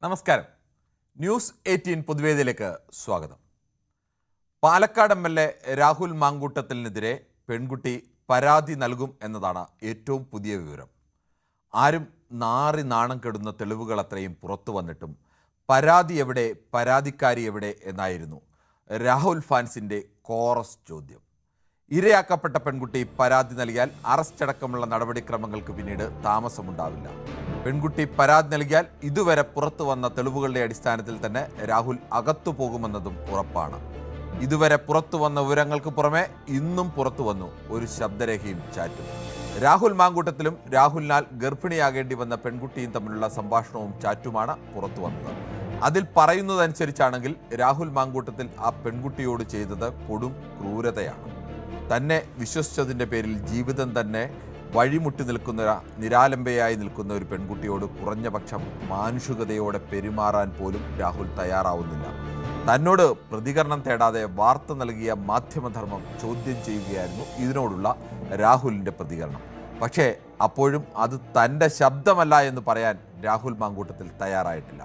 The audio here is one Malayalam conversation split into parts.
നമസ്കാരം. ന്യൂസ് 18 പൊതുവേദിയിലേക്ക് സ്വാഗതം. പാലക്കാട് MLA രാഹുൽ മാങ്കൂട്ടത്തിനെതിരെ പെൺകുട്ടി പരാതി നൽകും എന്നതാണ് ഏറ്റവും പുതിയ വിവരം. ആരും നാറി നാണം കെടുന്ന തെളിവുകൾ അത്രയും പുറത്തു വന്നിട്ടും പരാതി എവിടെ, പരാതിക്കാരി എവിടെ എന്നായിരുന്നു രാഹുൽ ഫാൻസിൻ്റെ കോറസ് ചോദ്യം. ഇരയാക്കപ്പെട്ട പെൺകുട്ടി പരാതി നൽകിയാൽ അറസ്റ്റ് അടക്കമുള്ള നടപടിക്രമങ്ങൾക്ക് പിന്നീട് താമസമുണ്ടാവില്ല. പെൺകുട്ടി പരാതി നൽകിയാൽ ഇതുവരെ പുറത്തു വന്ന തെളിവുകളുടെ അടിസ്ഥാനത്തിൽ തന്നെ രാഹുൽ അകത്തു പോകുമെന്നതും ഉറപ്പാണ്. ഇതുവരെ പുറത്തു വന്ന വിവരങ്ങൾക്ക് പുറമെ ഇന്നും പുറത്തു വന്നു ഒരു ശബ്ദരേഖയും ചാറ്റും. രാഹുൽ മാങ്കൂട്ടത്തിലും രാഹുലിനാൽ ഗർഭിണിയാകേണ്ടി വന്ന പെൺകുട്ടിയും തമ്മിലുള്ള സംഭാഷണവും ചാറ്റുമാണ് പുറത്തു വന്നത്. അതിൽ പറയുന്നതനുസരിച്ചാണെങ്കിൽ രാഹുൽ മാങ്കൂട്ടത്തിൽ ആ പെൺകുട്ടിയോട് ചെയ്തത് കൊടും ക്രൂരതയാണ്. തന്നെ വിശ്വസിച്ചതിൻ്റെ പേരിൽ ജീവിതം തന്നെ വഴിമുട്ടി നിൽക്കുന്ന നിരാലംബയായി നിൽക്കുന്ന ഒരു പെൺകുട്ടിയോട് കുറഞ്ഞപക്ഷം മാനുഷികതയോടെ പെരുമാറാൻ പോലും രാഹുൽ തയ്യാറാവുന്നില്ല. തന്നോട് പ്രതികരണം തേടാതെ വാർത്ത നൽകിയ മാധ്യമധർമ്മം ചോദ്യം ചെയ്യുകയായിരുന്നു ഇതിനോടുള്ള രാഹുലിൻ്റെ പ്രതികരണം. പക്ഷേ അപ്പോഴും അത് തൻ്റെ ശബ്ദമല്ല എന്ന് പറയാൻ രാഹുൽ മാങ്കൂട്ടത്തിൽ തയ്യാറായിട്ടില്ല.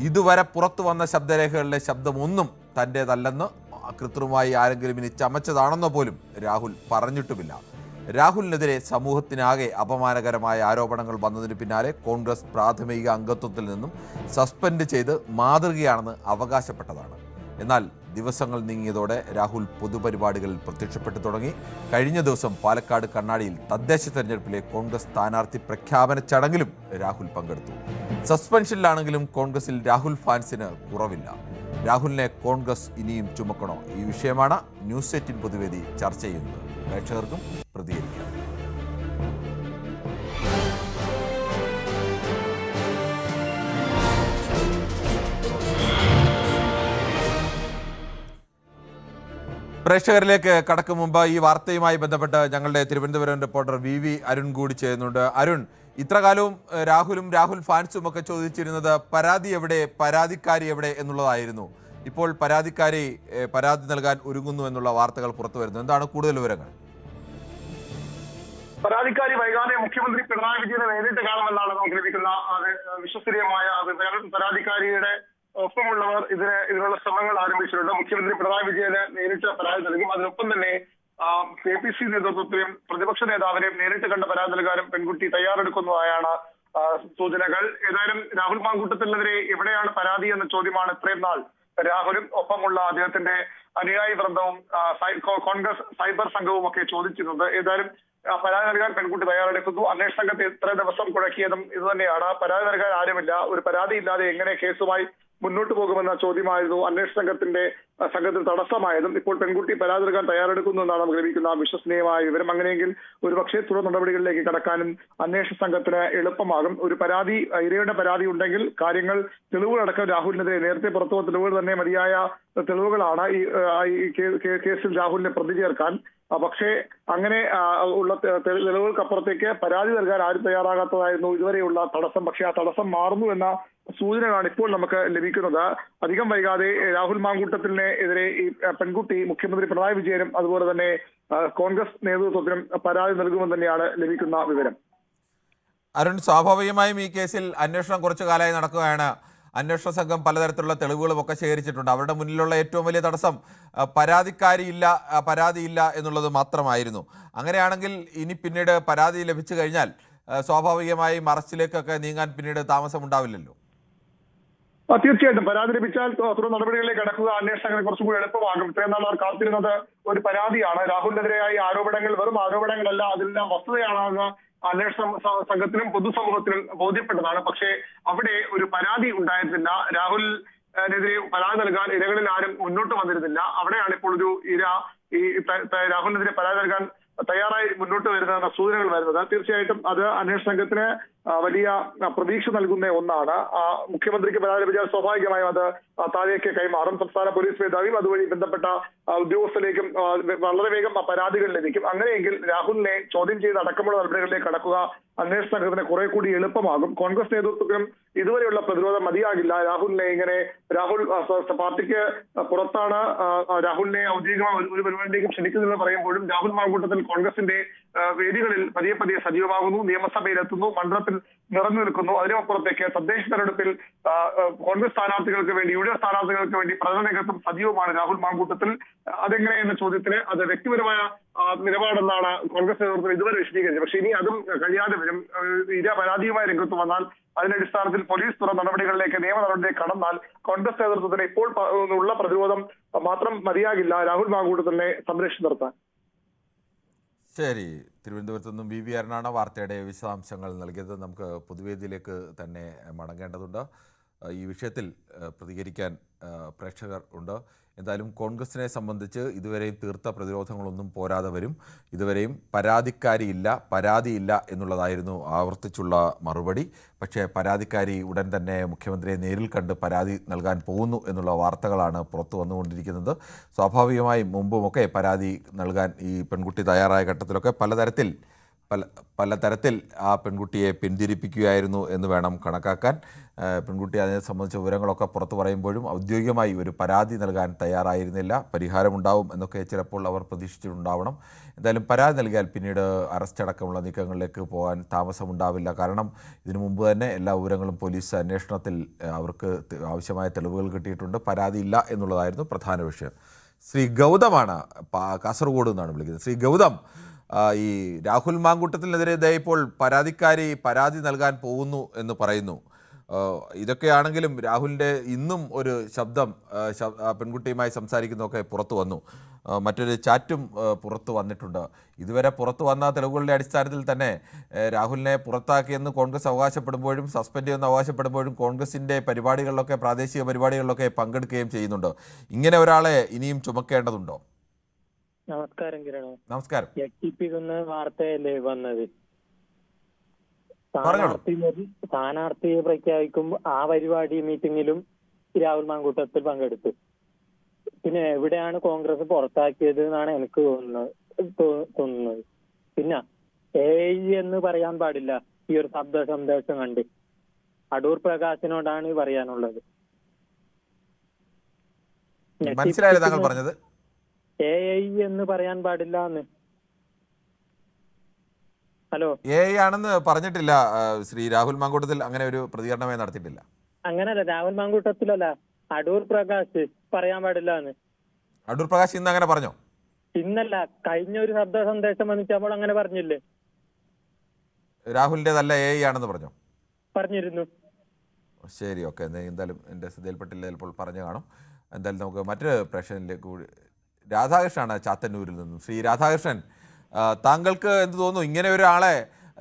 ഇതുവരെ പുറത്തു വന്ന ശബ്ദരേഖകളിലെ ശബ്ദമൊന്നും തൻ്റേതല്ലെന്ന് കൃത്രിമമായി ആരെങ്കിലും ഇനി ചമച്ചതാണെന്നോ പോലും രാഹുൽ പറഞ്ഞിട്ടുമില്ല. രാഹുലിനെതിരെ സമൂഹത്തിനാകെ അപമാനകരമായ ആരോപണങ്ങൾ വന്നതിന് പിന്നാലെ കോൺഗ്രസ് പ്രാഥമിക അംഗത്വത്തിൽ നിന്നും സസ്പെൻഡ് ചെയ്ത് മാതൃകയാണെന്ന് അവകാശപ്പെട്ടതാണ്. എന്നാൽ ദിവസങ്ങൾ നീങ്ങിയതോടെ രാഹുൽ പൊതുപരിപാടികളിൽ പ്രത്യക്ഷപ്പെട്ടു തുടങ്ങി. കഴിഞ്ഞ ദിവസം പാലക്കാട് കണ്ണാടിയിൽ തദ്ദേശ തെരഞ്ഞെടുപ്പിലെ കോൺഗ്രസ് സ്ഥാനാർത്ഥി പ്രഖ്യാപന ചടങ്ങിലും രാഹുൽ പങ്കെടുത്തു. സസ്പെൻഷനിലാണെങ്കിലും കോൺഗ്രസിൽ രാഹുൽ ഫാൻസിന് കുറവില്ല. രാഹുലിനെ കോൺഗ്രസ് ഇനിയും ചുമക്കണോ? ഈ വിഷയമാണ് ന്യൂസ് 18 പൊതുവേദി ചർച്ച ചെയ്യുന്നത്. പ്രേക്ഷകർക്കും പ്രതികരിക്കാം. പ്രേക്ഷകരിലേക്ക് കടക്കും മുമ്പ് ഈ വാർത്തയുമായി ബന്ധപ്പെട്ട് ഞങ്ങളുടെ തിരുവനന്തപുരം റിപ്പോർട്ടർ വി അരുൺ കൂടി ചെയ്യുന്നുണ്ട്. അരുൺ, ഇത്രകാലവും രാഹുൽ ഫാൻസും ഒക്കെ ചോദിച്ചിരുന്നത് പരാതി എവിടെ, പരാതിക്കാരി എവിടെ എന്നുള്ളതായിരുന്നു. ഇപ്പോൾ പരാതിക്കാരി പരാതി നൽകാൻ ഒരുങ്ങുന്നു എന്നുള്ള വാർത്തകൾ പുറത്തു വരുന്നു. എന്താണ് കൂടുതൽ വിവരങ്ങൾ? പരാതിക്കാരി വൈകാതെ മുഖ്യമന്ത്രി പിണറായി വിജയനെ നേരിട്ട് കാണുമെന്നാണ് നമുക്ക് ലഭിക്കുന്ന വിശ്വസനീയമായ പരാതിക്കാരിയുടെ ഒപ്പമുള്ളവർ ഇതിനുള്ള ശ്രമങ്ങൾ ആരംഭിച്ചിട്ടുണ്ട്. മുഖ്യമന്ത്രി പിണറായി വിജയന് നേരിട്ട് പരാതി നൽകും. അതിനൊപ്പം തന്നെ KPC നേതൃത്വത്തെയും പ്രതിപക്ഷ നേതാവിനെയും നേരിട്ട് കണ്ട പരാതി നൽകാനും പെൺകുട്ടി തയ്യാറെടുക്കുന്നതായാണ് സൂചനകൾ. ഏതായാലും രാഹുൽ മാങ്കൂട്ടത്തിനെതിരെ എവിടെയാണ് പരാതി എന്ന ചോദ്യമാണ് ഇത്രയും നാൾ രാഹുലും ഒപ്പമുള്ള അദ്ദേഹത്തിന്റെ അനുയായി വൃന്ദവും കോൺഗ്രസ് സൈബർ സംഘവും ഒക്കെ ചോദിച്ചിരുന്നത്. ഏതായാലും പരാതി നൽകാൻ പെൺകുട്ടി തയ്യാറെടുക്കുന്നു. അന്വേഷണ സംഘത്തെ ഇത്ര ദിവസം കുഴക്കിയതും ഇതുതന്നെയാണ്. പരാതി നൽകാൻ ആരുമില്ല, ഒരു പരാതി ഇല്ലാതെ എങ്ങനെ കേസുമായി മുന്നോട്ട് പോകുമെന്ന ചോദ്യമായിരുന്നു അന്വേഷണ സംഘത്തിൽ തടസ്സമായതും. ഇപ്പോൾ പെൺകുട്ടി പരാതി നൽകാൻ തയ്യാറെടുക്കുന്നു എന്നാണ് നമുക്ക് ലഭിക്കുന്ന വിശ്വസനീയമായ വിവരം. അങ്ങനെയെങ്കിൽ ഒരുപക്ഷെ തുടർ നടപടികളിലേക്ക് കടക്കാനും അന്വേഷണ സംഘത്തിന് എളുപ്പമാകും. ഒരു പരാതി, ഇരയുടെ പരാതി ഉണ്ടെങ്കിൽ കാര്യങ്ങൾ തെളിവുകളടക്കം രാഹുലിനെതിരെ നേരത്തെ പുറത്തുവന്ന തെളിവുകൾ തന്നെ മതിയായ തെളിവുകളാണ് ഈ കേസിൽ രാഹുലിനെ പ്രതി ചേർക്കാൻ. പക്ഷേ അങ്ങനെ ഉള്ള തെളിവുകൾക്കപ്പുറത്തേക്ക് പരാതി നൽകാൻ ആരും തയ്യാറാകാത്തതായിരുന്നു ഇതുവരെയുള്ള തടസ്സം. പക്ഷേ ആ തടസ്സം മാറുന്നു എന്ന സൂചനകളാണ് ഇപ്പോൾ നമുക്ക് ലഭിക്കുന്നത്. അധികം വൈകാതെ രാഹുൽ മാങ്കൂട്ടത്തിനെതിരെ ഈ പെൺകുട്ടി മുഖ്യമന്ത്രി പിണറായി വിജയനും അതുപോലെ തന്നെ കോൺഗ്രസ് നേതൃത്വത്തിനും പരാതി നൽകുമെന്ന് തന്നെയാണ് ലഭിക്കുന്ന വിവരം. അരുൺ, സ്വാഭാവികമായും ഈ കേസിൽ അന്വേഷണം കുറച്ചു കാലമായി നടക്കുകയാണ്. അന്വേഷണ സംഘം പലതരത്തിലുള്ള തെളിവുകളും ഒക്കെ ശേഖരിച്ചിട്ടുണ്ട്. അവരുടെ മുന്നിലുള്ള ഏറ്റവും വലിയ തടസ്സം പരാതിയില്ല എന്നുള്ളത് മാത്രമായിരുന്നു. അങ്ങനെയാണെങ്കിൽ ഇനി പിന്നീട് പരാതി ലഭിച്ചു കഴിഞ്ഞാൽ സ്വാഭാവികമായും അറസ്റ്റിലേക്കൊക്കെ നീങ്ങാൻ പിന്നീട് താമസമുണ്ടാവില്ലല്ലോ. തീർച്ചയായിട്ടും പരാതി ലഭിച്ചാൽ തുടർ നടപടികളിലേക്ക് കടക്കുക അന്വേഷണങ്ങൾ കുറച്ചും കൂടി എളുപ്പമാകും. ഇത്രയും നാൾ അവർ കാത്തിരുന്നത് ഒരു പരാതിയാണ്. രാഹുലിനെതിരായ ആരോപണങ്ങൾ വെറും ആരോപണങ്ങളല്ല, അതിലെല്ലാം വസ്തുതയാണെന്ന് അന്വേഷണ സംഘത്തിനും പൊതുസമൂഹത്തിനും ബോധ്യപ്പെട്ടതാണ്. പക്ഷേ അവിടെ ഒരു പരാതി ഉണ്ടായിരുന്നില്ല. രാഹുലിനെതിരെ പരാതി നൽകാൻ ഇരകളിൽ ആരും മുന്നോട്ട് വന്നിരുന്നില്ല. അവിടെയാണ് ഇപ്പോൾ ഒരു ഇര ഈ രാഹുലിനെതിരെ പരാതി നൽകാൻ തയ്യാറായി മുന്നോട്ട് വരുന്ന സൂചനകൾ വരുന്നത്. തീർച്ചയായിട്ടും അത് അന്വേഷണ സംഘത്തിന് വലിയ പ്രതീക്ഷ നൽകുന്ന ഒന്നാണ്. മുഖ്യമന്ത്രിക്ക് പരാതി ലഭിച്ചാൽ സ്വാഭാവികമായും അത് താഴേക്ക് കൈമാറും. സംസ്ഥാന പോലീസ് മേധാവിയും അതുവഴി ബന്ധപ്പെട്ട ഉദ്യോഗസ്ഥരിലേക്കും വളരെ വേഗം പരാതികൾ ലഭിക്കും. അങ്ങനെയെങ്കിൽ രാഹുലിനെ ചോദ്യം ചെയ്ത് അടക്കമുള്ള നടപടികളിലേക്ക് കടക്കുക അന്വേഷണ സംഘത്തിന് കുറെ കൂടി എളുപ്പമാകും. കോൺഗ്രസ് നേതൃത്വത്തിനും ഇതുവരെയുള്ള പ്രതിരോധം മതിയാകില്ല. രാഹുലിനെ രാഹുൽ പാർട്ടിക്ക് പുറത്താണ് രാഹുലിനെ ഔദ്യോഗികമായി ഒരു പരിപാടിയിലേക്കും ക്ഷണിക്കുന്നതെന്ന് പറയുമ്പോഴും രാഹുൽ മാങ്കൂട്ടത്തിൽ കോൺഗ്രസിന്റെ വേദികളിൽ പതിയെ പതിയെ സജീവമാകുന്നു. നിയമസഭയിലെത്തുന്നു, മണ്ഡലത്തിൽ നിറഞ്ഞു നിൽക്കുന്നു. അതിനുമപ്പുറത്തേക്ക് തദ്ദേശ തെരഞ്ഞെടുപ്പിൽ കോൺഗ്രസ് സ്ഥാനാർത്ഥികൾക്ക് വേണ്ടി, യുഡിഎഫ് സ്ഥാനാർത്ഥികൾക്ക് വേണ്ടി പ്രചരണ രംഗത്തും സജീവമാണ് രാഹുൽ മാങ്കൂട്ടത്തിൽ. അതെങ്ങനെ എന്ന ചോദ്യത്തിന് അത് വ്യക്തിപരമായ നിലപാടെന്നാണ് കോൺഗ്രസ് നേതൃത്വം ഇതുവരെ വിശദീകരിച്ചത്. പക്ഷേ ഇനി അതും കഴിയാതെ വരും. ഇര പരാതിയുമായി രംഗത്ത് വന്നാൽ അതിന്റെ അടിസ്ഥാനത്തിൽ പോലീസ് തുറ നടപടികളിലേക്ക്, നിയമ നടപടിയിലേക്ക് കടന്നാൽ കോൺഗ്രസ് നേതൃത്വത്തിന് ഇപ്പോൾ ഉള്ള പ്രതിരോധം മാത്രം മതിയാകില്ല രാഹുൽ മാങ്കൂട്ടത്തിനെ സംരക്ഷിച്ചു നിർത്താൻ. ശരി, തിരുവനന്തപുരത്ത് നിന്നും വി അരുണാണ് വാർത്തയുടെ വിശദാംശങ്ങൾ നൽകിയത്. നമുക്ക് പൊതുവേദിയിലേക്ക് തന്നെ മടങ്ങേണ്ടതുണ്ട്. ഈ വിഷയത്തിൽ പ്രതികരിക്കാൻ പ്രേക്ഷകർ ഉണ്ട്. എന്തായാലും കോൺഗ്രസിനെ സംബന്ധിച്ച് ഇതുവരെയും തീർത്ത പ്രതിരോധങ്ങളൊന്നും പോരാതെ വരും. ഇതുവരെയും പരാതിയില്ല എന്നുള്ളതായിരുന്നു ആവർത്തിച്ചുള്ള മറുപടി. പക്ഷേ പരാതിക്കാരി ഉടൻ തന്നെ മുഖ്യമന്ത്രിയെ നേരിൽ കണ്ട് പരാതി നൽകാൻ പോകുന്നു എന്നുള്ള വാർത്തകളാണ് പുറത്തു വന്നുകൊണ്ടിരിക്കുന്നത്. സ്വാഭാവികമായും മുമ്പുമൊക്കെ പരാതി നൽകാൻ ഈ പെൺകുട്ടി തയ്യാറായ ഘട്ടത്തിലൊക്കെ പലതരത്തിൽ ആ പെൺകുട്ടിയെ പിന്തിരിപ്പിക്കുകയായിരുന്നു എന്ന് വേണം കണക്കാക്കാൻ. പെൺകുട്ടി അതിനെ സംബന്ധിച്ച വിവരങ്ങളൊക്കെ പുറത്തു പറയുമ്പോഴും ഔദ്യോഗികമായി ഒരു പരാതി നൽകാൻ തയ്യാറായിരുന്നില്ല. പരിഹാരമുണ്ടാവും എന്നൊക്കെ ചിലപ്പോൾ അവർ പ്രതീക്ഷിച്ചിട്ടുണ്ടാവണം. എന്തായാലും പരാതി നൽകിയാൽ പിന്നീട് അറസ്റ്റ് അടക്കമുള്ള നീക്കങ്ങളിലേക്ക് പോകാൻ താമസമുണ്ടാവില്ല. കാരണം ഇതിനു മുമ്പ് തന്നെ എല്ലാ വിവരങ്ങളും പോലീസ് അന്വേഷണത്തിൽ അവർക്ക് ആവശ്യമായ തെളിവുകൾ കിട്ടിയിട്ടുണ്ട്. പരാതിയില്ല എന്നുള്ളതായിരുന്നു പ്രധാന വിഷയം. ശ്രീ ഗൗതമാണ് കാസർഗോഡ് നിന്നാണ് വിളിക്കുന്നത്. ശ്രീ ഗൗതം, ഈ രാഹുൽ മാങ്കൂട്ടത്തിനെതിരെ ഇപ്പോൾ പരാതിക്കാരി പരാതി നൽകാൻ പോകുന്നു എന്ന് പറയുന്നു. ഇതൊക്കെയാണെങ്കിലും രാഹുലിൻ്റെ ഇന്നും ഒരു ശബ്ദം പെൺകുട്ടിയുമായി സംസാരിക്കുന്നതൊക്കെ പുറത്തു വന്നു. മറ്റൊരു ചാറ്റും പുറത്തു വന്നിട്ടുണ്ട്. ഇതുവരെ പുറത്തു വന്ന തെളിവുകളുടെ അടിസ്ഥാനത്തിൽ തന്നെ രാഹുലിനെ പുറത്താക്കിയെന്ന് കോൺഗ്രസ് അവകാശപ്പെടുമ്പോഴും സസ്പെൻഡ് ചെയ്യുമെന്ന് അവകാശപ്പെടുമ്പോഴും കോൺഗ്രസിൻ്റെ പരിപാടികളിലൊക്കെ, പ്രാദേശിക പരിപാടികളിലൊക്കെ പങ്കെടുക്കുകയും ചെയ്യുന്നുണ്ട്. ഇങ്ങനെ ഒരാളെ ഇനിയും ചുമക്കേണ്ടതുണ്ടോ? നമസ്കാരം കിരണോ. നമസ്കാരം. ഞെട്ടിപ്പിക്കുന്ന വാർത്തയല്ലേ വന്നത്? പറഞ്ഞോളൂ. സ്ഥാനാർത്ഥിയെ പ്രഖ്യാപിക്കുമ്പോൾ ആ പരിപാടി മീറ്റിംഗിലും രാഹുൽ മാങ്കൂട്ടത്തിൽ പങ്കെടുത്തു. പിന്നെ എവിടെയാണ് കോൺഗ്രസ് പുറത്താക്കിയത് എന്നാണ് എനിക്ക് തോന്നുന്നത്. പിന്നെ എന്ന് പറയാൻ പാടില്ല. ഈ ഒരു സന്ദേശം കണ്ട് അടൂർ പ്രകാശിനോടാണ് പറയാനുള്ളത്. മനസ്സിലായില്ല താങ്കൾ പറഞ്ഞത്? എന്ന് പറയാൻ പാടില്ല എന്ന്. ഹലോ, ആണെന്ന് പറഞ്ഞിട്ടില്ല ശ്രീ രാഹുൽ മാങ്കൂട്ടത്തിൽ. അങ്ങനെ ഒരു പ്രതികരണമേ നടത്തിയിട്ടില്ല. അങ്ങനല്ല, രാഹുൽ മാങ്കൂട്ടത്തിലല്ല, അടൂർ പ്രകാശ് പറയാൻ പാടില്ല എന്ന്. അടൂർ പ്രകാശ് ഇന്ന് അങ്ങനെ പറഞ്ഞോ? ഇന്നല്ല, കഴിഞ്ഞ ഒരു സന്ദേശം വന്നിച്ചപ്പോൾ അങ്ങനെ പറഞ്ഞില്ലേ? രാഹുലിൻ്റെതല്ല ആണെന്ന് പറഞ്ഞോ? പറഞ്ഞിരുന്നു. ശരി, ഓക്കെ. എന്തായാലും എൻ്റെ ശ്രദ്ധയിൽപ്പെട്ടില്ല, ചിലപ്പോൾ പറഞ്ഞു കാണും. എന്തായാലും നമുക്ക് മറ്റൊരു പ്രേക്ഷകനിലേക്ക് കൂടി. രാധാകൃഷ്ണനാണ് ചാത്തന്നൂരിൽ നിന്നും. ശ്രീ രാധാകൃഷ്ണൻ, താങ്കൾക്ക് എന്ത് തോന്നുന്നു? ഇങ്ങനെ ഒരാളെ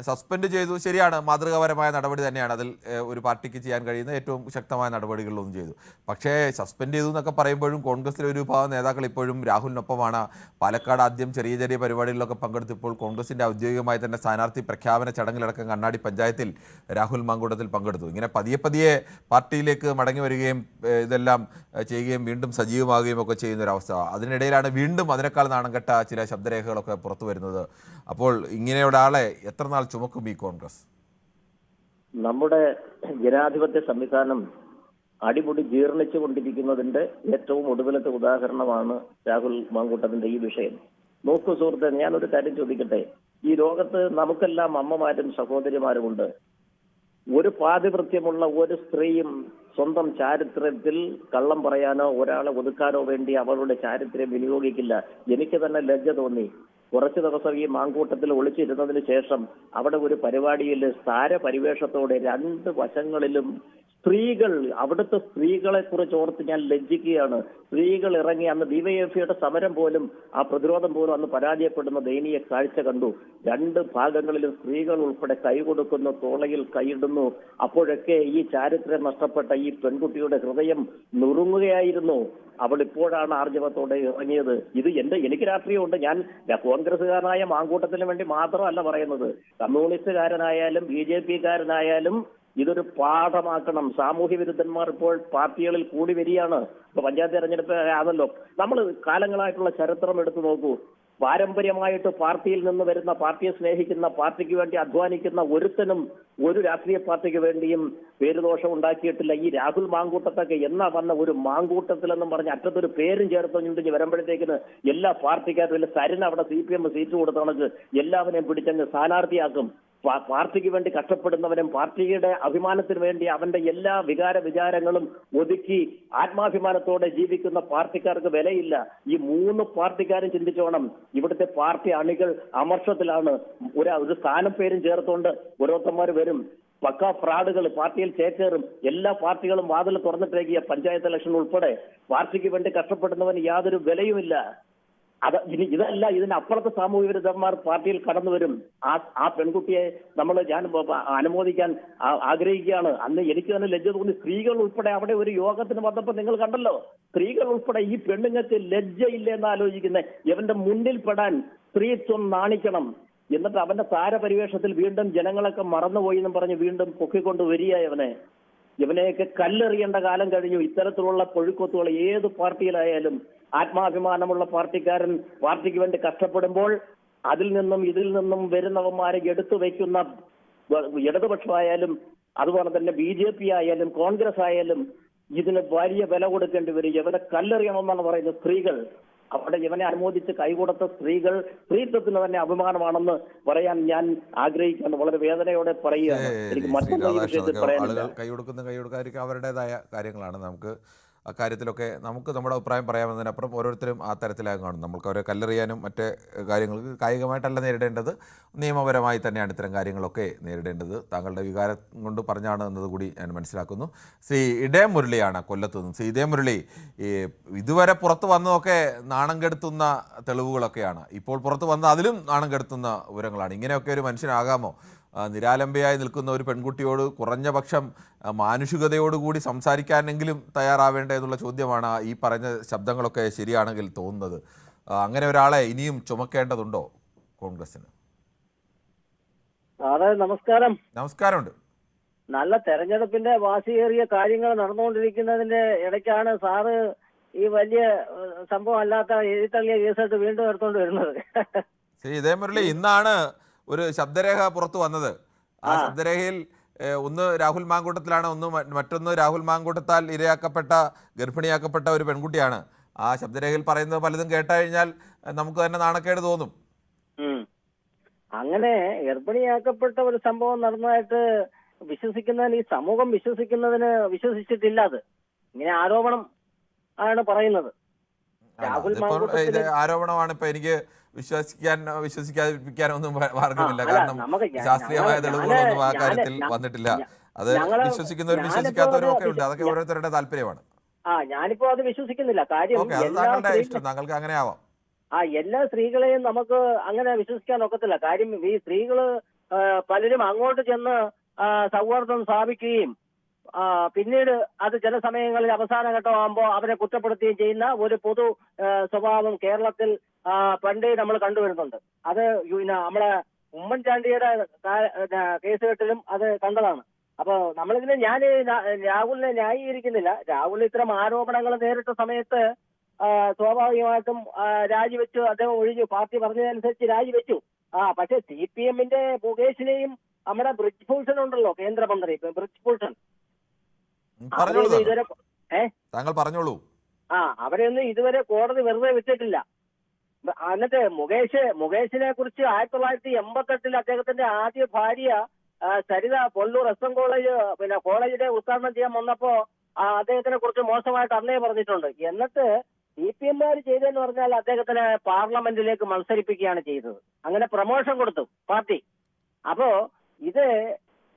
സസ്പെൻഡ് ചെയ്തു, ശരിയാണ്, മാതൃകാപരമായ നടപടി തന്നെയാണ്. അതിൽ ഒരു പാർട്ടിക്ക് ചെയ്യാൻ കഴിയുന്ന ഏറ്റവും ശക്തമായ നടപടികളിലൊന്നും ചെയ്തു. പക്ഷേ സസ്പെൻഡ് ചെയ്തു എന്നൊക്കെ പറയുമ്പോഴും കോൺഗ്രസിലെ ഒരു വിഭാഗം നേതാക്കൾ ഇപ്പോഴും രാഹുലിനൊപ്പമാണ്. പാലക്കാട് ആദ്യം ചെറിയ ചെറിയ പരിപാടികളിലൊക്കെ പങ്കെടുത്തപ്പോൾ കോൺഗ്രസിൻ്റെ ഔദ്യോഗികമായി തന്നെ സ്ഥാനാർത്ഥി പ്രഖ്യാപന ചടങ്ങിലടക്കം കണ്ണാടി പഞ്ചായത്തിൽ രാഹുൽ മാങ്കൂട്ടത്തിൽ പങ്കെടുത്തു. ഇങ്ങനെ പതിയെ പതിയെ പാർട്ടിയിലേക്ക് മടങ്ങി വരികയും ഇതെല്ലാം ചെയ്യുകയും വീണ്ടും സജീവമാകുകയും ഒക്കെ ചെയ്യുന്നൊരവസ്ഥ. അതിനിടയിലാണ് വീണ്ടും അതിനേക്കാൾ നാണംകെട്ട ചില ശബ്ദരേഖകളൊക്കെ പുറത്തു വരുന്നത്. അപ്പോൾ ഇങ്ങനെയൊരാളെ എത്ര നാൾ ചുമക്കും ഈ കോൺഗ്രസ്? നമ്മുടെ ജനാധിപത്യ സംവിധാനം അടിമുടി ജീർണിച്ചു കൊണ്ടിരിക്കുന്നതിന്റെ ഏറ്റവും ഒടുവിലത്തെ ഉദാഹരണമാണ് രാഹുൽ മാങ്കൂട്ടത്തിന്റെ ഈ വിഷയം. നോക്കൂ സുഹൃത്തെ, ഞാനൊരു കാര്യം ചോദിക്കട്ടെ. ഈ ലോകത്ത് നമുക്കെല്ലാം അമ്മമാരും സഹോദരിമാരുമുണ്ട്. ഒരു പാതിവൃത്യമുള്ള ഒരു സ്ത്രീയും സ്വന്തം ചാരിത്രത്തിൽ കള്ളം പറയാനോ ഒരാളെ ഒതുക്കാനോ വേണ്ടി അവളുടെ ചാരിത്രം വിനിയോഗിക്കില്ല. എനിക്ക് തന്നെ ലജ്ജ തോന്നി. കുറച്ചു ദിവസം ഈ മാങ്കൂട്ടത്തിൽ ഒളിച്ചിരുന്നതിന് ശേഷം അവിടെ ഒരു പരിപാടിയിൽ താരപരിവേഷത്തോടെ രണ്ട് വശങ്ങളിലും സ്ത്രീകൾ, അവിടുത്തെ സ്ത്രീകളെ കുറിച്ച് ഓർത്ത് ഞാൻ ലജ്ജിക്കുകയാണ്. സ്ത്രീകൾ ഇറങ്ങി അന്ന് ഡിവൈഎഫ്ഐയുടെ സമരം പോലും, ആ പ്രതിരോധം പോലും അന്ന് പരാജയപ്പെടുന്ന ദയനീയ കാഴ്ച കണ്ടു. രണ്ട് ഭാഗങ്ങളിലും സ്ത്രീകൾ ഉൾപ്പെടെ കൈ കൊടുക്കുന്നു, തോളയിൽ കൈയിടുന്നു. അപ്പോഴൊക്കെ ഈ ചാരിത്രം നഷ്ടപ്പെട്ട ഈ പെൺകുട്ടിയുടെ ഹൃദയം നുറുങ്ങുകയായിരുന്നു. അവൾ ഇപ്പോഴാണ് ആർജവത്തോടെ ഇറങ്ങിയത്. ഇത് എനിക്ക് രാഷ്ട്രീയമുണ്ട്. ഞാൻ കോൺഗ്രസ്സുകാരനായ മാങ്കൂട്ടത്തിന് വേണ്ടി മാത്രമല്ല പറയുന്നത്. കമ്മ്യൂണിസ്റ്റുകാരനായാലും BJP-കാരനായാലും ഇതൊരു പാഠമാക്കണം. സാമൂഹ്യ വിരുദ്ധന്മാർ ഇപ്പോൾ പാർട്ടികളിൽ കൂടി വരികയാണ്. ഇപ്പൊ പഞ്ചായത്ത് തെരഞ്ഞെടുപ്പ് ആണല്ലോ. നമ്മൾ കാലങ്ങളായിട്ടുള്ള ചരിത്രം എടുത്തു നോക്കൂ. പാരമ്പര്യമായിട്ട് പാർട്ടിയിൽ നിന്ന് വരുന്ന, പാർട്ടിയെ സ്നേഹിക്കുന്ന, പാർട്ടിക്ക് വേണ്ടി അധ്വാനിക്കുന്ന ഒരുത്തനും ഒരു രാഷ്ട്രീയ പാർട്ടിക്ക് വേണ്ടിയും പേരുദോഷം ഉണ്ടാക്കിയിട്ടില്ല. ഈ രാഹുൽ മാങ്കൂട്ടത്തൊക്കെ എന്നാ വന്ന ഒരു മാങ്കൂട്ടത്തിലെന്നും പറഞ്ഞ് അറ്റത്തൊരു പേരും ചേർത്തുണ്ടെങ്കിൽ വരുമ്പോഴത്തേക്കിന് എല്ലാ പാർട്ടിക്കാരും വല്ല സരിന് അവിടെ CPM സീറ്റ് കൊടുത്ത കണക്ക് എല്ലാവരെയും പിടിച്ചങ്ങ് സ്ഥാനാർത്ഥിയാക്കും. പാർട്ടിക്ക് വേണ്ടി കഷ്ടപ്പെടുന്നവനും പാർട്ടിയുടെ അഭിമാനത്തിന് വേണ്ടി അവന്റെ എല്ലാ വിചാരങ്ങളും ഒതുക്കി ആത്മാഭിമാനത്തോടെ ജീവിക്കുന്ന പാർട്ടിക്കാർക്ക് വിലയില്ല. ഈ 3 പാർട്ടിക്കാരും ചിന്തിച്ചോണം, ഇവിടുത്തെ പാർട്ടി അണികൾ അമർഷത്തിലാണ്. ഒരു സ്ഥാനം പേരും ചേർത്തുകൊണ്ട് ഓരോരുത്തന്മാർ വരും. പക്കാ ഫ്രാഡുകൾ പാർട്ടിയിൽ ചേക്കേറും. എല്ലാ പാർട്ടികളും വാതിൽ തുറന്നിട്ടേക്കിയ പഞ്ചായത്ത് ഇലക്ഷൻ ഉൾപ്പെടെ പാർട്ടിക്ക് വേണ്ടി കഷ്ടപ്പെടുന്നവന് യാതൊരു വിലയുമില്ല. ഇതല്ല, ഇതിനപ്പുറത്തെ സാമൂഹ്യ വിരുദ്ധന്മാർ പാർട്ടിയിൽ കടന്നു വരും. ആ പെൺകുട്ടിയെ ഞാൻ അനുമോദിക്കാൻ ആഗ്രഹിക്കുകയാണ്. അന്ന് എനിക്ക് തന്നെ ലജ്ജ തോന്നി. സ്ത്രീകൾ ഉൾപ്പെടെ അവിടെ ഒരു യോഗത്തിന് വന്നപ്പോൾ നിങ്ങൾ കണ്ടല്ലോ, സ്ത്രീകൾ ഉൾപ്പെടെ ഈ പെണ്ണുങ്ങൾക്ക് ലജ്ജയില്ലെന്ന് ആലോചിക്കുന്നത്. ഇവന്റെ മുന്നിൽ പെടാൻ സ്ത്രീത്വം നാണിക്കണം. എന്നിട്ട് അവന്റെ താരപരിവേഷത്തിൽ വീണ്ടും ജനങ്ങളൊക്കെ മറന്നുപോയി എന്നും പറഞ്ഞ് വീണ്ടും പൊക്കിക്കൊണ്ട് വരിക. ഇവനെയൊക്കെ കല്ലെറിയേണ്ട കാലം കഴിഞ്ഞു. ഇത്തരത്തിലുള്ള പൊഴുക്കൊത്തുകൾ ഏത് പാർട്ടിയിലായാലും ആത്മാഭിമാനമുള്ള പാർട്ടിക്കാരൻ പാർട്ടിക്ക് വേണ്ടി കഷ്ടപ്പെടുമ്പോൾ അതിൽ നിന്നും ഇതിൽ നിന്നും വരുന്നവന്മാരെ എടുത്തു വയ്ക്കുന്ന ഇടതുപക്ഷമായാലും അതുപോലെ തന്നെ BJP ആയാലും കോൺഗ്രസ് ആയാലും ഇതിന് വലിയ വില കൊടുക്കേണ്ടി വരും. ഇവനെ കല്ലെറിയണമെന്നാണ് പറയുന്നത് സ്ത്രീകൾ. അവിടെ ഇവനെ അനുമോദിച്ച് കൈകൊടുത്ത സ്ത്രീകൾ സ്ത്രീത്വത്തിന് തന്നെ അഭിമാനമാണെന്ന് പറയാൻ ഞാൻ ആഗ്രഹിക്കുന്നു. വളരെ വേദനയോടെ പറയുകയാണ്. എനിക്ക് മറ്റൊന്നും ഈ വിഷയത്തിൽ പറയാനില്ല. കൈ കൊടുക്കാതിരിക്കും അവരുടേതായ കാര്യങ്ങളാണ്. നമുക്ക് അക്കാര്യത്തിലൊക്കെ നമുക്ക് നമ്മുടെ അഭിപ്രായം പറയാമെന്നതിനപ്പുറം ഓരോരുത്തരും ആ തരത്തിലാകും കാണും. നമുക്ക് അവരെ കല്ലെറിയാനും മറ്റ് കാര്യങ്ങൾക്ക് കായികമായിട്ടല്ല നേരിടേണ്ടത്, നിയമപരമായി തന്നെയാണ് ഇത്തരം കാര്യങ്ങളൊക്കെ നേരിടേണ്ടത്. താങ്കളുടെ വികാരം കൊണ്ട് പറഞ്ഞാണ് എന്നതുകൂടി ഞാൻ മനസ്സിലാക്കുന്നു. ശ്രീ ഇടയം മുരളിയാണ് കൊല്ലത്ത് നിന്ന്. ശ്രീ ഇടയം മുരളി, ഇതുവരെ പുറത്ത് വന്നതൊക്കെ നാണം കെടുത്തുന്ന തെളിവുകളൊക്കെയാണ്. ഇപ്പോൾ പുറത്ത് വന്ന അതിലും നാണം കെടുത്തുന്ന വിവരങ്ങളാണ്. ഇങ്ങനെയൊക്കെ ഒരു മനുഷ്യനാകാമോ? നിരാലംബയായി നിൽക്കുന്ന ഒരു പെൺകുട്ടിയോട് കുറഞ്ഞ പക്ഷം മാനുഷികതയോടുകൂടി സംസാരിക്കാനെങ്കിലും തയ്യാറാവേണ്ട എന്നുള്ള ചോദ്യമാണ് ഈ പറഞ്ഞ ശബ്ദങ്ങളൊക്കെ ശരിയാണെങ്കിൽ തോന്നുന്നത്. അങ്ങനെ ഒരാളെ ഇനിയും ചുമക്കേണ്ടതുണ്ടോ കോൺഗ്രസിന്? സാറേ നമസ്കാരം. നമസ്കാരമുണ്ട്. നല്ല തെരഞ്ഞെടുപ്പിന്റെ വാശിയേറിയ കാര്യങ്ങൾ നടന്നുകൊണ്ടിരിക്കുന്നതിന്റെ ഇടയ്ക്കാണ് സാറ് ഈ വലിയ സംഭവം അല്ലാത്ത എഴുത്തള്ളിയ കേസായിട്ട് വീണ്ടും എടുത്തോണ്ട് വരുന്നത്. ശ്രീ ഇതേ മുരളി, ഇന്നാണ് ഒരു ശബ്ദരേഖ പുറത്തു വന്നത്. ആ ശബ്ദരേഖയിൽ ഒന്ന് രാഹുൽ മാങ്കൂട്ടത്തിലാണ്, മറ്റൊന്ന് രാഹുൽ മാങ്കൂട്ടത്താൽ ഇരയാക്കപ്പെട്ട ഗർഭിണിയാക്കപ്പെട്ട ഒരു പെൺകുട്ടിയാണ്. ആ ശബ്ദരേഖയിൽ പറയുന്നത് പലതും കേട്ടുകഴിഞ്ഞാൽ നമുക്ക് തന്നെ നാണക്കേട് തോന്നും. അങ്ങനെ ഗർഭിണിയാക്കപ്പെട്ട ഒരു സംഭവം നടന്നതായിട്ട് വിശ്വസിക്കുന്നതിന് ഈ സമൂഹം വിശ്വസിച്ചിട്ടില്ല. അത് ഇങ്ങനെ ആരോപണം ആണ് പറയുന്നത്. രാഹുൽ ആരോപണമാണ്. ഇപ്പൊ എനിക്ക് വിശ്വസിക്കാതിരിക്കാനൊന്നും മാർഗമില്ല. കാരണം ശാസ്ത്രീയമായ തെളിവുകളൊന്നും ആ കാര്യത്തിൽ വന്നിട്ടില്ല. അത് വിശ്വസിക്കുന്നവരും വിശ്വസിക്കാത്തവരും ഒക്കെ ഉണ്ട്. അതൊക്കെ ഓരോരുത്തരുടെ താല്പര്യമാണ്. ഞാനിപ്പോ അത് വിശ്വസിക്കുന്നില്ല. കാര്യം താങ്കളുടെ ഇഷ്ടം, താങ്കൾക്ക് അങ്ങനെ ആവാം. എല്ലാ സ്ത്രീകളെയും നമുക്ക് അങ്ങനെ വിശ്വസിക്കാൻ ഒക്കത്തില്ല. കാര്യം ഈ സ്ത്രീകള് പലരും അങ്ങോട്ട് ചെന്ന് സൗഹാർദ്ദം സ്ഥാപിക്കുകയും പിന്നീട് അത് ചില സമയങ്ങളിൽ അവസാന ഘട്ടമാകുമ്പോൾ അവരെ കുറ്റപ്പെടുത്തുകയും ചെയ്യുന്ന ഒരു പൊതു സ്വഭാവം കേരളത്തിൽ പണ്ടേ നമ്മൾ കണ്ടുവരുന്നുണ്ട്. അത് നമ്മളെ ഉമ്മൻചാണ്ടിയുടെ കേസുകെട്ടിലും അത് കണ്ടതാണ്. അപ്പൊ നമ്മളിതിന് രാഹുലിനെ ന്യായീകരിക്കുന്നില്ല. രാഹുൽ ഇത്തരം ആരോപണങ്ങൾ നേരിട്ട സമയത്ത് സ്വാഭാവികമായിട്ടും രാജിവെച്ചു. അദ്ദേഹം ഒഴിഞ്ഞു. പാർട്ടി പറഞ്ഞതനുസരിച്ച് രാജിവെച്ചു. പക്ഷെ CPM-ന്റെ മുകേഷിനെയും നമ്മുടെ ബ്രിജ് ഭൂഷൺ ഉണ്ടല്ലോ, കേന്ദ്രമന്ത്രി ബ്രിജ് ഭൂഷൺ, താങ്കൾ പറഞ്ഞോളൂ. അവരെയൊന്നും ഇതുവരെ കോടതി വെറുതെ വിട്ടിട്ടില്ല. എന്നിട്ട് മുകേഷിനെ കുറിച്ച് 1988 അദ്ദേഹത്തിന്റെ ആദ്യ ഭാര്യ സരിത പൊള്ളൂർ SM കോളേജ് കോളേജിലെ ഉദ്ഘാടനം ചെയ്യാൻ വന്നപ്പോ അദ്ദേഹത്തിനെ കുറിച്ച് മോശമായിട്ട് അന്നേ പറഞ്ഞിട്ടുണ്ട്. എന്നിട്ട് CPM-മാര് ചെയ്തതെന്ന് പറഞ്ഞാൽ അദ്ദേഹത്തിനെ പാർലമെന്റിലേക്ക് മത്സരിപ്പിക്കുകയാണ് ചെയ്തത്. അങ്ങനെ പ്രമോഷൻ കൊടുത്തു പാർട്ടി. അപ്പോ ഇത്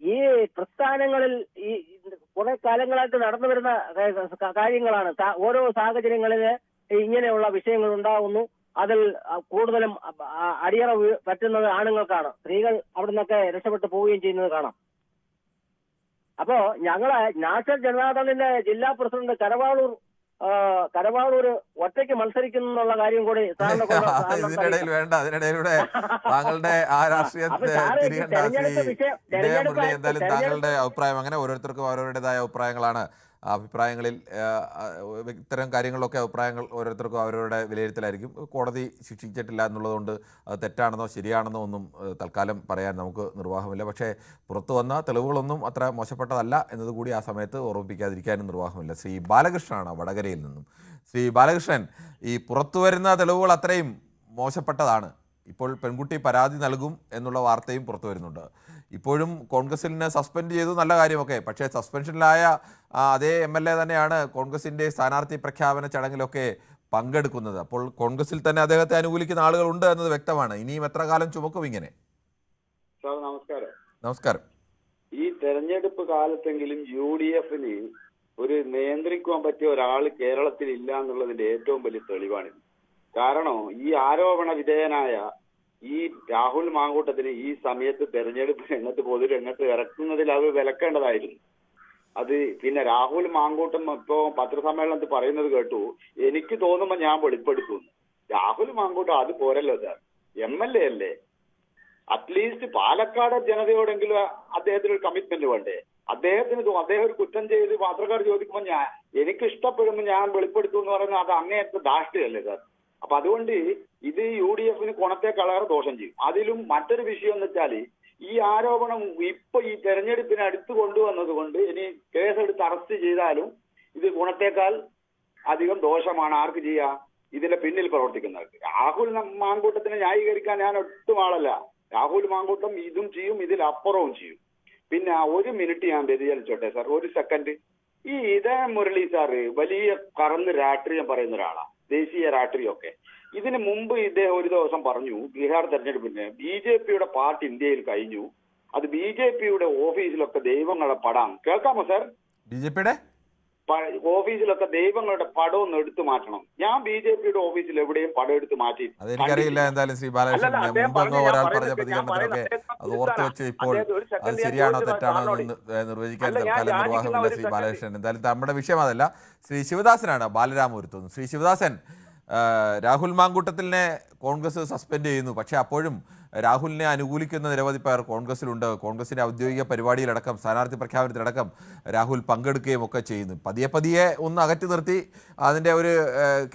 ഈ പ്രസ്ഥാനങ്ങളിൽ ഈ കുറെ കാലങ്ങളായിട്ട് നടന്നു വരുന്ന കാര്യങ്ങളാണ്. ഓരോ സാഹചര്യങ്ങളില് ഇങ്ങനെയുള്ള വിഷയങ്ങൾ ഉണ്ടാകുന്നു. അതിൽ കൂടുതലും അടിയറ പറ്റുന്നത് ആണുങ്ങൾക്കാണ്. സ്ത്രീകൾ അവിടെ നിന്നൊക്കെ രക്ഷപ്പെട്ടു പോവുകയും ചെയ്യുന്നത് കാണാം. അപ്പോ ഞങ്ങളെ നാഷണൽ ജനതാദളിന്റെ ജില്ലാ പ്രസിഡന്റ് കരവാളൂർ ഒറ്റയ്ക്ക് മത്സരിക്കുന്നു എന്നുള്ള കാര്യം കൂടി ഇതിനിടയിൽ വേണ്ട. അതിനിടയിലൂടെ താങ്കളുടെ ആ രാഷ്ട്രീയത്തെ തിരികണ്ട. എന്തായാലും താങ്കളുടെ അഭിപ്രായം അങ്ങനെ ഓരോരുത്തർക്കും അവരവരുടേതായ അഭിപ്രായങ്ങളാണ്. അഭിപ്രായങ്ങളിൽ ഇത്തരം കാര്യങ്ങളിലൊക്കെ അഭിപ്രായങ്ങൾ ഓരോരുത്തർക്കും അവരവരുടെ വിലയിരുത്തലായിരിക്കും. കോടതി ശിക്ഷിച്ചിട്ടില്ല എന്നുള്ളതുകൊണ്ട് അത് തെറ്റാണെന്നോ ശരിയാണെന്നോ ഒന്നും തൽക്കാലം പറയാൻ നമുക്ക് നിർവാഹമില്ല. പക്ഷേ പുറത്തു വന്ന തെളിവുകളൊന്നും അത്ര മോശപ്പെട്ടതല്ല എന്നതുകൂടി ആ സമയത്ത് ഓർമ്മിപ്പിക്കാതിരിക്കാനും നിർവാഹമില്ല. ശ്രീ ബാലകൃഷ്ണനാണ് വടകരയിൽ നിന്നും. ശ്രീ ബാലകൃഷ്ണൻ, ഈ പുറത്തു വരുന്ന തെളിവുകൾ അത്രയും മോശപ്പെട്ടതാണ്. ഇപ്പോൾ പെൺകുട്ടി പരാതി നൽകും എന്നുള്ള വാർത്തയും പുറത്തു വരുന്നുണ്ട്. ഇപ്പോഴും കോൺഗ്രസിനെ സസ്പെൻഡ് ചെയ്തു, നല്ല കാര്യമൊക്കെ. പക്ഷേ സസ്പെൻഷനിലായ അതേ MLA തന്നെയാണ് കോൺഗ്രസിൻ്റെ സ്ഥാനാർത്ഥി പ്രഖ്യാപന ചടങ്ങിലൊക്കെ പങ്കെടുക്കുന്നത്. അപ്പോൾ കോൺഗ്രസിൽ തന്നെ അദ്ദേഹത്തെ അനുകൂലിക്കുന്ന ആളുകളുണ്ട് എന്നത് വ്യക്തമാണ്. ഇനിയും എത്ര കാലം ചുമക്കും ഇങ്ങനെ? സാർ നമസ്കാരം. നമസ്കാരം. ഈ തെരഞ്ഞെടുപ്പ് കാലത്തെങ്കിലും UDFന് ഒരു നിയന്ത്രിക്കുവാൻ പറ്റിയ ഒരാൾ കേരളത്തിൽ ഇല്ല എന്നുള്ളതിന്റെ ഏറ്റവും വലിയ തെളിവാണിത്. കാരണം ഈ ആരോപണ വിധേയനായ ഈ രാഹുൽ മാങ്കൂട്ടത്തിന് ഈ സമയത്ത് തെരഞ്ഞെടുപ്പ് രംഗത്ത് പൊതുരംഗത്ത് ഇറക്കുന്നതിൽ അത് വിലക്കേണ്ടതായിരുന്നു. അത് പിന്നെ രാഹുൽ മാങ്കൂട്ടം ഇപ്പോ പത്രസമ്മേളനത്തിൽ പറയുന്നത് കേട്ടു, എനിക്ക് തോന്നുമ്പോൾ ഞാൻ വെളിപ്പെടുത്തുന്നു. രാഹുൽ മാങ്കൂട്ടം അത് പോരല്ലോ സാർ, MLA അല്ലേ. അറ്റ്ലീസ്റ്റ് പാലക്കാട് ജനതയോടെങ്കിലും അദ്ദേഹത്തിന് ഒരു കമ്മിറ്റ്മെന്റ് വേണ്ടേ? അദ്ദേഹം ഒരു കുറ്റം ചെയ്ത് പത്രക്കാർ ചോദിക്കുമ്പോൾ എനിക്ക് ഇഷ്ടപ്പെടുമ്പോൾ ഞാൻ വെളിപ്പെടുത്തും എന്ന് പറയുന്നത് അത് അങ്ങേയത്തെ ധാഷ്ട്യല്ലേ സാർ. അപ്പൊ അതുകൊണ്ട് ഇത് UDFന് കുണത്തേക്കളേറെ ദോഷം ചെയ്യും. അതിലും മറ്റൊരു വിഷയം എന്ന് വെച്ചാല് ഈ ആരോപണം ഇപ്പൊ ഈ തെരഞ്ഞെടുപ്പിന് അടുത്ത് കൊണ്ടുവന്നത് കൊണ്ട് ഇനി കേസെടുത്ത് അറസ്റ്റ് ചെയ്താലും ഇത് ഗുണത്തേക്കാൾ അധികം ദോഷമാണ് ആർക്ക് ചെയ്യാ, ഇതിന്റെ പിന്നിൽ പ്രവർത്തിക്കുന്നവർക്ക്. രാഹുൽ മാങ്കൂട്ടത്തിനെ ന്യായീകരിക്കാൻ ഞാൻ ഒട്ടും ആളല്ല. രാഹുൽ മാങ്കൂട്ടം ഇതും ചെയ്യും, ഇതിലപ്പുറവും ചെയ്യും. പിന്നെ ഒരു മിനിറ്റ് ഞാൻ വ്യതിചലിച്ചോട്ടെ സാർ, ഒരു സെക്കൻഡ്. ഈ ഇതേ മുരളി സാറ് വലിയ കറന്ന് രാഷ്ട്രീയം പറയുന്ന ഒരാളാണ്, ദേശീയ രാഷ്ട്രീയമൊക്കെ. ഇതിന് മുമ്പ് ഇദ്ദേഹം ഒരു ദിവസം പറഞ്ഞു, ബീഹാർ തെരഞ്ഞെടുപ്പിന് BJPയുടെ പാർട്ടി ഇന്ത്യയിൽ കഴിഞ്ഞു, അത് BJPയുടെ ഓഫീസിലൊക്കെ ദൈവങ്ങളുടെ പടം. കേൾക്കാമോ സാർ? BJPയുടെ ഓഫീസിലൊക്കെ ദൈവങ്ങളുടെ പടം ഒന്ന് എടുത്തു മാറ്റണം. ഞാൻ BJPയുടെ ഓഫീസിൽ എവിടെയും പടം എടുത്ത് മാറ്റി അതെനിക്കറിയില്ല. എന്തായാലും ശ്രീ ബാലകൃഷ്ണൻ മുമ്പ് ഒരാൾ പറഞ്ഞ പ്രതികരണത്തിലൊക്കെ അത് ഓർത്തു വെച്ച് ഇപ്പോൾ അത് ശരിയാണോ തെറ്റാണോ എന്ന് നിർവചിക്കാൻ തൽക്കാലം നിർവാഹമില്ല. ശ്രീ ബാലകൃഷ്ണൻ, എന്തായാലും നമ്മുടെ വിഷയം അതല്ല. ശ്രീ ശിവദാസനാണ് ബാലരാമപുരത്തുനിന്ന്. ശ്രീ ശിവദാസൻ, രാഹുൽ മാങ്കൂട്ടത്തിനെ കോൺഗ്രസ് സസ്പെൻഡ് ചെയ്യുന്നു. പക്ഷേ അപ്പോഴും രാഹുലിനെ അനുകൂലിക്കുന്ന നിരവധി പേർ കോൺഗ്രസിലുണ്ട്. കോൺഗ്രസിൻ്റെ ഔദ്യോഗിക പരിപാടിയിലടക്കം സ്ഥാനാർത്ഥി പ്രഖ്യാപനത്തിലടക്കം രാഹുൽ പങ്കെടുക്കുകയും ഒക്കെ ചെയ്യുന്നു. പതിയെ ഒന്ന് അകറ്റി നിർത്തി അതിൻ്റെ ഒരു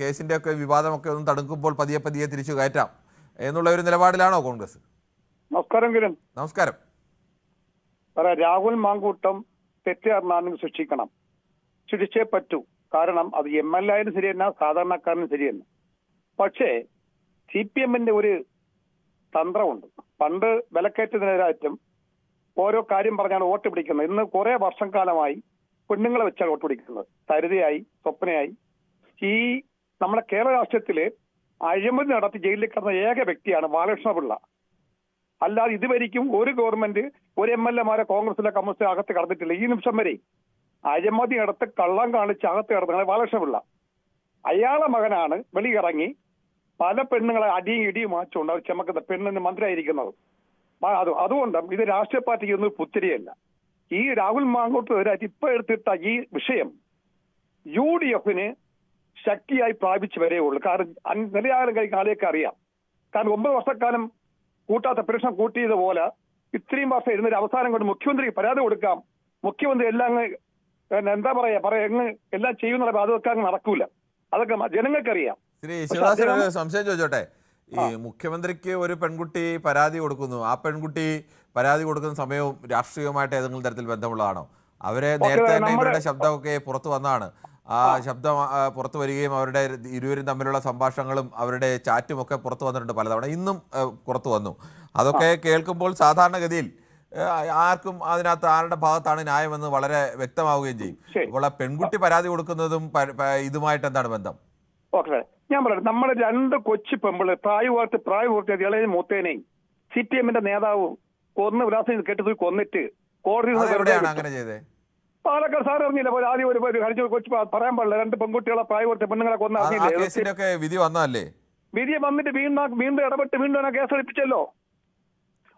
കേസിൻ്റെ ഒക്കെ വിവാദമൊക്കെ ഒന്ന് തടുക്കുമ്പോൾ പതിയെ തിരിച്ചു കയറ്റാം എന്നുള്ള ഒരു നിലപാടിലാണോ കോൺഗ്രസ്? നമസ്കാരം. നമസ്കാരം. രാഹുൽ മാങ്കൂട്ടം തെറ്റുകാരനാണെന്ന് ശിക്ഷിക്കണം, ശിക്ഷിച്ചേ പറ്റൂ. കാരണം അത് MLA ആയാലും ശരി തന്നെ, സാധാരണക്കാരനും ശരി തന്നെ. പക്ഷേ CPMന്റെ ഒരു തന്ത്രമുണ്ട്. പണ്ട് വിലക്കയറ്റത്തിനെതിരായിട്ടും ഓരോ കാര്യം പറഞ്ഞാണ് വോട്ട് പിടിക്കുന്നത്. ഇന്ന് കുറെ വർഷം കാലമായി പെണ്ണുങ്ങളെ വെച്ചാണ് വോട്ട് പിടിക്കുന്നത്. സരിതയായി, സ്വപ്നയായി. ഈ നമ്മുടെ കേരള രാഷ്ട്രീയത്തില് അഴിമതി നടത്തി ജയിലിൽ കിടന്ന ഏക വ്യക്തിയാണ് ബാലകൃഷ്ണപിള്ള. അല്ലാതെ ഇതുവരെയും ഒരു ഗവൺമെന്റ് ഒരു MLA കോൺഗ്രസിലെ കമ്മ്യൂണിസ്റ്റ് അകത്ത് കടന്നിട്ടില്ല. ഈ നിമിഷം വരെ അഴിമതി നടത്ത് കള്ളം കാണിച്ച് അകത്ത് കിടന്നത് ബാലകൃഷ്ണപിള്ള. അയാളെ മകനാണ് വെളിയിറങ്ങി പല പെണ്ണുങ്ങളെ അടിയും ഇടിയും മാച്ചുകൊണ്ട് അവർ ചമക്കുന്ന പെണ്ണിന് മന്ത്രിയായിരിക്കുന്നത്. അതുകൊണ്ട് ഇത് രാഷ്ട്രീയ പാർട്ടിക്ക് ഒന്നും പുത്തിരിയല്ല. ഈ രാഹുൽ മാങ്കൂട്ടത്തിനെതിരായിട്ട് ഇപ്പൊ എടുത്തിട്ട ഈ വിഷയം UDFന് ശക്തിയായി പ്രാപിച്ചു വരേയുള്ളൂ. കാരണം നിലയാളം കഴിക്കുന്ന ആളെയൊക്കെ അറിയാം. കാരണം 9 വർഷക്കാലം കൂട്ടാത്ത പെൻഷൻ കൂട്ടിയതുപോലെ ഇത്രയും വർഷം ഇരുന്നൊരു അവസാനം കൊണ്ട് മുഖ്യമന്ത്രിക്ക് പരാതി കൊടുക്കാം, മുഖ്യമന്ത്രി എല്ലാം എന്താ പറയാ എല്ലാം ചെയ്യുന്നുള്ള അതൊക്കെ അങ്ങ് നടക്കൂല. അതൊക്കെ ജനങ്ങൾക്കറിയാം. ശ്രീ ശിവദാസൻ, ഒരു സംശയം ചോദിച്ചോട്ടെ. ഈ മുഖ്യമന്ത്രിക്ക് ഒരു പെൺകുട്ടി പരാതി കൊടുക്കുന്നു, ആ പെൺകുട്ടി പരാതി കൊടുക്കുന്ന സമയവും രാഷ്ട്രീയവുമായിട്ട് ഏതെങ്കിലും തരത്തിൽ ബന്ധമുള്ളതാണോ? അവരെ നേരത്തെ തന്നെ ഇവരുടെ ശബ്ദമൊക്കെ പുറത്തു വന്നതാണ്. ആ ശബ്ദം പുറത്തു വരികയും അവരുടെ ഇരുവരും തമ്മിലുള്ള സംഭാഷണങ്ങളും അവരുടെ ചാറ്റും ഒക്കെ പുറത്തു വന്നിട്ടുണ്ട് പലതവണ. ഇന്നും പുറത്തു വന്നു. അതൊക്കെ കേൾക്കുമ്പോൾ സാധാരണഗതിയിൽ ആർക്കും അതിനകത്ത് ആരുടെ ഭാഗത്താണ് ന്യായമെന്ന് വളരെ വ്യക്തമാവുകയും ചെയ്യും. അപ്പോൾ ആ പെൺകുട്ടി പരാതി കൊടുക്കുന്നതും ഇതുമായിട്ട് എന്താണ് ബന്ധം? ഓക്കെ, ഞാൻ പറയാം. നമ്മുടെ 2 കൊച്ചു പെമ്പിള് പ്രായപൂർത്തി ഇളയ മൂത്തേനെയും CPMന്റെ നേതാവ് കൊന്ന് വിലാസം കെട്ടി കൊന്നിട്ട് കോടതി അങ്ങനെ ചെയ്തേ? പാലക്കാട് സാർ അറിഞ്ഞില്ല. ആദ്യം ഒരു കൊച്ചു പറയാൻ പാടില്ല. 2 പെൺകുട്ടികളെ പ്രായപൂർത്തി പെണ്ണുങ്ങളെ കൊന്ന വിധി വന്നതല്ലേ? വിധി വന്നിട്ട് വീണ്ടും ഇടപെട്ട് വീണ്ടും കേസെടുപ്പിച്ചല്ലോ.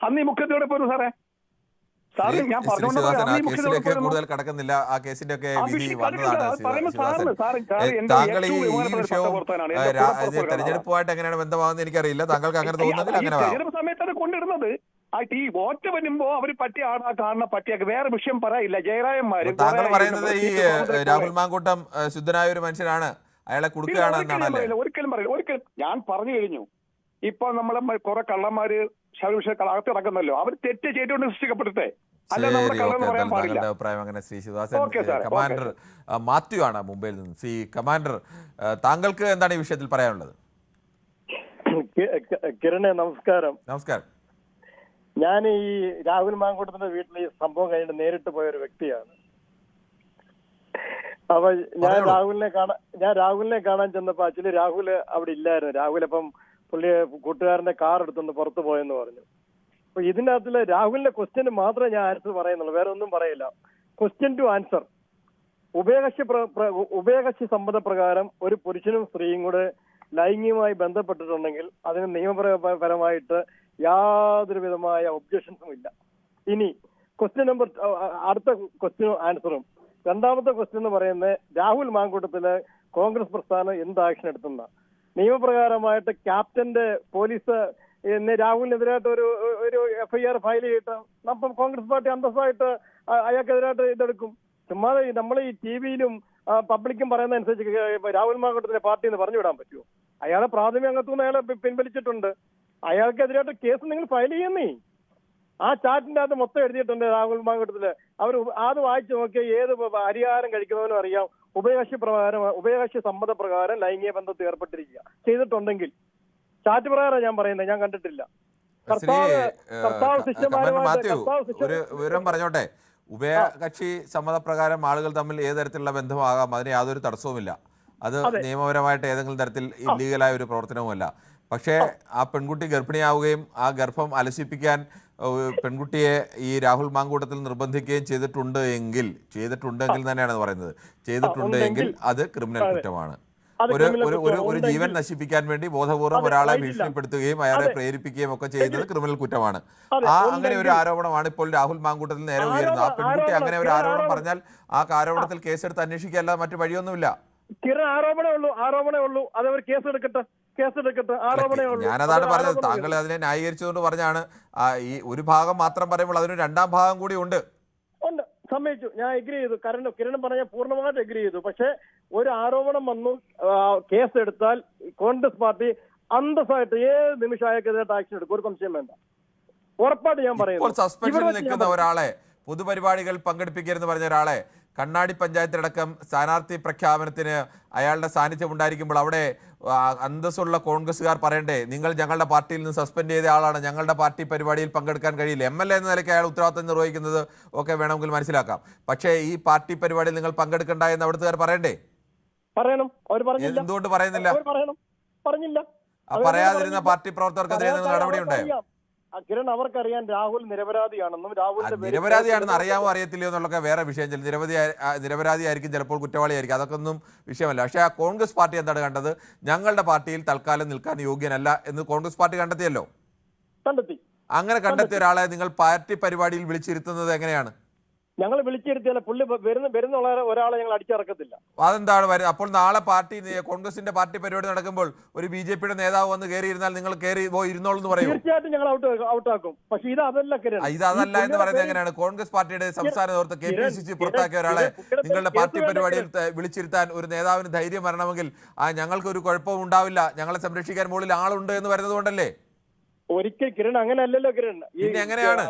അന്ന് ഈ മുഖ്യമന്ത്രിയോടെ പോലും സാറേ. കേസിലേക്ക് കൂടുതൽ കടക്കുന്നില്ല. ആ കേസിന്റെ ഒക്കെ വിധി വന്നതാണ്. താങ്കൾ ഈ വിഷയവും തെരഞ്ഞെടുപ്പുമായിട്ട് എങ്ങനെയാണ് ബന്ധമാകുന്നത് എനിക്കറിയില്ല. താങ്കൾക്ക് അങ്ങനെ തോന്നുന്നെങ്കിൽ അങ്ങനെ സമയത്താണ് കൊണ്ടിടുന്നത്. ഈ വോട്ട് വരുമ്പോ അവര് പട്ടിയാണ് കാണുന്ന പട്ടിയൊക്കെ വേറെ വിഷയം പറയില്ല. ജയറായന്മാര് താങ്കൾ പറയുന്നത് ഈ രാഹുൽ മാങ്കൂട്ടം ശുദ്ധനായ ഒരു മനുഷ്യനാണ്, അയാളെ കൊടുക്കുകയാണ് എന്നാണല്ലേ? ഒരിക്കലും ഞാൻ പറഞ്ഞു കഴിഞ്ഞു. ഇപ്പൊ നമ്മളെ കുറെ കള്ളന്മാര് അകത്ത് നടക്കുന്നല്ലോ, അവർ തെറ്റ് ചെയ്തുകൊണ്ട് സൃഷ്ടിക്കപ്പെട്ടെ. അല്ല, നമ്മൾ കള്ളെന്ന് പറയാൻ പാടില്ല. താങ്കളുടെ അഭിപ്രായം അങ്ങനെ ശ്രീ ശിവദാസൻ. കമാൻഡർ മാത്യു ആണ് മുംബൈയിൽ നിന്ന്. ശ്രീ കമാൻഡർ, താങ്കൾക്ക് എന്താണ് ഈ വിഷയത്തിൽ പറയാനുള്ളത്? കിരണേ, നമസ്കാരം. നമസ്കാരം. ഞാൻ ഈ രാഹുൽ മാങ്കൂട്ടത്തിന്റെ വീട്ടിൽ ഈ സംഭവം കഴിഞ്ഞിട്ട് നേരിട്ട് പോയ ഒരു വ്യക്തിയാണ്. അപ്പൊ ഞാൻ രാഹുലിനെ കാണാൻ ചെന്നപ്പോ ആക്ച്വലി രാഹുൽ അവിടെ ഇല്ലായിരുന്നു. രാഹുൽ അപ്പം പുള്ളി കൂട്ടുകാരന്റെ കാർ എടുത്തുകൊണ്ട് പുറത്തു പോയെന്ന് പറഞ്ഞു. അപ്പൊ ഇതിനകത്തില് രാഹുലിന്റെ ക്വസ്റ്റ്യന് മാത്രമേ ഞാൻ ആൻസർ പറയുന്നുള്ളൂ, വേറെ ഒന്നും പറയില്ല. ക്വസ്റ്റ്യൻ ടു ആൻസർ: ഉഭയകക്ഷി സമ്മതപ്രകാരം ഒരു പുരുഷനും സ്ത്രീയും കൂടെ ലൈംഗികമായി ബന്ധപ്പെട്ടിട്ടുണ്ടെങ്കിൽ അതിന് നിയമപരമായിട്ട് യാതൊരു വിധമായ ഒബ്ജക്ഷൻസും ഇല്ല. ഇനി ക്വസ്റ്റ്യൻ നമ്പർ, അടുത്ത ക്വസ്റ്റ്യനും ആൻസറും. രണ്ടാമത്തെ ക്വസ്റ്റ്യൻ എന്ന് പറയുന്നത് രാഹുൽ മാങ്കൂട്ടത്തില് കോൺഗ്രസ് പ്രസ്ഥാനം എന്ത് ആക്ഷൻ എടുത്തുന്ന നിയമപ്രകാരമായിട്ട് ക്യാപ്റ്റന്റെ പോലീസ് രാഹുലിനെതിരായിട്ട് ഒരു FIR ഫയൽ ചെയ്തിട്ട് അപ്പം കോൺഗ്രസ് പാർട്ടി അന്തസ്സായിട്ട് അയാൾക്കെതിരായിട്ട് ഇതെടുക്കും. ചുമ്മാതെ നമ്മൾ ഈ TV-യിലും പബ്ലിക്കും പറയുന്ന അനുസരിച്ച് രാഹുൽ മാങ്കൂട്ടത്തിന്റെ പാർട്ടി എന്ന് പറഞ്ഞു വിടാൻ പറ്റുമോ? അയാളെ പ്രാഥമിക അംഗത്വം അയാളെ പിൻവലിച്ചിട്ടുണ്ട്. അയാൾക്കെതിരായിട്ട് കേസ് നിങ്ങൾ ഫയൽ ചെയ്യുന്നേ. ആ ചാറ്റിന്റെ അകത്ത് മൊത്തം എഴുതിയിട്ടുണ്ട് രാഹുൽ മാങ്കൂട്ടത്തില്. അവർ അത് വായിച്ചു നോക്കിയാൽ ഏത് അരിഹാരം കഴിക്കുന്നവനും അറിയാം ഉഭയകക്ഷി സമ്മതപ്രകാരം ലൈംഗിക ബന്ധത്തിൽ ഏർപ്പെട്ടിരിക്കുക ചെയ്തിട്ടുണ്ടെങ്കിൽ. ചാറ്റ് പ്രകാരം ഞാൻ പറയുന്നത്, ഞാൻ കണ്ടിട്ടില്ല. ഒരു വിവരം പറഞ്ഞോട്ടെ. ഉഭയകക്ഷി സമ്മതപ്രകാരം ആളുകൾ തമ്മിൽ ഏത് തരത്തിലുള്ള ബന്ധമാകാം, അതിന് യാതൊരു തടസ്സവുമില്ല. അത് നിയമപരമായിട്ട് ഏതെങ്കിലും തരത്തിൽ ഇല്ലീഗലായ ഒരു പ്രവർത്തനവുമല്ല. പക്ഷേ ആ പെൺകുട്ടി ഗർഭിണിയാവുകയും ആ ഗർഭം അലസിപ്പിക്കാൻ പെൺകുട്ടിയെ ഈ രാഹുൽ മാങ്കൂട്ടത്തിൽ നിർബന്ധിക്കുകയും ചെയ്തിട്ടുണ്ടെങ്കിൽ തന്നെയാണ് പറയുന്നത്. ചെയ്തിട്ടുണ്ടെങ്കിൽ അത് ക്രിമിനൽ കുറ്റമാണ്. ഒരു ജീവൻ നശിപ്പിക്കാൻ വേണ്ടി ബോധപൂർവം ഒരാളെ ഭീഷണിപ്പെടുത്തുകയും അയാളെ പ്രേരിപ്പിക്കുകയും ഒക്കെ ചെയ്യുന്നത് ക്രിമിനൽ കുറ്റമാണ്. അങ്ങനെ ഒരു ആരോപണമാണ് ഇപ്പോൾ രാഹുൽ മാങ്കൂട്ടത്തിൽ നേരെ ഉയരുന്നത്. ആ പെൺകുട്ടി അങ്ങനെ ഒരു ആരോപണം പറഞ്ഞാൽ ആ ആരോപണത്തിൽ കേസെടുത്ത് അന്വേഷിക്കുകയല്ല, മറ്റു വഴിയൊന്നുമില്ല. ആരോപണമേ ഉള്ളൂ. അതവർ കേസെടുക്കട്ടെ. ഞാനതാണ് പറഞ്ഞത്. താങ്കൾ അതിനെ ന്യായീകരിച്ചുകൊണ്ട് പറഞ്ഞാണ് ഈ ഒരു ഭാഗം മാത്രം പറയുമ്പോൾ അതിന് രണ്ടാം ഭാഗം കൂടി ഉണ്ട്. സമ്മതിച്ചു, ഞാൻ എഗ്രി ചെയ്തു. കിരൺ പറഞ്ഞ പൂർണ്ണമായിട്ട് എഗ്രി ചെയ്തു. പക്ഷെ ഒരു ആരോപണം വന്നു, കേസെടുത്താൽ കോൺഗ്രസ് പാർട്ടി അന്തസ്സായിട്ട് ഏത് നിമിഷം അയാൾക്കെതിരായിട്ട് ആക്ഷൻ എടുക്കും, ഒരു സംശയം വേണ്ട. ഉറപ്പായിട്ട് ഞാൻ പറയുന്നു. സസ്പെൻഷനിൽ നിൽക്കുന്ന ഒരാളെ, പൊതുപരിപാടികൾ പങ്കെടുപ്പിക്കരുതെന്ന് പറഞ്ഞ ഒരാളെ കണ്ണാടി പഞ്ചായത്തിലടക്കം സ്ഥാനാർത്ഥി പ്രഖ്യാപനത്തിന് അയാളുടെ സാന്നിധ്യം ഉണ്ടായിരിക്കുമ്പോൾ അവിടെ അന്തസ്സുള്ള കോൺഗ്രസ്സുകാർ പറയണ്ടേ, നിങ്ങൾ ഞങ്ങളുടെ പാർട്ടിയിൽ നിന്ന് സസ്പെൻഡ് ചെയ്ത ആളാണ്, ഞങ്ങളുടെ പാർട്ടി പരിപാടിയിൽ പങ്കെടുക്കാൻ കഴിയില്ല. MLA എന്ന നിലയ്ക്ക് അയാൾ ഉത്തരവാദിത്തം നിർവഹിക്കുന്നത് ഒക്കെ വേണമെങ്കിൽ മനസ്സിലാക്കാം. പക്ഷേ ഈ പാർട്ടി പരിപാടിയിൽ നിങ്ങൾ പങ്കെടുക്കണ്ട എന്ന് അവിടുത്തുകാർ പറയണ്ടേ? പറയണം. എന്തുകൊണ്ട് പറയുന്നില്ല? പറഞ്ഞില്ല. പറയാതിരുന്ന പാർട്ടി പ്രവർത്തകർക്കെതിരെ നടപടിയുണ്ടായോ? കിരൺ, അവർക്കറിയാൻ രാഹുൽ നിരപരാധിയാണെന്നും നിരപരാധിയാണെന്ന് അറിയാമോ അറിയത്തില്ലയോ എന്നുള്ളതൊക്കെ വേറെ വിഷയം. നിരപരാധിയായിരിക്കും, ചിലപ്പോൾ കുറ്റവാളിയായിരിക്കും, അതൊക്കെ ഒന്നും വിഷയമല്ല. പക്ഷേ ആ കോൺഗ്രസ് പാർട്ടി എന്താണ് കണ്ടത്? ഞങ്ങളുടെ പാർട്ടിയിൽ തൽക്കാലം നിൽക്കാൻ യോഗ്യനല്ല എന്ന് കോൺഗ്രസ് പാർട്ടി കണ്ടെത്തിയല്ലോ. അങ്ങനെ കണ്ടെത്തിയ ഒരാളെ നിങ്ങൾ പാർട്ടി പരിപാടിയിൽ വിളിച്ചിരുത്തുന്നത് എങ്ങനെയാണ്? ഞങ്ങൾ വിളിച്ചിരുത്തിയാൽ പുള്ളി വരുന്ന ഒരാളെ ഞങ്ങൾ അടിച്ചിറക്കത്തില്ല. അതെന്താണ് വരുന്നത്? അപ്പോൾ നാളെ കോൺഗ്രസിന്റെ പാർട്ടി പരിപാടി നടക്കുമ്പോൾ ഒരു BJP-യുടെ നേതാവ് വന്ന് കയറിയിരുന്നാൽ നിങ്ങൾ കയറി ഇരുന്നോളൂ എന്ന് പറയും? തീർച്ചയായിട്ടും ഞങ്ങൾ ഔട്ടാക്കും. പക്ഷെ ഇതല്ല എന്ന് പറയുന്നത് എങ്ങനെയാണ്? കോൺഗ്രസ് പാർട്ടിയുടെ സംസ്ഥാന നേതൃത്വം KPCC പുറത്താക്കിയ ഒരാളെ നിങ്ങളുടെ പാർട്ടി പരിപാടിയിൽ വിളിച്ചിരുത്താൻ ഒരു നേതാവിന് ധൈര്യം വരണമെങ്കിൽ ഞങ്ങൾക്ക് ഒരു കുഴപ്പവും ഉണ്ടാവില്ല, ഞങ്ങളെ സംരക്ഷിക്കാൻ മുകളിൽ ആളുണ്ട് എന്ന് വരുന്നത് കൊണ്ടല്ലേ? ഒരിക്കൽ കിരൺ അങ്ങനെയല്ലല്ലോ. കിരൺ, പിന്നെ എങ്ങനെയാണ്?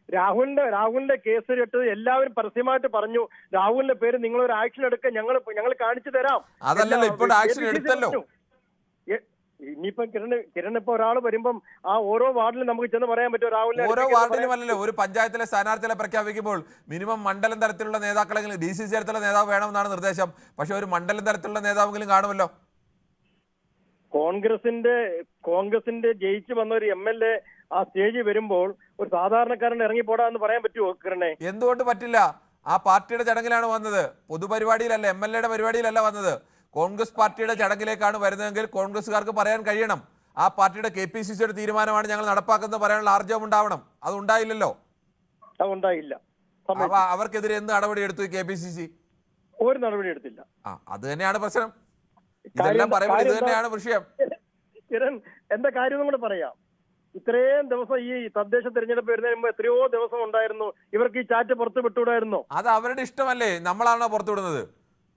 രാഹുലിന്റെ കേസ് ഇട്ടത് എല്ലാവരും പരസ്യമായിട്ട് പറഞ്ഞു. രാഹുലിന്റെ പേര് നിങ്ങൾ ഒരു ആക്ഷൻ എടുക്കുക, ഞങ്ങൾ കാണിച്ചു തരാം. അതല്ലല്ലോ, ഇപ്പോൾ ആക്ഷൻ എടുത്തല്ലോ. ഇനിയിപ്പം കിരൺ ഇപ്പൊ ഒരാൾ വരുമ്പം ആ ഓരോ വാർഡിലും നമുക്ക് ചെന്ന് പറയാൻ പറ്റുമോ രാഹുലിനെ? ഓരോ വാർഡിലും അല്ലല്ലോ, ഒരു പഞ്ചായത്തിലെ സ്ഥാനാർത്ഥികളെ പ്രഖ്യാപിക്കുമ്പോൾ മിനിമം മണ്ഡലം തരത്തിലുള്ള നേതാക്കളെങ്കിലും DCC തരത്തിലുള്ള നേതാവ് വേണമെന്നാണ് നിർദ്ദേശം. പക്ഷെ ഒരു മണ്ഡലം തരത്തിലുള്ള നേതാവെങ്കിലും കാണുമല്ലോ. കോൺഗ്രസിന്റെ ജയിച്ചു വന്ന ഒരു MLA ആ സ്റ്റേജിൽ വരുമ്പോൾ ഒരു സാധാരണക്കാരൻ ഇറങ്ങിപ്പോടാ എന്ന് പറയാൻ പറ്റുമോ കിരണേ? എന്തുകൊണ്ട് പറ്റില്ല? ആ പാർട്ടിയുടെ ചടങ്ങിലാണ് വന്നത്, പൊതുപരിപാടിയിലല്ല, MLA-യുടെ പരിപാടിയിലല്ല വന്നത്. കോൺഗ്രസ് പാർട്ടിയുടെ ചടങ്ങിലേക്കാണ് വരുന്നതെങ്കിൽ കോൺഗ്രസ്സുകാർക്ക് പറയാൻ കഴിയണം, ആ പാർട്ടിയുടെ KPCC-യുടെ തീരുമാനമാണ് ഞങ്ങൾ നടപ്പാക്കുന്നത് പറയാനുള്ള ആർജവം ഉണ്ടാവണം. അതുണ്ടായില്ലല്ലോ. അതുണ്ടായില്ല. അവർക്കെതിരെ എന്ത് നടപടി എടുത്തു KPCC? ഒരു നടപടി എടുത്തില്ല. അത് തന്നെയാണ് പ്രശ്നം. ഇതെല്ലാം പറയുമ്പോൾ ഇത് തന്നെയാണ് വിഷയം. കിരൺ, എന്താ കാര്യം കൂടെ പറയാം. ഇത്രയും ദിവസം ഈ തദ്ദേശ തെരഞ്ഞെടുപ്പ് വരുന്നതിന് മുമ്പ് എത്രയോ ദിവസം ഉണ്ടായിരുന്നു. ഇവർക്ക് ഈ ചാറ്റ് പുറത്ത് വിട്ടുവിടായിരുന്നോ? അത് അവരുടെ ഇഷ്ടമല്ലേ, നമ്മളാണോ പുറത്തുവിടുന്നത്?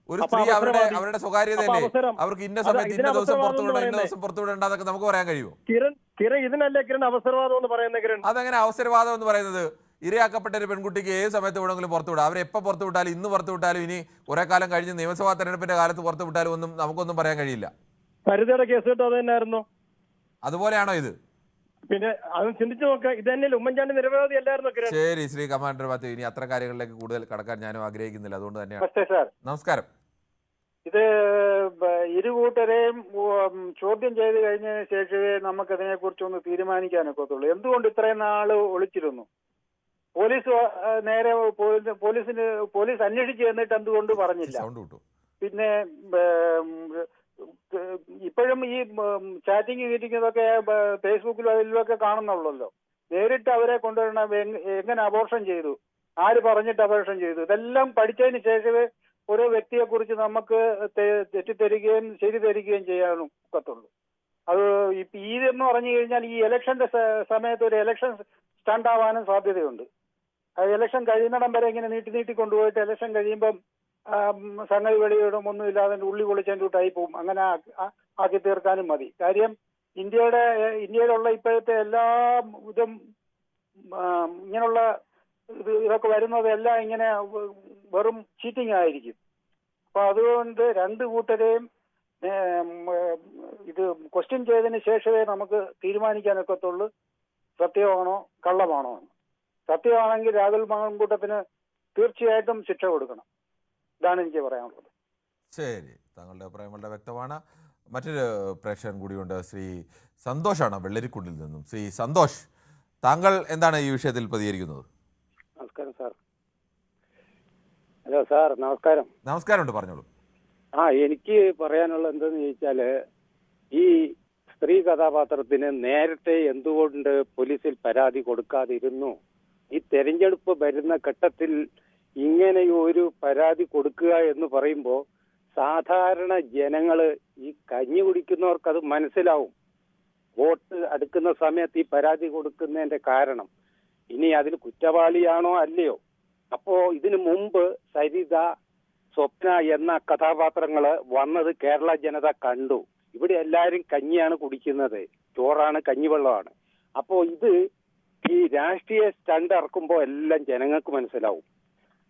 ഒരു അപ്പൊ സ്ത്രീ അവസരവാദി. അവരുടെ സ്വകാര്യതയല്ലേ, അപ്പൊ അവസരം. അവർക്ക് ഇന്ന അത് സമയത്ത് ഇന്ന ഇതിന് ദിവസം അവസരവാദം പുറത്തുവിടണം, എന്ന് ഇന്ന ദിവസം പുറത്തുവിടേണ്ട എന്നൊക്കെ നമുക്ക് പറയാൻ കഴിയുമോ? കിരൺ ഇതിനല്ലേ കിരൺ അവസരവാദം എന്ന് പറയുന്നത്? കിരൺ, അതെങ്ങനെ അവസരവാദം എന്ന് പറയുന്നത്? ഇരയാക്കപ്പെട്ട ഒരു പെൺകുട്ടിക്ക് ഏത് സമയത്ത് വേണമെങ്കിലും പുറത്തു വിടാം. അവരെ എപ്പോൾ പുറത്തു വിട്ടാലും, ഇന്ന് പുറത്തു വിട്ടാലും, ഇനി കുറെ കാലം കഴിഞ്ഞ് നിയമസഭാ തെരഞ്ഞെടുപ്പിന്റെ കാലത്ത് പുറത്തു വിട്ടാലും ഒന്നും നമുക്കൊന്നും പറയാൻ കഴിയില്ല. സരിതയുടെ കേസ് കേട്ടോ അത് തന്നെയായിരുന്നു. അതുപോലെയാണോ ഇത്? പിന്നെ അത് ചിന്തിച്ചു നോക്കുക. ഇത് തന്നെയല്ലേ ഉമ്മൻചാണ്ടി നിരവധി അല്ലായിരുന്നു കിരൺ? ശരി ശ്രീ കമാൻഡർ മാത്യു, ഇനി അത്ര കാര്യങ്ങളിലേക്ക് കൂടുതൽ കടക്കാൻ ഞാനും ആഗ്രഹിക്കുന്നില്ല. അതുകൊണ്ട് തന്നെയാണ്. സാർ, നമസ്കാരം. ഇത് ഇരുകൂട്ടരെയും ചോദ്യം ചെയ്ത് കഴിഞ്ഞതിന് ശേഷമേ നമുക്കതിനെ കുറിച്ചൊന്ന് തീരുമാനിക്കാനൊക്കത്തുള്ളൂ. എന്തുകൊണ്ട് ഇത്രയും നാള് ഒളിച്ചിരുന്നു? പോലീസ് നേരെ പോലീസ് അന്വേഷിച്ച് എന്നിട്ട് എന്തുകൊണ്ട് പറഞ്ഞില്ല? പിന്നെ ഇപ്പോഴും ഈ ചാറ്റിംഗ് മീറ്റിംഗൊക്കെ ഫേസ്ബുക്കിലും അതിലൊക്കെ കാണുന്നുള്ളല്ലോ. നേരിട്ട് അവരെ കൊണ്ടുവരണം. എങ്ങനെ അബോർഷൻ ചെയ്തു, ആര് പറഞ്ഞിട്ട് അബോർഷൻ ചെയ്തു, ഇതെല്ലാം പഠിച്ചതിന് ശേഷമേ ഓരോ വ്യക്തിയെ കുറിച്ച് നമുക്ക് തെറ്റിദ്ധരിക്കുകയും ശരി ധരിക്കുകയും ചെയ്യാനൊക്കത്തുള്ളൂ. അത് ഇതെന്ന് പറഞ്ഞു കഴിഞ്ഞാൽ ഈ ഇലക്ഷന്റെ സമയത്ത് ഒരു ഇലക്ഷൻ സ്റ്റണ്ട് ആവാനും സാധ്യതയുണ്ട്. ഇലക്ഷൻ കഴിയുന്നിടം വരെ ഇങ്ങനെ നീട്ടി കൊണ്ടുപോയിട്ട് ഇലക്ഷൻ കഴിയുമ്പം സംഗതി വെളിയിടും, ഒന്നുമില്ലാതെ ഉള്ളി പൊളിച്ചതിൻ്റെ കൂട്ടായി പോകും. അങ്ങനെ ആക്കി തീർക്കാനും മതി. കാര്യം ഇന്ത്യയിലുള്ള ഇപ്പോഴത്തെ എല്ലാ ഇതും ഇങ്ങനെയുള്ള ഇതൊക്കെ വരുന്നതെല്ലാം ഇങ്ങനെ വെറും ചീറ്റിംഗ് ആയിരിക്കും. അപ്പൊ അതുകൊണ്ട് രണ്ട് കൂട്ടരെയും ഇത് ക്വസ്റ്റ്യൻ ചെയ്തതിന് ശേഷമേ നമുക്ക് തീരുമാനിക്കാനൊക്കത്തുള്ളൂ സത്യമാണോ കള്ളമാണോ എന്ന്. സത്യമാണെങ്കിൽ രാഹുൽ മാങ്കൂട്ടത്തിന് തീർച്ചയായിട്ടും ശിക്ഷ കൊടുക്കണം. ഇതാണ് എനിക്ക് പറയാനുള്ളത്. ശരി, താങ്കളുടെ അഭിപ്രായം വളരെ വ്യക്തമാണ്. മറ്റൊരു പ്രേക്ഷകൻ കൂടിയുണ്ട്, ശ്രീ സന്തോഷാണ് വെള്ളരിക്കുണ്ടിൽ നിന്നും. ശ്രീ സന്തോഷ്, താങ്കൾ എന്താണ് ഈ വിഷയത്തിൽ പ്രതികരിക്കുന്നത്? നമസ്കാരം സാർ. ഹലോ സാർ, നമസ്കാരം. നമസ്കാരമുണ്ട്, പറഞ്ഞോളൂ. എനിക്ക് പറയാനുള്ള എന്താന്ന് ചോദിച്ചാല്, ഈ സ്ത്രീ കഥാപാത്രത്തിന് നേരത്തെ എന്തുകൊണ്ട് പോലീസിൽ പരാതി കൊടുക്കാതിരുന്നു? ഈ തെരഞ്ഞെടുപ്പ് വരുന്ന ഘട്ടത്തിൽ ഇങ്ങനെ ഒരു പരാതി കൊടുക്കുക എന്ന് പറയുമ്പോൾ സാധാരണ ജനങ്ങള്, ഈ കഞ്ഞി കുടിക്കുന്നവർക്ക് അത് മനസ്സിലാവും. വോട്ട് അടുക്കുന്ന സമയത്ത് ഈ പരാതി കൊടുക്കുന്നതിന്റെ കാരണം ഇനി അതിൽ കുറ്റവാളിയാണോ അല്ലയോ. അപ്പോ ഇതിനു മുമ്പ് സരിത, സ്വപ്ന എന്ന കഥാപാത്രങ്ങള് വന്നത് കേരള ജനത കണ്ടു. ഇവിടെ എല്ലാരും കഞ്ഞിയാണ് കുടിക്കുന്നത്, ചോറാണ്, കഞ്ഞിവെള്ളമാണ്. അപ്പോ ഇത് ഈ രാഷ്ട്രീയ സ്റ്റണ്ട് ഇറക്കുമ്പോൾ എല്ലാം ജനങ്ങൾക്ക് മനസ്സിലാവും.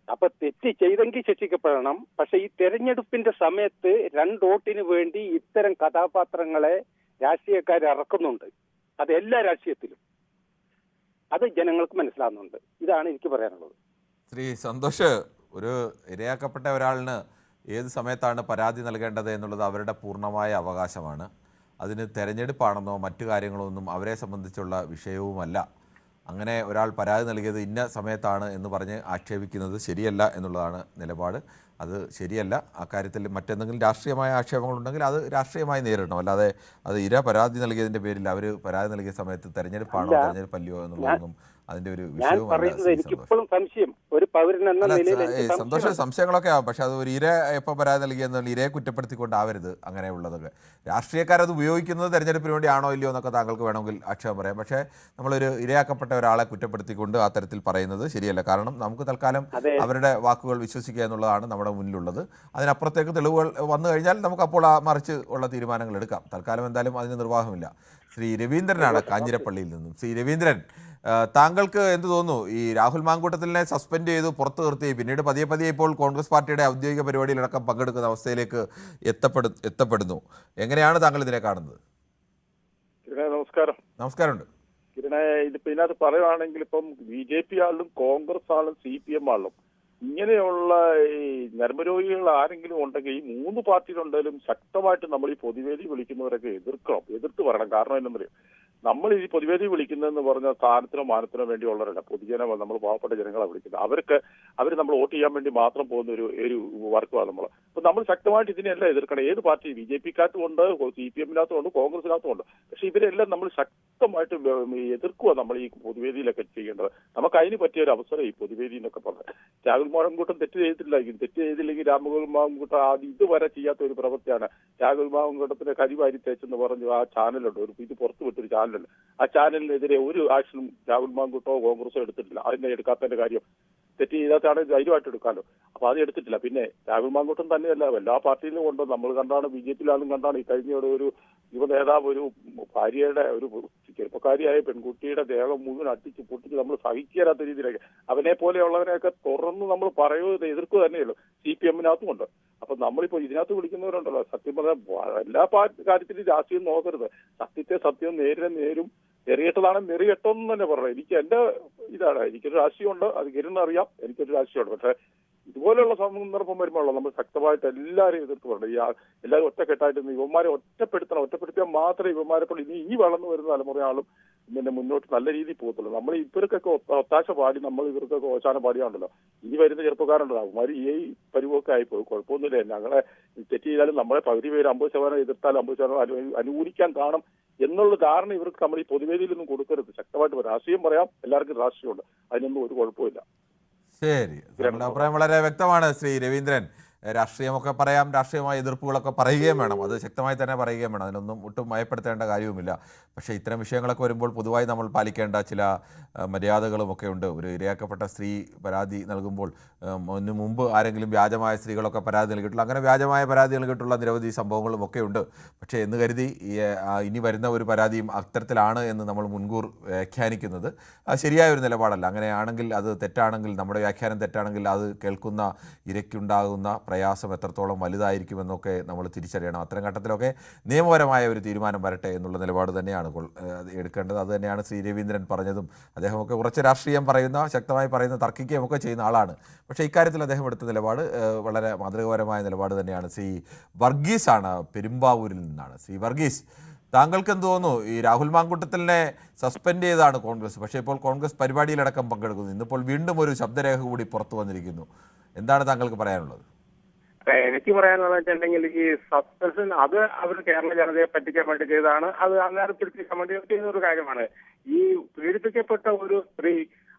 അപ്പൊ തെറ്റ് ചെയ്തെങ്കിൽ ശിക്ഷിക്കപ്പെടണം. പക്ഷെ ഈ തെരഞ്ഞെടുപ്പിന്റെ സമയത്ത് വോട്ടിന് വേണ്ടി ഇത്തരം കഥാപാത്രങ്ങളെ രാഷ്ട്രീയക്കാർ ഇറക്കുന്നുണ്ട്. അത് എല്ലാ രാഷ്ട്രീയത്തിലും, അത് ജനങ്ങൾക്ക് മനസ്സിലാവുന്നുണ്ട്. ഇതാണ് എനിക്ക് പറയാനുള്ളത്. ശ്രീ സന്തോഷ്, ഒരു ഇരയാക്കപ്പെട്ട ഒരാളിന് ഏത് സമയത്താണ് പരാതി നൽകേണ്ടത് എന്നുള്ളത് അവരുടെ പൂർണ്ണമായ അവകാശമാണ്. അതിന് തെരഞ്ഞെടുപ്പാണെന്നോ മറ്റു കാര്യങ്ങളോ ഒന്നും അവരെ സംബന്ധിച്ചുള്ള വിഷയവുമല്ല. അങ്ങനെ ഒരാൾ പരാതി നൽകിയത് ഇന്ന സമയത്താണ് എന്ന് പറഞ്ഞ് ആക്ഷേപിക്കുന്നത് ശരിയല്ല എന്നുള്ളതാണ് നിലപാട്. അത് ശരിയല്ല. അക്കാര്യത്തിൽ മറ്റെന്തെങ്കിലും രാഷ്ട്രീയമായ ആക്ഷേപങ്ങളുണ്ടെങ്കിൽ അത് രാഷ്ട്രീയമായി നേരിടണം. അല്ലാതെ അത് ഇര പരാതി നൽകിയതിൻ്റെ പേരിൽ അവർ പരാതി നൽകിയ സമയത്ത് തെരഞ്ഞെടുപ്പാണോ തെരഞ്ഞെടുപ്പല്ലയോ എന്നുള്ളതൊന്നും അതിൻ്റെ ഒരു വിഷയവുമല്ല. സന്തോഷം, സംശയങ്ങളൊക്കെ ആവും. പക്ഷെ അത് ഒരു ഇര എപ്പോൾ പരാതി നൽകിയെന്നുള്ള ഇരയെ കുറ്റപ്പെടുത്തിക്കൊണ്ടാവരുത് അങ്ങനെയുള്ളതൊക്കെ. രാഷ്ട്രീയക്കാരത് ഉപയോഗിക്കുന്നത് തെരഞ്ഞെടുപ്പിന് വേണ്ടിയാണോ ഇല്ലയോ എന്നൊക്കെ താങ്കൾക്ക് വേണമെങ്കിൽ ആക്ഷേപം പറയാം. പക്ഷേ നമ്മളൊരു ഇരയാക്കപ്പെട്ട ഒരാളെ കുറ്റപ്പെടുത്തിക്കൊണ്ട് ആ തരത്തിൽ പറയുന്നത് ശരിയല്ല. കാരണം നമുക്ക് തൽക്കാലം അവരുടെ വാക്കുകൾ വിശ്വസിക്കുക എന്നുള്ളതാണ് നമ്മുടെ മുന്നിലുള്ളത്. അതിനപ്പുറത്തേക്ക് തെളിവുകൾ വന്നു കഴിഞ്ഞാൽ നമുക്ക് അപ്പോൾ മറിച്ച് ഉള്ള തീരുമാനങ്ങൾ എടുക്കാം. തൽക്കാലം എന്തായാലും അതിന് നിർവാഹമില്ല. ശ്രീ രവീന്ദ്രനാണ് കാഞ്ഞിരപ്പള്ളിയിൽ നിന്നും. ശ്രീ രവീന്ദ്രൻ, താങ്കൾക്ക് എന്ത് തോന്നുന്നു? ഈ രാഹുൽ മാങ്കൂട്ടത്തിലിനെ സസ്പെൻഡ് ചെയ്തു, പുറത്തു നിർത്തി, പിന്നീട് പതിയെ ഇപ്പോൾ കോൺഗ്രസ് പാർട്ടിയുടെ ഔദ്യോഗിക പരിപാടിയിലടക്കം പങ്കെടുക്കുന്ന അവസ്ഥയിലേക്ക് എത്തപ്പെടുന്നു. എങ്ങനെയാണ് താങ്കൾ ഇതിനെ കാണുന്നത്? നമസ്കാരം. നമസ്കാരമുണ്ട്. കിരണേ, ഇതിപ്പോ ഇതിനകത്ത് പറയുവാണെങ്കിൽ ഇപ്പം BJP ആളും കോൺഗ്രസ് ആളും CPM ആളും ഇങ്ങനെയുള്ള ഈ നർമ്മരോഗികൾ ആരെങ്കിലും ഉണ്ടെങ്കിൽ ഈ മൂന്ന് പാർട്ടിയിലുണ്ടെങ്കിലും ശക്തമായിട്ട് നമ്മൾ ഈ പൊതുവേദി വിളിക്കുന്നവരൊക്കെ എതിർത്ത് പറയണം. കാരണം എന്താ പറയുക, നമ്മൾ ഈ പൊതുവേദി വിളിക്കുന്നതെന്ന് പറഞ്ഞ സ്ഥാനത്തിനോ മാനത്തിനോ വേണ്ടിയുള്ളവരല്ല. പൊതുജന, നമ്മൾ പാവപ്പെട്ട ജനങ്ങളെ വിളിക്കുന്നത്. അവർ നമ്മൾ വോട്ട് ചെയ്യാൻ വേണ്ടി മാത്രം പോകുന്ന ഒരു വർക്കുമാണ് നമ്മൾ. അപ്പൊ നമ്മൾ ശക്തമായിട്ട് ഇതിനെല്ലാം എതിർക്കണം. ഏത് പാർട്ടി, BJP-ക്കകത്തും ഉണ്ട്, CPM-നകത്തും ഉണ്ട്, കോൺഗ്രസിനകത്തും ഉണ്ട്. പക്ഷെ ഇവരെല്ലാം നമ്മൾ ശക്തമായിട്ട് എതിർക്കുക നമ്മൾ ഈ പൊതുവേദിയിലൊക്കെ ചെയ്യേണ്ടത്. നമുക്ക് അതിന് പറ്റിയ ഒരു അവസരം ഈ പൊതുവേദി എന്നൊക്കെ പറഞ്ഞത്. രാഹുൽ മാങ്കൂട്ടം തെറ്റ് ചെയ്തില്ലെങ്കിൽ രാഹുൽ മാങ്കൂട്ടം ഇതുവരെ ചെയ്യാത്ത ഒരു പ്രവൃത്തിയാണ്. രാഹുൽ മാങ്കൂട്ടത്തിന് കരിവാരി തേച്ചെന്ന് പറഞ്ഞു ആ ചാനലുണ്ട്, ഇത് പുറത്തു വിട്ടൊരു ചാനൽ ചാനൽ. ആ ചാനലിനെതിരെ ഒരു ആക്ഷനും രാഹുൽ മാങ്കൂട്ടോ കോൺഗ്രസോ എടുത്തിട്ടില്ല. അതിനെ എടുക്കാത്തതിന്റെ കാര്യം തെറ്റ് ചെയ്താത്താണ് ധൈര്യമായിട്ട് എടുക്കാമല്ലോ. അപ്പൊ അത് എടുത്തിട്ടില്ല. പിന്നെ രാഹുൽ മാങ്കൂട്ടം തന്നെയല്ല, എല്ലാ പാർട്ടിയിലും കൊണ്ട് നമ്മൾ കണ്ടാണ്, BJP-യിലാണെന്നും കണ്ടാണ് ഈ കഴിഞ്ഞ ഒരു യുവ നേതാവ് ഒരു ഭാര്യയുടെ ഒരു ചെറുപ്പക്കാരിയായ പെൺകുട്ടിയുടെ ദേഹം മുഴുവൻ അടിച്ച് പൊട്ടിച്ച് നമ്മൾ സഹിക്കാത്ത രീതിയിലേക്ക് അവനെ പോലെയുള്ളവരെയൊക്കെ തുറന്ന് നമ്മൾ പറയുക എതിർക്കുക തന്നെയുള്ളൂ. CPM-നകത്തും ഉണ്ട്. അപ്പൊ നമ്മളിപ്പോ ഇതിനകത്ത് വിളിക്കുന്നവരുണ്ടല്ലോ, സത്യം പറഞ്ഞാൽ എല്ലാ കാര്യത്തിലും രാഷ്ട്രീയം നോക്കരുത്. സത്യത്തെ സത്യവും നേരിനെ നേരും, നെറിയട്ടതാണ് നെറിയട്ടെന്ന് തന്നെ പറഞ്ഞു. എനിക്ക് എന്റെ ഇതാണ്, എനിക്കൊരു രാഷ്ട്രീയമുണ്ട്, അത് കിരണറിയാം, എനിക്കൊരു രാഷ്ട്രീയമുണ്ട്. പക്ഷെ ഇതുപോലെയുള്ള സന്ദർഭം വരുമ്പോഴല്ലോ നമ്മൾ ശക്തമായിട്ട് എല്ലാവരെയും എതിർത്ത് പറഞ്ഞു. എല്ലാവരും ഒറ്റക്കെട്ടായിട്ട് ഇവന്മാരെ ഒറ്റപ്പെടുത്തിയാൽ മാത്രമേ ഇവന്മാരെ പോലെ ഇനി വളർന്നു വരുന്ന തലമുറയാളും പിന്നെ മുന്നോട്ട് നല്ല രീതിയിൽ പോകത്തുള്ളൂ. നമ്മൾ ഇവർക്കൊക്കെ ഒത്താശ പാടി നമ്മൾ ഇവർക്കൊക്കെ ഓശാന പാടിയാണല്ലോ, ഇനി വരുന്ന ചെറുപ്പക്കാരുണ്ടല്ലോ അവന്മാർ ഈ പരിവൊക്കെ ആയിപ്പോയി. കുഴപ്പമൊന്നുമില്ല, ഞങ്ങളെ തെറ്റ് ചെയ്താലും നമ്മളെ പകുതി പേര് 50% എതിർത്താലും 50% അനുകൂലിക്കാൻ കാണും എന്നുള്ള ധാരണ ഇവർക്ക് നമ്മൾ ഈ പൊതുവേദിയിലൊന്നും കൊടുക്കരുത്. ശക്തമായിട്ട് രാഷ്ട്രീയം പറയാം, എല്ലാവർക്കും രാഷ്ട്രീയമുണ്ട്, അതിനൊന്നും ഒരു കുഴപ്പമില്ല. ശരി, നിങ്ങളുടെ അഭിപ്രായം വളരെ വ്യക്തമാണ് ശ്രീ രവീന്ദ്രൻ. രാഷ്ട്രീയമൊക്കെ പറയാം, രാഷ്ട്രീയമായ എതിർപ്പുകളൊക്കെ പറയുകയും വേണം, അത് ശക്തമായി തന്നെ പറയുകയും വേണം, അതിനൊന്നും ഒട്ടും ഭയപ്പെടുത്തേണ്ട കാര്യവുമില്ല. പക്ഷേ ഇത്തരം വിഷയങ്ങളൊക്കെ വരുമ്പോൾ പൊതുവായി നമ്മൾ പാലിക്കേണ്ട ചില മര്യാദകളുമൊക്കെ ഉണ്ട്. ഒരു ഇരയാക്കപ്പെട്ട സ്ത്രീ പരാതി നൽകുമ്പോൾ അതിന് മുമ്പ് ആരെങ്കിലും വ്യാജമായ സ്ത്രീകളൊക്കെ പരാതി നൽകിയിട്ടുള്ള, അങ്ങനെ വ്യാജമായ പരാതി നൽകിയിട്ടുള്ള നിരവധി സംഭവങ്ങളും ഒക്കെ ഉണ്ട്. പക്ഷേ എന്ന് കരുതി ഇനി വരുന്ന ഒരു പരാതിയും അത്തരത്തിലാണ് എന്ന് നമ്മൾ മുൻകൂർ വ്യാഖ്യാനിക്കുന്നത് അത് ശരിയായ ഒരു നിലപാടല്ല. അങ്ങനെയാണെങ്കിൽ അത് തെറ്റാണെങ്കിൽ, നമ്മുടെ വ്യാഖ്യാനം തെറ്റാണെങ്കിൽ അത് കേൾക്കുന്ന ഇരയ്ക്കുണ്ടാകുന്ന പ്രയാസം എത്രത്തോളം വലുതായിരിക്കുമെന്നൊക്കെ നമ്മൾ തിരിച്ചറിയണം. അത്തരം ഘട്ടത്തിലൊക്കെ നിയമപരമായ ഒരു തീരുമാനം വരട്ടെ എന്നുള്ള നിലപാട് തന്നെയാണ് എടുക്കേണ്ടത്. അത് തന്നെയാണ് ശ്രീ രവീന്ദ്രൻ പറഞ്ഞതും. അദ്ദേഹമൊക്കെ കുറച്ച് രാഷ്ട്രീയം പറയുന്ന, ശക്തമായി പറയുന്ന, തർക്കിക്കുകയും ഒക്കെ ചെയ്യുന്ന ആളാണ്. പക്ഷേ ഇക്കാര്യത്തിൽ അദ്ദേഹം എടുത്ത നിലപാട് വളരെ മാതൃകാപരമായ നിലപാട് തന്നെയാണ്. ശ്രീ വർഗീസാണ് പെരുമ്പാവൂരിൽ നിന്നാണ്. ശ്രീ വർഗീസ്, താങ്കൾക്ക് എന്ത് തോന്നുന്നു? ഈ രാഹുൽ മാങ്കൂട്ടത്തിലിനെ സസ്പെൻഡ് ചെയ്താണ് കോൺഗ്രസ്, പക്ഷേ ഇപ്പോൾ കോൺഗ്രസ് പരിപാടിയിലടക്കം പങ്കെടുക്കുന്നു. ഇന്നിപ്പോൾ വീണ്ടും ഒരു ശബ്ദരേഖ കൂടി പുറത്തു വന്നിരിക്കുന്നു. എന്താണ് താങ്കൾക്ക് പറയാനുള്ളത്? എനിക്ക് പറയാനുള്ളത് വെച്ചിട്ടുണ്ടെങ്കിൽ ഈ സസ്പെൻഷൻ അത് അവർ കേരള ജനതയെ പറ്റിക്കാൻ വേണ്ടി ചെയ്തതാണ്. അത് അന്നേരപ്പെടുത്തിക്കാൻ വേണ്ടി ചെയ്യുന്ന ഒരു കാര്യമാണ്. ഈ പീഡിപ്പിക്കപ്പെട്ട ഒരു സ്ത്രീ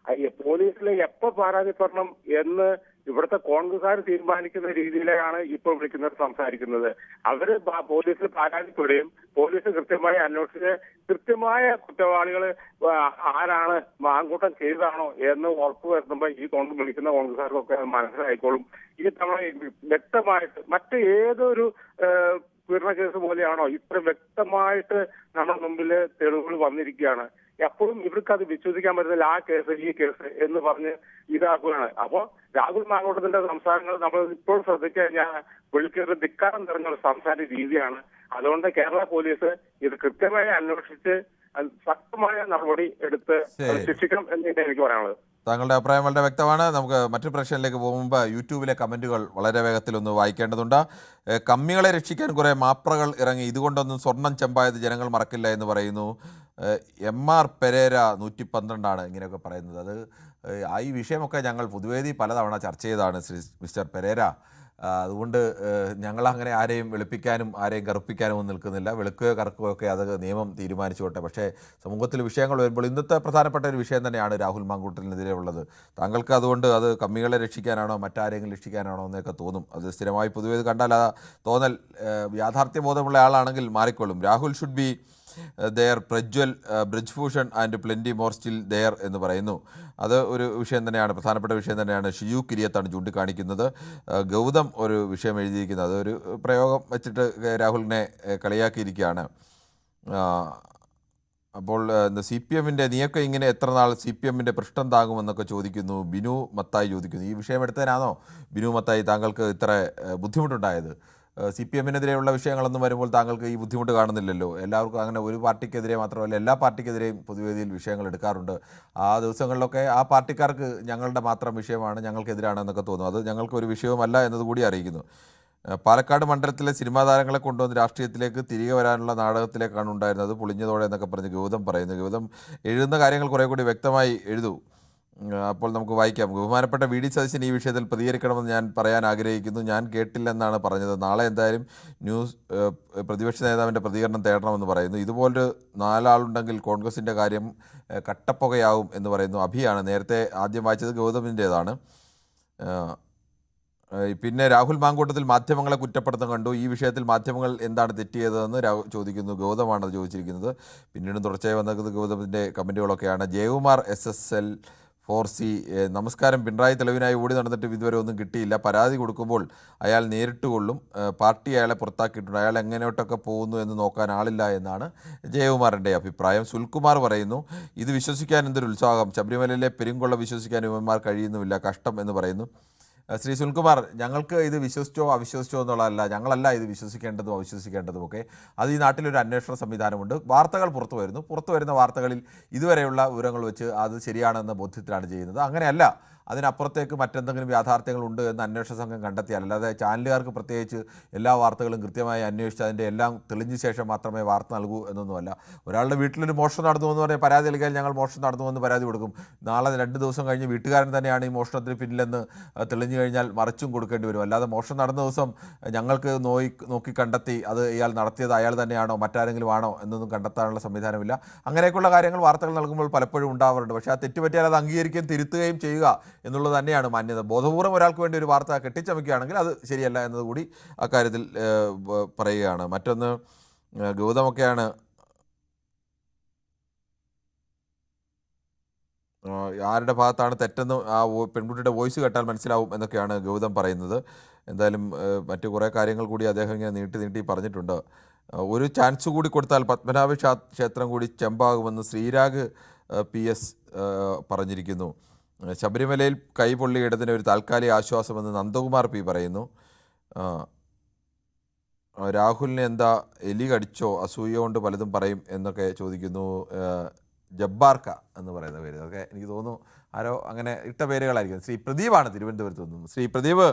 പോലീസിൽ എപ്പോ പരാതിപ്പെടണം എന്ന് ഇവിടുത്തെ കോൺഗ്രസ്സുകാർ തീരുമാനിക്കുന്ന രീതിയിലാണ് ഇപ്പോൾ വിളിക്കുന്നത്, സംസാരിക്കുന്നത്. അവര് പോലീസിൽ പരാതിപ്പെടുകയും പോലീസ് കൃത്യമായി അന്വേഷിച്ച് കൃത്യമായ കുറ്റവാളികൾ ആരാണ്, മാങ്കൂട്ടം ചെയ്താണോ എന്ന് ഉറപ്പുവരുത്തുമ്പോൾ ഈ വിളിക്കുന്ന കോൺഗ്രസ്സുകാർക്കൊക്കെ മനസ്സിലായിക്കോളും. ഈ തവണ വ്യക്തമായിട്ട് മറ്റ് ഏതൊരു പീഡന കേസ് പോലെയാണോ ഇത്ര വ്യക്തമായിട്ട് നമ്മുടെ മുമ്പിൽ തെളിവുകൾ വന്നിരിക്കുകയാണ്. എപ്പോഴും ഇവർക്ക് അത് വിശ്വസിക്കാൻ പറ്റുന്നില്ല. ആ കേസ് ഈ കേസ് എന്ന് പറഞ്ഞ് ഇതാക്കുകയാണ്. അപ്പോ രാഹുൽ മാങ്കൂട്ടത്തിന്റെ സംസാരങ്ങൾ നമ്മൾ ഇപ്പോൾ ശ്രദ്ധിച്ചു കഴിഞ്ഞാൽ വിളിക്കൊരു ധിക്കാരം നിറഞ്ഞൊരു സംസാര രീതിയാണ്. അതുകൊണ്ട് കേരള പോലീസ് ഇത് കൃത്യമായി അന്വേഷിച്ച് ശക്തമായ നടപടി എടുത്ത് ശിക്ഷിക്കണം എന്നാണ് എനിക്ക് പറയാനുള്ളത്. താങ്കളുടെ അഭിപ്രായം വളരെ വ്യക്തമാണ്. നമുക്ക് മറ്റു പ്രശ്നങ്ങളിലേക്ക് പോകുമ്പോൾ യൂട്യൂബിലെ കമൻറ്റുകൾ വളരെ വേഗത്തിലൊന്ന് വായിക്കേണ്ടതുണ്ട്. കമ്മികളെ രക്ഷിക്കാൻ കുറേ മാപ്രകൾ ഇറങ്ങി, ഇതുകൊണ്ടൊന്നും സ്വർണം ചെമ്പായത് ജനങ്ങൾ മറക്കില്ല എന്ന് പറയുന്നു. MR പെരേര 112 ഇങ്ങനെയൊക്കെ പറയുന്നത്. അത് ഈ വിഷയമൊക്കെ ഞങ്ങൾ പൊതുവേദി പലതവണ ചർച്ച ചെയ്തതാണ് മിസ്റ്റർ പെരേര. അതുകൊണ്ട് ഞങ്ങളങ്ങനെ ആരെയും വെളുപ്പിക്കാനും ആരെയും കറുപ്പിക്കാനും ഒന്നും നിൽക്കുന്നില്ല. വെളുക്കുകയോ കറുക്കുകയോ ഒക്കെ അത് നിയമം തീരുമാനിച്ചോട്ടെ. പക്ഷേ സമൂഹത്തിൽ വിഷയങ്ങൾ വരുമ്പോൾ ഇന്നത്തെ പ്രധാനപ്പെട്ട ഒരു വിഷയം തന്നെയാണ് രാഹുൽ മാങ്കൂട്ടത്തിനെതിരെ ഉള്ളത്. താങ്കൾക്ക് അതുകൊണ്ട് അത് കമ്മികളെ രക്ഷിക്കാനാണോ മറ്റാരെങ്കിലും രക്ഷിക്കാനാണോ എന്നൊക്കെ തോന്നും. അത് സ്ഥിരമായി പൊതുവേ കണ്ടാൽ ആ തോന്നൽ യാഥാർത്ഥ്യബോധമുള്ള ആളാണെങ്കിൽ മാറിക്കൊള്ളും. Rahul should be there, Prajwal, Brij Bhushan and plenty more still there എന്ന് പറയുന്നു. അത് ഒരു വിഷയം തന്നെയാണ്, പ്രധാനപ്പെട്ട വിഷയം തന്നെയാണ്. ഷിയു കിരിയത്താണ് ചൂണ്ടിക്കാണിക്കുന്നത്. ഗൗതം ഒരു വിഷയം എഴുതിയിരിക്കുന്നത്, അതൊരു പ്രയോഗം വെച്ചിട്ട് രാഹുലിനെ കളിയാക്കിയിരിക്കുകയാണ്. അപ്പോൾ CPM-ൻ്റെ നീയൊക്കെ ഇങ്ങനെ എത്ര നാൾ CPM-ൻ്റെ പൃഷ്ഠം താങ്ങുമെന്നൊക്കെ ചോദിക്കുന്നു. ബിനു മത്തായി ചോദിക്കുന്നു. ഈ വിഷയം എടുത്തതിനാണോ ബിനു മത്തായി താങ്കൾക്ക് ഇത്ര ബുദ്ധിമുട്ടുണ്ടായത്? CPM-നെതിരെയുള്ള വിഷയങ്ങളൊന്നും വരുമ്പോൾ താങ്കൾക്ക് ഈ ബുദ്ധിമുട്ട് കാണുന്നില്ലല്ലോ. എല്ലാവർക്കും അങ്ങനെ ഒരു പാർട്ടിക്കെതിരെ മാത്രമല്ല എല്ലാ പാർട്ടിക്കെതിരെയും പൊതുവേദിയിൽ വിഷയങ്ങൾ എടുക്കാറുണ്ട്. ആ ദിവസങ്ങളിലൊക്കെ ആ പാർട്ടിക്കാർക്ക് ഞങ്ങളുടെ മാത്രം വിഷയമാണ്, ഞങ്ങൾക്കെതിരാണെന്നൊക്കെ തോന്നും. അത് ഞങ്ങൾക്കൊരു വിഷയവുമല്ല എന്നതുകൂടി അറിയിക്കുന്നു. പാലക്കാട് മണ്ഡലത്തിലെ സിനിമാ താരങ്ങളെ കൊണ്ടുവന്ന് രാഷ്ട്രീയത്തിലേക്ക് തിരികെ വരാനുള്ള നാടകത്തിലേക്കാണ് ഉണ്ടായിരുന്നത്, പൊളിഞ്ഞതോടെ എന്നൊക്കെ പറഞ്ഞ് ഗൗതം പറയുന്നു. ഗൗതം എഴുതുന്ന കാര്യങ്ങൾ കുറേ കൂടി വ്യക്തമായി എഴുതൂ. അപ്പോൾ നമുക്ക് വായിക്കാം. ബഹുമാനപ്പെട്ട VD സതീശൻ ഈ വിഷയത്തിൽ പ്രതികരിക്കണമെന്ന് ഞാൻ പറയാൻ ആഗ്രഹിക്കുന്നു. ഞാൻ കേട്ടില്ലെന്നാണ് പറഞ്ഞത്. നാളെ എന്തായാലും പ്രതിപക്ഷ നേതാവിൻ്റെ പ്രതികരണം തേടണമെന്ന് പറയുന്നു. ഇതുപോലൊരു 4 ആളുണ്ടെങ്കിൽ കോൺഗ്രസിൻ്റെ കാര്യം കട്ടപ്പുകയാവും എന്ന് പറയുന്നു. അഭിയാണ് നേരത്തെ ആദ്യം വായിച്ചത്, ഗൗതമിൻ്റേതാണ്. പിന്നെ രാഹുൽ മാങ്കൂട്ടത്തിൽ മാധ്യമങ്ങളെ കുറ്റപ്പെടുത്താൻ കണ്ടു. ഈ വിഷയത്തിൽ മാധ്യമങ്ങൾ എന്താണ് തെറ്റിയതെന്ന് ചോദിക്കുന്നു. ഗൗതമാണ് അത് ചോദിച്ചിരിക്കുന്നത്. പിന്നീട് തുടർച്ചയായി വന്നത് ഗൗതമിൻ്റെ കമൻറ്റുകളൊക്കെയാണ്. ജയകുമാർ SSL 4C നമസ്കാരം. പിണറായി തെളിവിനായി ഓടി നടന്നിട്ട് ഇതുവരെ ഒന്നും കിട്ടിയില്ല. പരാതി കൊടുക്കുമ്പോൾ അയാൾ നേരിട്ട് കൊള്ളും. പാർട്ടി അയാളെ പുറത്താക്കിയിട്ടുണ്ട്. അയാൾ എങ്ങനെയോട്ടൊക്കെ പോകുന്നു എന്ന് നോക്കാൻ ആളില്ല എന്നാണ് ജയകുമാറിൻ്റെ അഭിപ്രായം. സുൽകുമാർ പറയുന്നു, ഇത് വിശ്വസിക്കാൻ എന്തൊരു ഉത്സാഹം. ശബരിമലയിലെ പെരുങ്കൊള്ള വിശ്വസിക്കാൻ ഇവന്മാർ കഴിയുന്നുമില്ല, കഷ്ടം എന്ന് പറയുന്നു. ശ്രീ സുനിൽകുമാർ, ഞങ്ങൾക്ക് ഇത് വിശ്വസിച്ചോ അവിശ്വസിച്ചോ എന്നുള്ളതല്ല, ഞങ്ങളല്ല ഇത് വിശ്വസിക്കേണ്ടതും അവിശ്വസിക്കേണ്ടതും ഒക്കെ. അത് ഈ നാട്ടിലൊരു അന്വേഷണ സംവിധാനമുണ്ട്. വാർത്തകൾ പുറത്തു വരുന്ന വാർത്തകളിൽ ഇതുവരെയുള്ള വിവരങ്ങൾ വെച്ച് അത് ശരിയാണെന്ന ബോധ്യത്തിലാണ് ചെയ്യുന്നത്. അങ്ങനെയല്ല, അതിനപ്പുറത്തേക്ക് മറ്റെന്തെങ്കിലും യാഥാർത്ഥ്യങ്ങളുണ്ട് എന്ന് അന്വേഷണ സംഘം കണ്ടെത്തിയാൽ, അല്ലാതെ ചാനലുകാർക്ക് പ്രത്യേകിച്ച് എല്ലാ വാർത്തകളും കൃത്യമായി അന്വേഷിച്ച് അതിൻ്റെ എല്ലാം തെളിഞ്ഞ ശേഷം മാത്രമേ വാർത്ത നൽകൂ എന്നൊന്നുമല്ല. ഒരാളുടെ വീട്ടിലൊരു മോഷണം നടന്നു എന്ന് പറഞ്ഞാൽ പരാതി നൽകിയാൽ ഞങ്ങൾ മോഷണം നടന്നുവെന്ന് പരാതി കൊടുക്കും. നാളെ 2 ദിവസം കഴിഞ്ഞ് വീട്ടുകാരൻ തന്നെയാണ് ഈ മോഷണത്തിന് പിന്നിലെന്ന് തെളിഞ്ഞു കഴിഞ്ഞാൽ മറിച്ചും കൊടുക്കേണ്ടി വരും. അല്ലാതെ മോഷണം നടന്ന ദിവസം ഞങ്ങൾക്ക് നോക്കി കണ്ടെത്തി അത് ഇയാൾ നടത്തിയത് അയാൾ തന്നെയാണോ മറ്റാരെങ്കിലും ആണോ എന്നൊന്നും കണ്ടെത്താനുള്ള സംവിധാനമില്ല. അങ്ങനെയൊക്കെയുള്ള കാര്യങ്ങൾ വാർത്തകൾ നൽകുമ്പോൾ പലപ്പോഴും ഉണ്ടാവാറുണ്ട്. പക്ഷേ ആ തെറ്റുപറ്റിയാൽ അത് അംഗീകരിക്കുകയും തിരുത്തുകയും ചെയ്യുക എന്നുള്ളത് തന്നെയാണ് മാന്യത. ബോധപൂർവ്വം ഒരാൾക്ക് വേണ്ടി ഒരു വാർത്ത കെട്ടിച്ചമയ്ക്കുകയാണെങ്കിൽ അത് ശരിയല്ല എന്നതുകൂടി അക്കാര്യത്തിൽ പറയുകയാണ്. മറ്റൊന്ന്, ഗൗതമൊക്കെയാണ് ആരുടെ ഭാഗത്താണ് തെറ്റെന്ന് ആ പെൺകുട്ടിയുടെ വോയിസ് കേട്ടാൽ മനസ്സിലാവും എന്നൊക്കെയാണ് ഗൗതം പറയുന്നത്. എന്തായാലും മറ്റു കുറേ കാര്യങ്ങൾ കൂടി അദ്ദേഹം ഇങ്ങനെ നീട്ടി പറഞ്ഞിട്ടുണ്ട്. ഒരു ചാൻസ് കൂടി കൊടുത്താൽ പത്മനാഭ ക്ഷേത്രം കൂടി ചെമ്പാകുമെന്ന് ശ്രീരാഗ് PS പറഞ്ഞിരിക്കുന്നു. ശബരിമലയിൽ കൈപൊള്ളിയിടത്തിന് ഒരു താൽക്കാലിക ആശ്വാസമെന്ന് നന്ദകുമാർ P പറയുന്നു. രാഹുലിനെ എന്താ എലി കടിച്ചോ, അസൂയ കൊണ്ട് പലതും പറയും എന്നൊക്കെ ചോദിക്കുന്നു. ജബ്ബാർക്ക എന്ന് പറയുന്ന പേര്, അതൊക്കെ എനിക്ക് തോന്നുന്നു ആരോ അങ്ങനെ ഇട്ട പേരുകളായിരിക്കും. ശ്രീ പ്രദീപാണ് തിരുവനന്തപുരത്ത് നിന്നും. ശ്രീ പ്രദീപ്,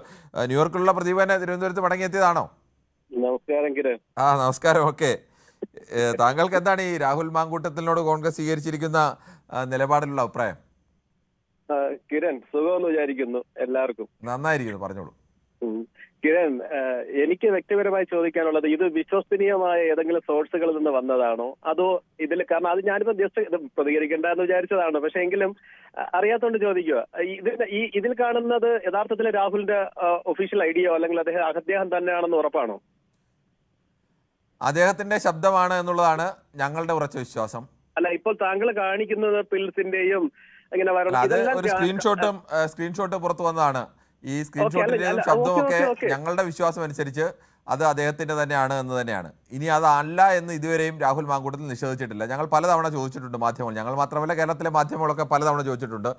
ന്യൂയോർക്കിലുള്ള പ്രദീപ് തന്നെ തിരുവനന്തപുരത്ത് മടങ്ങിയെത്തിയതാണോ? നമസ്കാരം കിരൺ. നമസ്കാരം. ഓക്കെ, താങ്കൾക്ക് എന്താണ് ഈ രാഹുൽ മാങ്കൂട്ടത്തിനോട് കോൺഗ്രസ് സ്വീകരിച്ചിരിക്കുന്ന നിലപാടിലുള്ള അഭിപ്രായം? കിരൺ, സുഖമെന്ന് വിചാരിക്കുന്നു എല്ലാവർക്കും. നന്നായിരിക്കുന്നു, പറഞ്ഞോളൂ. കിരൺ, എനിക്ക് വ്യക്തിപരമായി ചോദിക്കാനുള്ളത്, ഇത് വിശ്വസനീയമായ ഏതെങ്കിലും സോഴ്സുകളിൽ നിന്ന് വന്നതാണോ, അതോ ഇതിൽ, കാരണം അത് ഞാനിപ്പോ ജസ്റ്റ് പ്രതികരിക്കേണ്ട എന്ന് വിചാരിച്ചതാണ്, പക്ഷെ എങ്കിലും അറിയാത്തോണ്ട് ചോദിക്കുക. ഇതിൽ കാണുന്നത് യഥാർത്ഥത്തിൽ രാഹുലിന്റെ ഒഫീഷ്യൽ ഐഡിയോ അല്ലെങ്കിൽ അദ്ദേഹം തന്നെയാണെന്ന് ഉറപ്പാണോ? അദ്ദേഹത്തിന്റെ ശബ്ദമാണ് എന്നുള്ളതാണ് ഞങ്ങളുടെ ഉറച്ച വിശ്വാസം. അല്ല, ഇപ്പോൾ താങ്കൾ കാണിക്കുന്നത് പിൽസിന്റെയും ഇങ്ങനെ ഒരു സ്ക്രീൻഷോട്ട് പുറത്തു വന്നതാണ്. ഈ സ്ക്രീൻഷോട്ടിന്റെയും ശബ്ദമൊക്കെ ഞങ്ങളുടെ വിശ്വാസം അനുസരിച്ച് അത് അദ്ദേഹത്തിന്റെ തന്നെയാണ് എന്ന് തന്നെയാണ്. ഇനി അതല്ല എന്ന് ഇതുവരെയും രാഹുൽ മാങ്കൂട്ടത്തിൽ നിഷേധിച്ചിട്ടില്ല. ഞങ്ങൾ പലതവണ ചോദിച്ചിട്ടുണ്ട്, മാധ്യമങ്ങൾ, ഞങ്ങൾ മാത്രമല്ല കേരളത്തിലെ മാധ്യമങ്ങളൊക്കെ പലതവണ ചോദിച്ചിട്ടുണ്ട്.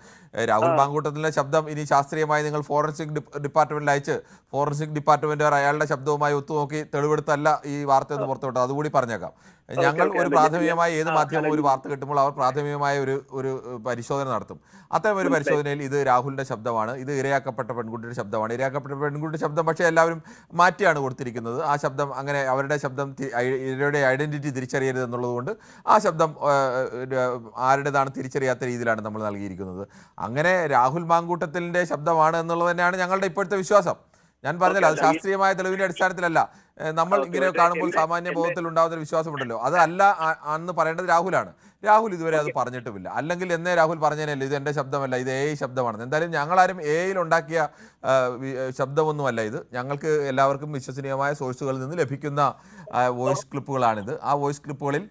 രാഹുൽ മാങ്കൂട്ടത്തിലെ ശബ്ദം ഇനി ശാസ്ത്രീയമായി നിങ്ങൾ ഫോറൻസിക് ഡിപ്പാർട്ട്മെന്റിൽ അയച്ച് ഫോറൻസിക് ഡിപ്പാർട്ട്മെന്റ് അയാളുടെ ശബ്ദവുമായി ഒത്തുനോക്കി തെളിവെടുത്തല്ല ഈ വാർത്ത എന്ന് പുറത്തുവിട്ടത്. അതുകൂടി പറഞ്ഞേക്കാം. ഞങ്ങൾ ഒരു പ്രാഥമികമായ ഏത് മാധ്യമവും ഒരു വാർത്ത കിട്ടുമ്പോൾ അവർ പ്രാഥമികമായ ഒരു പരിശോധന നടത്തും. അത്തരം ഒരു പരിശോധനയിൽ ഇത് രാഹുലിന്റെ ശബ്ദമാണ്, ഇത് ഇരയാക്കപ്പെട്ട പെൺകുട്ടിയുടെ ശബ്ദമാണ്. ഇരയാക്കപ്പെട്ട പെൺകുട്ടിയുടെ ശബ്ദം പക്ഷേ എല്ലാവരും മാറ്റിയാണ് കൊടുത്തിരിക്കുന്നത്. ആ ശബ്ദം അങ്ങനെ അവരുടെ ശബ്ദം ഇവരുടെ ഐഡന്റിറ്റി തിരിച്ചറിയരുത് എന്നുള്ളതുകൊണ്ട് ആ ശബ്ദം ആരുടേതാണ് തിരിച്ചറിയാത്ത രീതിയിലാണ് നമ്മൾ നൽകിയിരിക്കുന്നത്. അങ്ങനെ രാഹുൽ മാങ്കൂട്ടത്തിൻ്റെ ശബ്ദമാണ് എന്നുള്ളത് തന്നെയാണ് ഞങ്ങളുടെ ഇപ്പോഴത്തെ വിശ്വാസം. ഞാൻ പറഞ്ഞല്ലോ, അത് ശാസ്ത്രീയമായ തെളിവിന്റെ അടിസ്ഥാനത്തിലല്ല. നമ്മൾ ഇങ്ങനെ കാണുമ്പോൾ സാമാന്യ ബോധത്തിൽ ഉണ്ടാകുന്ന ഒരു വിശ്വാസമുണ്ടല്ലോ, അത് അല്ല എന്ന് പറയേണ്ടത് രാഹുലാണ്. രാഹുൽ ഇതുവരെ അത് പറഞ്ഞിട്ടുമില്ല. അല്ലെങ്കിൽ എന്നേ രാഹുൽ പറഞ്ഞതിനല്ല ഇത് എൻ്റെ ശബ്ദമല്ല, ഇത് AI ശബ്ദമാണെന്ന്. എന്തായാലും ഞങ്ങളാരും AI ഉണ്ടാക്കിയ ശബ്ദമൊന്നുമല്ല ഇത്. ഞങ്ങൾക്ക് എല്ലാവർക്കും വിശ്വസനീയമായ സോഴ്സുകളിൽ നിന്ന് ലഭിക്കുന്ന വോയിസ് ക്ലിപ്പുകളാണിത്. ആ വോയിസ് ക്ലിപ്പുകളിൽ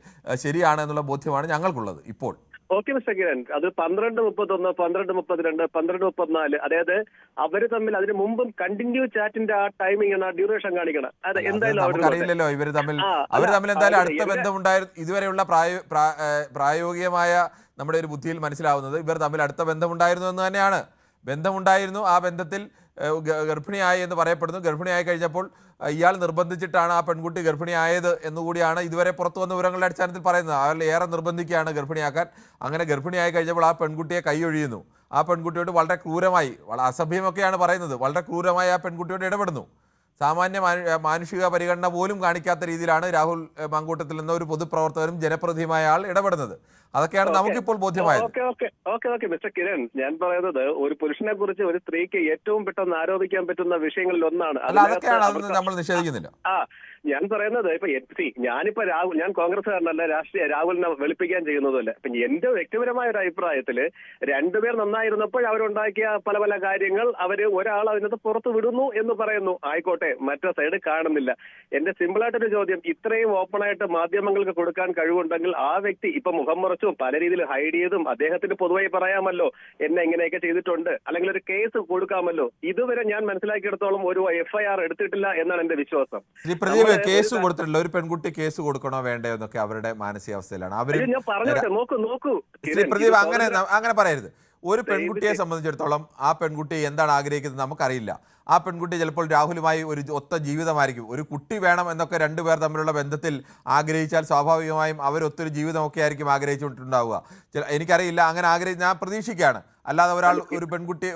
ശരിയാണ് എന്നുള്ള ബോധ്യമാണ് ഞങ്ങൾക്കുള്ളത് ഇപ്പോൾ. ഓക്കെ മിസ്റ്റർ കിരൺ, അത് 12:31, 12:32, 12:34, അതായത് അവര് തമ്മിൽ അതിന് മുമ്പും കണ്ടിന്യൂ ചാറ്റിന്റെ ആ ടൈമിംഗ്, ആ ഡ്യൂറേഷൻ കാണിക്കണം. അത് എന്തായാലും നമുക്കറിയില്ലല്ലോ ഇവർ തമ്മിൽ എന്തായാലും അടുത്ത ബന്ധമുണ്ടായിരുന്നു. ഇതുവരെയുള്ള പ്രായോഗികമായ നമ്മുടെ ഒരു ബുദ്ധിയിൽ മനസ്സിലാവുന്നത് ഇവർ തമ്മിൽ അടുത്ത ബന്ധമുണ്ടായിരുന്നു എന്ന് തന്നെയാണ്. ബന്ധമുണ്ടായിരുന്നു. ആ ബന്ധത്തിൽ ഗർഭിണിയായി എന്ന് പറയപ്പെടുന്നു. ഗർഭിണിയായി കഴിഞ്ഞപ്പോൾ ഇയാൾ നിർബന്ധിച്ചിട്ടാണ് ആ പെൺകുട്ടി ഗർഭിണിയായത് എന്നുകൂടിയാണ് ഇതുവരെ പുറത്തു വന്ന വിവരങ്ങളുടെ അടിസ്ഥാനത്തിൽ പറയുന്നത്. അയാൾ ഏറെ നിർബന്ധിക്കുകയാണ് ഗർഭിണിയാക്കാൻ. അങ്ങനെ ഗർഭിണിയായി കഴിഞ്ഞപ്പോൾ ആ പെൺകുട്ടിയെ കൈയൊഴിയുന്നു. ആ പെൺകുട്ടിയോട് വളരെ ക്രൂരമായി, വളരെ അസഭ്യമൊക്കെയാണ് പറയുന്നത്, വളരെ ക്രൂരമായി ആ പെൺകുട്ടിയോട് ഇടപെടുന്നു. സാമാന്യ മാനുഷിക പരിഗണന പോലും കാണിക്കാത്ത രീതിയിലാണ് രാഹുൽ മാങ്കൂട്ടത്തിൽ എന്ന ഒരു പൊതുപ്രവർത്തകരും ജനപ്രതിനിധിയുമായ ആൾ ഇടപെടുന്നത്. അതൊക്കെയാണ് നമുക്കിപ്പോൾ ബോധ്യമായത്. ഓക്കെ മിസ്റ്റർ കിരൺ, ഞാൻ പറയുന്നത് ഒരു പുരുഷനെ കുറിച്ച് ഒരു സ്ത്രീക്ക് ഏറ്റവും പെട്ടെന്ന് ആരോപിക്കാൻ പറ്റുന്ന വിഷയങ്ങളിൽ ഒന്നാണ്. അതൊക്കെയാണ് അതൊന്നും നമ്മൾ നിഷേധിക്കുന്നില്ല. ഞാൻ പറയുന്നത് ഇപ്പൊ ഞാനിപ്പോ ഞാൻ കോൺഗ്രസ്സുകാരനല്ല, രാഹുലിനെ വെളുപ്പിക്കാൻ ചെയ്യുന്നതല്ല. ഇപ്പൊ എന്റെ വ്യക്തിപരമായ ഒരു അഭിപ്രായത്തില് രണ്ടുപേർ നന്നായിരുന്നപ്പോൾ അവരുണ്ടാക്കിയ പല പല കാര്യങ്ങൾ ഒരാൾ അതിനകത്ത് പുറത്തു വിടുന്നു എന്ന് പറയുന്നു. ആയിക്കോട്ടെ, മറ്റേ സൈഡ് കാണുന്നില്ല. എന്റെ സിമ്പിളായിട്ടൊരു ചോദ്യം, ഇത്രയും ഓപ്പണായിട്ട് മാധ്യമങ്ങൾക്ക് കൊടുക്കാൻ കഴിവുണ്ടെങ്കിൽ ആ വ്യക്തി ഇപ്പൊ മുഖം മറച്ചും പല രീതിയിൽ ഹൈഡ് ചെയ്തും അദ്ദേഹത്തിന് പൊതുവായി പറയാമല്ലോ എന്നെ ഇങ്ങനെയൊക്കെ ചെയ്തിട്ടുണ്ട്, അല്ലെങ്കിൽ ഒരു കേസ് കൊടുക്കാമല്ലോ. ഇതുവരെ ഞാൻ മനസ്സിലാക്കിയെടുത്തോളം ഒരു FIR എടുത്തിട്ടില്ല എന്നാണ് എന്റെ വിശ്വാസം. കേസ് കൊടുത്തിട്ടില്ല. ഒരു പെൺകുട്ടി കേസ് കൊടുക്കണോ വേണ്ടയോ എന്നൊക്കെ അവരുടെ മാനസികാവസ്ഥയിലാണ് അവർ. ഞാൻ പറഞ്ഞോട്ടെ, നോക്കൂ പ്രദീപ്, അങ്ങനെ പറയരുത്. ഒരു പെൺകുട്ടിയെ സംബന്ധിച്ചിടത്തോളം ആ പെൺകുട്ടി എന്താണ് ആഗ്രഹിക്കുന്നത് നമുക്കറിയില്ല. ആ പെൺകുട്ടി ചിലപ്പോൾ രാഹുലുമായി ഒരു ഒത്ത ജീവിതമായിരിക്കും. ഒരു കുട്ടി വേണം എന്നൊക്കെ രണ്ടുപേർ തമ്മിലുള്ള ബന്ധത്തിൽ ആഗ്രഹിച്ചാൽ സ്വാഭാവികമായും അവരൊത്തൊരു ജീവിതമൊക്കെ ആയിരിക്കും ആഗ്രഹിച്ചുകൊണ്ടുണ്ടാവുക. എനിക്കറിയില്ല, അങ്ങനെ ഞാൻ പ്രതീക്ഷിക്കുകയാണ്. അല്ലാതെ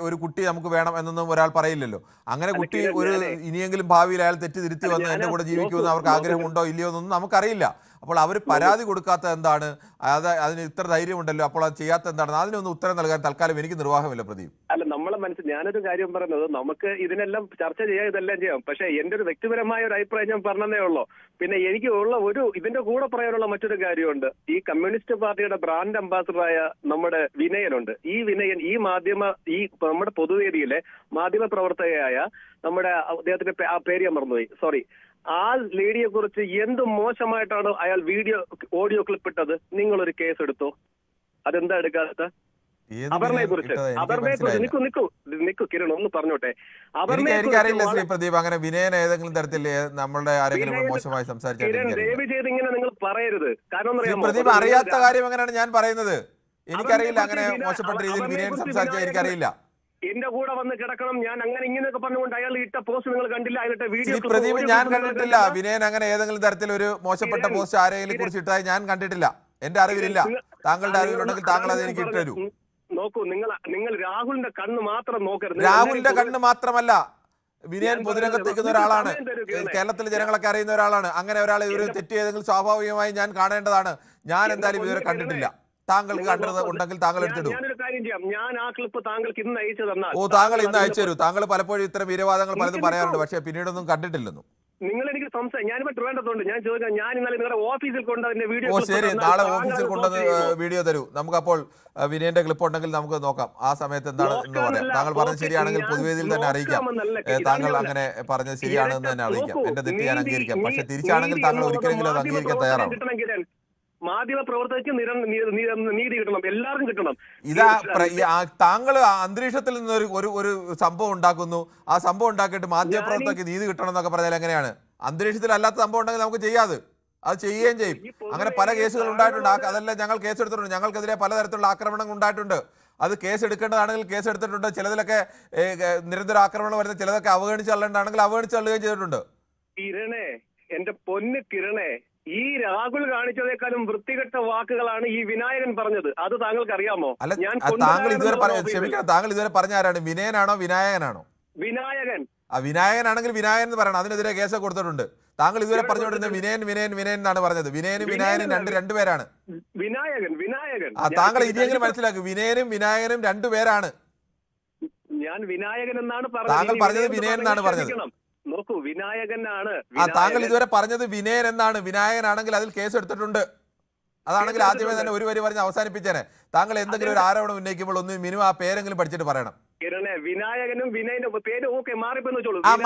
ഒരു കുട്ടി നമുക്ക് വേണം എന്നൊന്നും ഒരാൾ പറയില്ലല്ലോ. അങ്ങനെ കുട്ടി ഇനിയെങ്കിലും ഭാവിയിൽ അയാൾ തെറ്റിതിരുത്തി വന്ന് എൻ്റെ കൂടെ ജീവിക്കുമെന്ന് അവർക്ക് ആഗ്രഹമുണ്ടോ ഇല്ലയോ എന്നൊന്നും നമുക്കറിയില്ല. അപ്പോൾ അവർ പരാതി കൊടുക്കാത്ത എന്താണ്, അതിന് ഇത്ര ധൈര്യമുണ്ടല്ലോ, അപ്പോൾ അത് ചെയ്യാത്ത എന്താണ്, അതിനൊന്നും ഉത്തരം നൽകാൻ തൽക്കാലം എനിക്ക് നിർവാഹമില്ല പ്രദീപ്. അല്ല, നമ്മളെ ഞാനൊരു കാര്യം പറയുന്നത്, നമുക്ക് ഇതിനെല്ലാം ചർച്ച ചെയ്യാം, ഇതെല്ലാം ചെയ്യാം. പക്ഷെ എന്റെ ഒരു വ്യക്തിപരമായ ഒരു അഭിപ്രായം ഞാൻ പറഞ്ഞതേ ഉള്ളൂ. പിന്നെ എനിക്ക് ഇതിന്റെ കൂടെ പറയാനുള്ള മറ്റൊരു കാര്യമുണ്ട്. ഈ കമ്മ്യൂണിസ്റ്റ് പാർട്ടിയുടെ ബ്രാൻഡ് അംബാസഡറായ നമ്മുടെ വിനയനുണ്ട്. ഈ വിനയൻ നമ്മുടെ പൊതുവേദിയിലെ മാധ്യമ പ്രവർത്തകയായ അദ്ദേഹത്തിന്റെ പേര് ഞാൻ മറന്നുപോയി, സോറി. ആ ലേഡിയെ കുറിച്ച് എന്ത് മോശമായിട്ടാണ് അയാൾ ഓഡിയോ ക്ലിപ്പ് ഇട്ടത്. നിങ്ങളൊരു കേസ് എടുത്തോ? അതെന്താ എടുക്കാത്ത? അപർണയെ കുറിച്ച് നിക്കു കിരൺ ഒന്ന് പറഞ്ഞോട്ടെ. എനിക്കറിയില്ല ശ്രീ പ്രദീപ്, അങ്ങനെ വിനയൻ ഏതെങ്കിലും തരത്തിൽ നമ്മളുടെ ആരെങ്കിലും മോശമായി സംസാരിച്ചാൽ ദയവ് ചെയ്ത് ഇങ്ങനെ നിങ്ങൾ പറയരുത്. കാരണം പ്രദീപ്, അറിയാത്ത കാര്യം എങ്ങനെയാണ് ഞാൻ പറയുന്നത്? എനിക്കറിയില്ല അങ്ങനെ മോശപ്പെട്ട രീതിയിൽ വിനയൻ സംസാരിച്ചാൽ എനിക്കറിയില്ല. എന്റെ കൂടെ വന്ന് കിടക്കണം, ഞാൻ അങ്ങനെ ഇങ്ങനെയൊക്കെ പറഞ്ഞുകൊണ്ട് അയാൾ ഇട്ട പോസ്റ്റ് നിങ്ങൾ കണ്ടില്ല? അതിന്റെ വീഡിയോ പ്രദീപ്, ഞാൻ കണ്ടിട്ടില്ല. വിനയൻ അങ്ങനെ ഏതെങ്കിലും തരത്തിൽ ഒരു മോശപ്പെട്ട പോസ്റ്റ് ആരെങ്കിലും കുറിച്ച് ഇട്ടായി ഞാൻ കണ്ടിട്ടില്ല. എന്റെ അറിവിലില്ല. താങ്കളുടെ അറിവിലുണ്ടെങ്കിൽ താങ്കൾ അത് എനിക്ക് ഇട്ടു. നോക്കൂ, നിങ്ങൾ രാഹുലിന്റെ കണ്ണ് മാത്രം നോക്കരുത്. രാഹുലിന്റെ കണ്ണ് മാത്രമല്ല, വിനയൻ പൊതുരംഗത്തേക്കുന്ന ഒരാളാണ്, കേരളത്തിലെ ജനങ്ങളൊക്കെ അറിയുന്ന ഒരാളാണ്. അങ്ങനെ ഒരാളെ ഒരു തെറ്റ് ചെയ്തെങ്കിൽ സ്വാഭാവികമായി ഞാൻ കാണേണ്ടതാണ്. ഞാൻ എന്തായാലും ഇതുവരെ കണ്ടിട്ടില്ല. താങ്കൾക്ക് കണ്ടത് ഉണ്ടെങ്കിൽ താങ്കൾ എടുത്തിടും. ഞാനൊരു കാര്യം ചെയ്യാം, ഞാൻ ആ ക്ലിപ്പ് താങ്കൾക്ക് ഇന്ന് അയച്ചു തന്നാൽ. താങ്കൾ ഇന്ന് അയച്ചു തരൂ. താങ്കൾ പലപ്പോഴും ഇത്തരം വീരവാദങ്ങൾ പലതും പറയാറുണ്ട്, പക്ഷേ പിന്നീടൊന്നും കണ്ടിട്ടില്ലെന്നും. നിങ്ങൾ എനിക്ക് ഞാനിപ്പോ ട്രിവാൻഡ്രത്തുണ്ട്. ഞാൻ ചോദിക്കാം, ഞാൻ ഇന്നലെ നിങ്ങളുടെ ഓഫീസിൽ കൊണ്ട് അതിന്റെ വീഡിയോ. ശരി, നാളെ ഓഫീസിൽ കൊണ്ടുവന്ന് വീഡിയോ തരൂ. നമുക്കപ്പോൾ വിനയന്റെ ക്ലിപ്പ് ഉണ്ടെങ്കിൽ നമുക്ക് നോക്കാം. ആ സമയത്ത് എന്താണ് എന്ന് പറയാം. താങ്കൾ പറഞ്ഞത് ശരിയാണെങ്കിൽ പൊതുവേദിയിൽ തന്നെ അറിയിക്കാം. താങ്കൾ അങ്ങനെ പറഞ്ഞത് ശരിയാണെന്ന് തന്നെ അറിയിക്കാം. എന്റെ തെറ്റ് ഞാൻ അംഗീകരിക്കാം. പക്ഷെ തിരിച്ചാണെങ്കിൽ താങ്കൾ ഒരിക്കലെങ്കിലും അത് അംഗീകരിക്കാൻ തയ്യാറാണ്. മാധ്യമ പ്രവർത്തകർക്ക് നീതി കിട്ടണം, എല്ലാവർക്കും കിട്ടണം. താങ്കൾ അന്തരീക്ഷത്തിൽ നിന്ന് ഒരു സംഭവം ഉണ്ടാക്കുന്നു. ആ സംഭവം ഉണ്ടാക്കിയിട്ട് മാധ്യമ പ്രവർത്തകർക്ക് നീതി കിട്ടണം എന്നൊക്കെ പറഞ്ഞാൽ എങ്ങനെയാണ്? അന്തരീക്ഷത്തിൽ അല്ലാത്ത സംഭവം ഉണ്ടെങ്കിൽ നമുക്ക് ചെയ്യാതെ അത് ചെയ്യുകയും ചെയ്യും. അങ്ങനെ പല കേസുകൾ ഉണ്ടായിട്ടുണ്ട്. അതെല്ലാം ഞങ്ങൾ കേസെടുത്തിട്ടുണ്ട്. ഞങ്ങൾക്കെതിരെ പലതരത്തിലുള്ള ആക്രമണങ്ങൾ ഉണ്ടായിട്ടുണ്ട്. അത് കേസ് എടുക്കേണ്ടതാണെങ്കിൽ കേസ് എടുത്തിട്ടുണ്ട്. ചിലതിലൊക്കെ നിരന്തര ആക്രമണം വരുന്ന ചിലതൊക്കെ അവഗണിച്ച് തള്ളേണ്ടതാണെങ്കിൽ അവഗണിച്ച് തള്ളുകയും ചെയ്തിട്ടുണ്ട്. കിരണേ, എന്റെ പൊന്ന് കിരണേ, ഈ രാഹുൽ കാണിച്ചതേക്കാളും വൃത്തികെട്ട വാക്കുകളാണ് ഈ വിനായകൻ പറഞ്ഞത്. അത് താങ്കൾക്ക് അറിയാമോ? താങ്കൾ ഇതുവരെ പറഞ്ഞ ആരാണ്? വിനയനാണോ വിനായകനാണോ? വിനായകൻ. വിനായകനാണെങ്കിൽ വിനായകൻ എന്ന് പറയണം. അതിനെതിരെ കേസ് കൊടുത്തിട്ടുണ്ട്. താങ്കൾ ഇതുവരെ പറഞ്ഞുകൊണ്ടിരുന്നത് വിനയൻ എന്നാണ് പറഞ്ഞത്. വിനയനും വിനായനും രണ്ടുപേരാണ്. വിനായകൻ. താങ്കൾ ഇനിയെങ്കിലും മനസ്സിലാക്കും, വിനയനും വിനായകനും രണ്ടുപേരാണ്. ഞാൻ വിനായകൻ എന്നാണ് താങ്കൾ പറഞ്ഞത് വിനയൻ എന്നാണ് പറഞ്ഞത്. നോക്കൂ, വിനായകനാണ്. താങ്കൾ ഇതുവരെ പറഞ്ഞത് വിനയൻ എന്നാണ്. വിനായകനാണെങ്കിൽ അതിൽ കേസ് എടുത്തിട്ടുണ്ട്. അതാണെങ്കിൽ ആദ്യമേ തന്നെ ഒരു വരി പറഞ്ഞ് അവസാനിപ്പിച്ചേനെ. താങ്കൾ എന്തെങ്കിലും ഒരു ആരോപണം ഉന്നയിക്കുമ്പോൾ ഒന്ന് മിനിമം ആ പേരെങ്കിലും പഠിച്ചിട്ട് പറയണം. വിനായകനും വിനയന്റെ പേര്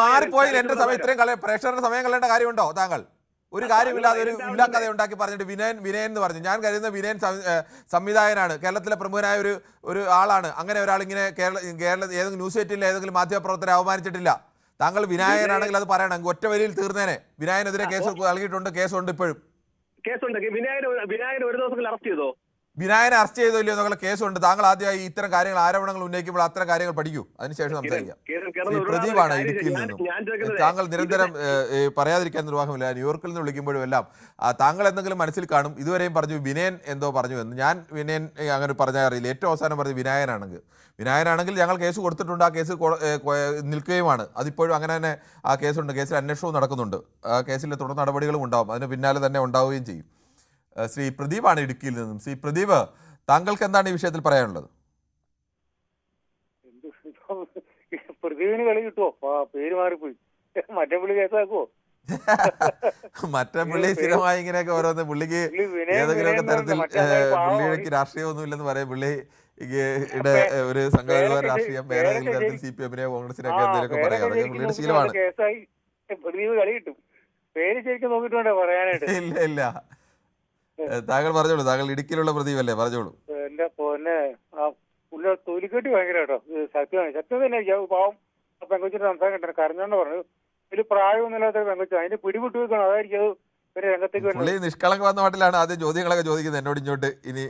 മാറിപ്പോയി. എന്റെ സമയം ഇത്രയും പ്രേക്ഷകരുടെ സമയം കളയേണ്ട കാര്യമുണ്ടോ? താങ്കൾ ഒരു കാര്യമില്ലാതെ ഒരു ഇല്ലാക്കഥ ഉണ്ടാക്കി പറഞ്ഞിട്ട് വിനയൻ എന്ന് പറഞ്ഞു. ഞാൻ കരുതുന്ന വിനയൻ സംവിധായകനാണ്, കേരളത്തിലെ പ്രമുഖനായ ഒരു ആളാണ്. അങ്ങനെ ഒരാൾ ഇങ്ങനെ കേരള ഏതെങ്കിലും ന്യൂസ് എയ്റ്റിൽ ഏതെങ്കിലും മാധ്യമപ്രവർത്തകരെ അവമാനിച്ചിട്ടില്ല. താങ്കൾ വിനായകനാണെങ്കിൽ അത് പറയണം. ഒറ്റ വരിയിൽ തീർന്നേനെ. വിനായനെതിരെ കേസ് നൽകിയിട്ടുണ്ട്, കേസുണ്ട്, ഇപ്പോഴും കേസുണ്ട്. വിനായകൻ ഒരു ദിവസത്തിൽ അറസ്റ്റ് ചെയ്തോ? വിനായനെ അറസ്റ്റ് ചെയ്തോ ഇല്ലയോ എന്നുള്ള കേസുണ്ട്. താങ്കൾ ആദ്യമായി ഇത്തരം കാര്യങ്ങൾ ആരോപണങ്ങൾ ഉന്നയിക്കുമ്പോൾ അത്തരം കാര്യങ്ങൾ പഠിക്കൂ, അതിനുശേഷം സംസാരിക്കാം. ശ്രീ പ്രദീപാണ് ഇടുക്കിയിൽ നിന്നും. താങ്കൾ നിരന്തരം പറയാതിരിക്കാൻ നിർവാഹമില്ല. ന്യൂയോർക്കിൽ നിന്ന് വിളിക്കുമ്പോഴും എല്ലാം താങ്കൾ എന്തെങ്കിലും മനസ്സിൽ കാണും. ഇതുവരെയും പറഞ്ഞു വിനയൻ എന്തോ പറഞ്ഞു എന്ന്. ഞാൻ വിനയൻ അങ്ങനെ പറഞ്ഞാൽ അറിയില്ല. ഏറ്റവും അവസാനം പറഞ്ഞ് വിനായനാണെങ്കിൽ ഞങ്ങൾ കേസ് കൊടുത്തിട്ടുണ്ട്, ആ കേസ് നിൽക്കുകയുമാണ്. അതിപ്പോഴും അങ്ങനെ തന്നെ ആ കേസുണ്ട്, കേസിൽ അന്വേഷണവും നടക്കുന്നുണ്ട്, ആ കേസിൽ തുടർ നടപടികളും ഉണ്ടാവും, അതിന് പിന്നാലെ തന്നെ ഉണ്ടാവുകയും ചെയ്യും. ശ്രീ പ്രദീപാണ് ഇടുക്കിയിൽ നിന്നും. ശ്രീ പ്രദീപ്, താങ്കൾക്ക് എന്താണ് ഈ വിഷയത്തിൽ പറയാനുള്ളത്? പ്രദീപിന് കളി കിട്ടുമോ? പേര് മാറിപ്പോയി, മറ്റേ പുള്ളി കേസാക്കുവോ? മറ്റേ പുള്ളി സ്ഥിരമായി ഇങ്ങനെയൊക്കെ ഓരോന്ന്, പുള്ളിക്ക് ഏതെങ്കിലുമൊക്കെ തരത്തിൽ പുള്ളിക്ക് രാഷ്ട്രീയമൊന്നും ഇല്ലെന്ന് പറയാം. പുള്ളിയുടെ ഒരു സംഘപരിവാര രാഷ്ട്രീയം വേറെ ഏതെങ്കിലും തരത്തിൽ CPM-നെയോ കോൺഗ്രസിനെയൊക്കെ എന്തെങ്കിലുമൊക്കെ പറയാം. അതൊക്കെ പുള്ളിയുടെ ശീലമാണ്. കേസായി പ്രദീപ് കളി കിട്ടും. പേര് ശരിക്കും നോക്കിയിട്ട് വേണ്ടേ പറയാനായിട്ട്? ഇല്ല, താങ്കൾ പറഞ്ഞോളൂ. താങ്കൾ ഇടുക്കിയിലുള്ള പ്രദീപല്ലേ, പറഞ്ഞോളൂ. എന്റെ പൊന്നെ, ആ പുള്ളി തൊലിക്കെട്ടി ഭയങ്കര കേട്ടോ. സത്യമാണ്, സത്യം തന്നെ. പാവം പെങ്കൊച്ചിന്റെ സംസാരം കണ്ടു, കരഞ്ഞോണ്ട് പറഞ്ഞു. ഇതിൽ പ്രായമൊന്നുമില്ലാത്ത പെങ്കൊച്ചു, അതിന് പിടിവിട്ടു വെക്കണം. അതായിരിക്കും അത് ഒരു രംഗത്തേക്ക് പുള്ളി നിഷ്കളങ്ക വന്ന മട്ടിലാണ് ആദ്യം ചോദ്യങ്ങളൊക്കെ ചോദിക്കുന്നത് എന്നോട് ഇങ്ങോട്ട്. ഇനി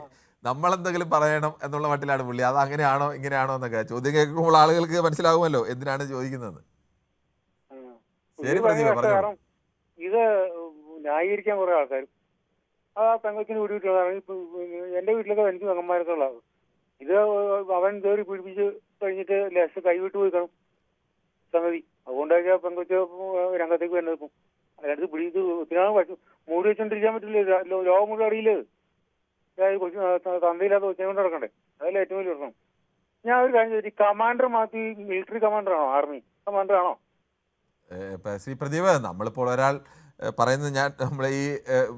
നമ്മളെന്തെങ്കിലും പറയണം എന്നുള്ള മട്ടിലാണ് പുള്ളി. അത് അങ്ങനെയാണോ ഇങ്ങനെയാണോ എന്നൊക്കെ ചോദ്യം കേൾക്കുമ്പോൾ ആളുകൾക്ക് മനസ്സിലാകുമല്ലോ എന്തിനാണ് ചോദിക്കുന്നത്. ശരി പ്രദീപ, പറഞ്ഞോളൂ. ഇത് ന്യായീകരിക്കാൻ കുറെ ആൾക്കാർ ആ പെങ്കൊച്ചിന് പിടിവിട്ടാണ്. എന്റെ വീട്ടിലൊക്കെ എനിക്ക് പെങ്ങന്മാരൊക്കെ ഉള്ളത്. ഇത് അവൻ കയറി പിടിപ്പിച്ച് കഴിഞ്ഞിട്ട് ലെസ് കൈവിട്ട് പോയി കാണും സംഗതി. അതുകൊണ്ടായിരിക്കും പെങ്കൊച്ച് രംഗത്തേക്ക് വരുന്നത്. ഇപ്പം അതിനടുത്ത് പിടിച്ച് ഒത്തിരി മൂടി വെച്ചോണ്ടിരിക്കാൻ പറ്റില്ല. ലോകം മുഴുവൻ അറിയില്ലേ തന്തയില്ലാത്ത കൊച്ചിനെ കൊണ്ട് നടക്കണ്ടേ? അതല്ലേ ഏറ്റവും വലിയ പ്രശ്നം. ഞാൻ ഒരു കാര്യം ചോദിച്ചു, കമാൻഡർ മാറ്റി മിലിറ്ററി കമാൻഡർ ആണോ? ആർമി കമാൻഡർ ആണോ? ശ്രീ പ്രദീപ്, നമ്മളിപ്പോൾ ഒരാൾ പറയുന്നത്, ഞാൻ നമ്മളെ ഈ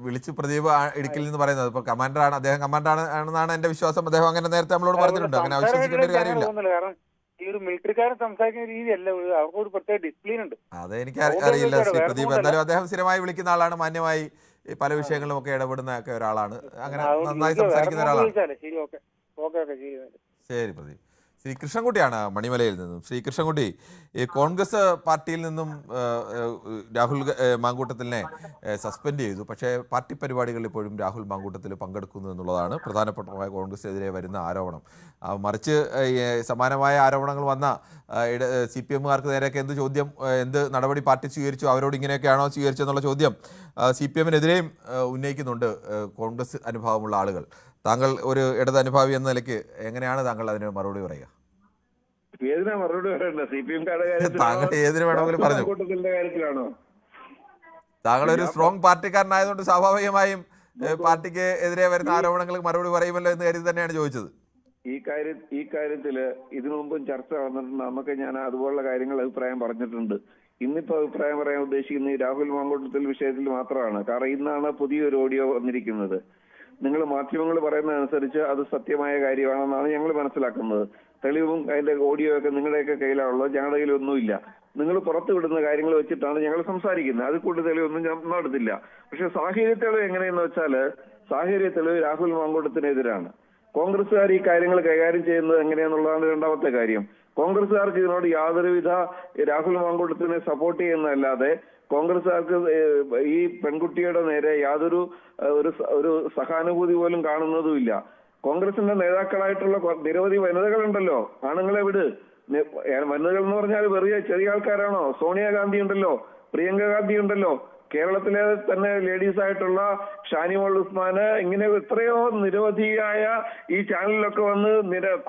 വിളിച്ച് പ്രദീപ് ഇടുക്കിയിൽ നിന്ന് പറയുന്നത് ഇപ്പൊ കമാൻഡറാണ്, അദ്ദേഹം കമാൻഡർ ആണെന്നാണ് എന്റെ വിശ്വാസം. അദ്ദേഹം അങ്ങനെ നേരത്തെ നമ്മളോട് പറഞ്ഞിട്ടുണ്ട്. അങ്ങനെ വിശ്വസിക്കേണ്ട ഒരു കാര്യമില്ല. കാരണം ഈ ഒരു മിലിറ്ററിക്കാരൻ സംസാരിക്കുന്ന രീതിയല്ല, അവർക്ക് ഒരു പ്രത്യേക ഡിസിപ്ലിൻ ഉണ്ട്. അതെനിക്ക് അറിയില്ല ശ്രീ പ്രദീപ്. എന്തായാലും അദ്ദേഹം സ്ഥിരമായി വിളിക്കുന്ന ആളാണ്, മാന്യമായി പല വിഷയങ്ങളിലും ഒക്കെ ഇടപെടുന്ന ഒക്കെ ഒരാളാണ്, അങ്ങനെ നന്നായി സംസാരിക്കുന്ന ഒരാളാണ്. ശരി പ്രദീപ്. ശ്രീ കൃഷ്ണൻകുട്ടിയാണ് മണിമലയിൽ നിന്നും. ശ്രീ കൃഷ്ണൻകുട്ടി, ഈ കോൺഗ്രസ് പാർട്ടിയിൽ നിന്നും രാഹുൽ മാങ്കൂട്ടത്തിലിനെ സസ്പെൻഡ് ചെയ്തു. പക്ഷേ പാർട്ടി പരിപാടികളിൽ ഇപ്പോഴും രാഹുൽ മാങ്കൂട്ടത്തിൽ പങ്കെടുക്കുന്നു എന്നുള്ളതാണ് പ്രധാനപ്പെട്ട കോൺഗ്രസിനെതിരെ വരുന്ന ആരോപണം. മറിച്ച് സമാനമായ ആരോപണങ്ങൾ വന്ന CPM-കാർക്ക് നേരെയൊക്കെ എന്ത് നടപടി പാർട്ടി സ്വീകരിച്ചു, അവരോട് ഇങ്ങനെയൊക്കെയാണോ സ്വീകരിച്ചെന്നുള്ള ചോദ്യം CPM-നെതിരെയും ഉന്നയിക്കുന്നുണ്ട് കോൺഗ്രസ് അനുഭാവമുള്ള ആളുകൾ. താങ്കൾ ഒരു ഇടത് അനുഭാവി എന്ന നിലയ്ക്ക് എങ്ങനെയാണ് താങ്കൾ അതിന് മറുപടി പറയുക? താങ്കൾ ഏതിന് വേണമെങ്കിലും പറഞ്ഞു. താങ്കൾ ഒരു സ്ട്രോങ് പാർട്ടിക്കാരനായതുകൊണ്ട് സ്വാഭാവികമായും പാർട്ടിക്ക് എതിരെ വരുന്ന ആരോപണങ്ങൾക്ക് മറുപടി പറയുമല്ലോ എന്ന് കരുതി തന്നെയാണ് ചോദിച്ചത്. ഈ കാര്യത്തില് ഇതിനു മുമ്പും ചർച്ച വന്നിട്ടുണ്ട്. നമുക്ക് ഞാൻ അതുപോലുള്ള കാര്യങ്ങൾ അഭിപ്രായം പറഞ്ഞിട്ടുണ്ട്. ഇന്നിപ്പോ അഭിപ്രായം പറയാൻ ഉദ്ദേശിക്കുന്ന ഈ രാഹുൽ മാങ്കൂട്ടത്തിൽ വിഷയത്തിൽ മാത്രമാണ്. കാരണം ഇന്നാണ് പുതിയൊരു ഓഡിയോ വന്നിരിക്കുന്നത്. നിങ്ങൾ മാധ്യമങ്ങൾ പറയുന്നതനുസരിച്ച് അത് സത്യമായ കാര്യമാണെന്നാണ് ഞങ്ങൾ മനസ്സിലാക്കുന്നത്. തെളിവും അതിന്റെ ഓഡിയോ ഒക്കെ നിങ്ങളുടെയൊക്കെ കയ്യിലാണുള്ളത്, ഞങ്ങളുടെ കയ്യിലൊന്നുമില്ല. നിങ്ങൾ പുറത്തു വിടുന്ന കാര്യങ്ങൾ വെച്ചിട്ടാണ് ഞങ്ങൾ സംസാരിക്കുന്നത്. അത് കൂടുതൽ തെളിവൊന്നും ഞാൻ നടത്തില്ല. പക്ഷെ സാഹചര്യ തെളിവ് എങ്ങനെയെന്ന് വെച്ചാല്, സാഹചര്യ തെളിവ് രാഹുൽ മാങ്കൂട്ടത്തിനെതിരാണ്. കോൺഗ്രസ്സുകാർ ഈ കാര്യങ്ങൾ കൈകാര്യം ചെയ്യുന്നത് എങ്ങനെയാന്നുള്ളതാണ് രണ്ടാമത്തെ കാര്യം. കോൺഗ്രസ്സുകാർക്ക് ഇതിനോട് യാതൊരുവിധ രാഹുൽ മാങ്കൂട്ടത്തിനെ സപ്പോർട്ട് ചെയ്യുന്നതല്ലാതെ കോൺഗ്രസ്സുകാർക്ക് ഈ പെൺകുട്ടിയുടെ നേരെ യാതൊരു ഒരു സഹാനുഭൂതി പോലും കാണുന്നതുമില്ല. കോൺഗ്രസിന്റെ നേതാക്കളായിട്ടുള്ള നിരവധി വനിതകളുണ്ടല്ലോ, ആണുങ്ങളെ വിട്. വനിതകൾ എന്ന് പറഞ്ഞാൽ വെറിയ ചെറിയ ആൾക്കാരാണോ? സോണിയാഗാന്ധി ഉണ്ടല്ലോ, പ്രിയങ്ക ഗാന്ധി ഉണ്ടല്ലോ, കേരളത്തിലെ തന്നെ ലേഡീസ് ആയിട്ടുള്ള ഷാനിമോൾ ഉസ്മാന്, ഇങ്ങനെ എത്രയോ നിരവധിയായ ഈ ചാനലിലൊക്കെ വന്ന്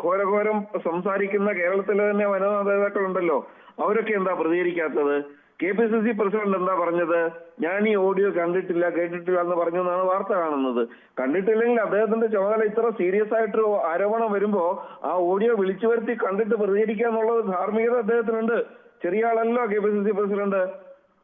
ഘോരഘോരം സംസാരിക്കുന്ന കേരളത്തിലെ തന്നെ വനിതാ നേതാക്കളുണ്ടല്ലോ. അവരൊക്കെ എന്താ പ്രതികരിക്കാത്തത്? KPCC പ്രസിഡന്റ് എന്താ പറഞ്ഞത്? ഞാൻ ഈ ഓഡിയോ കണ്ടിട്ടില്ല കേട്ടിട്ടില്ല എന്ന് പറഞ്ഞു എന്നാണ് വാർത്ത കാണുന്നത്. കണ്ടിട്ടില്ലെങ്കിൽ അദ്ദേഹത്തിന്റെ ചുമതല ഇത്ര സീരിയസ് ആയിട്ട് ആരോപണം വരുമ്പോ ആ ഓഡിയോ വിളിച്ചു വരുത്തി കണ്ടിട്ട് പ്രതികരിക്കുക എന്നുള്ളത് ധാർമ്മികത അദ്ദേഹത്തിനുണ്ട്. ചെറിയ ആളല്ലോ KPCC പ്രസിഡന്റ്.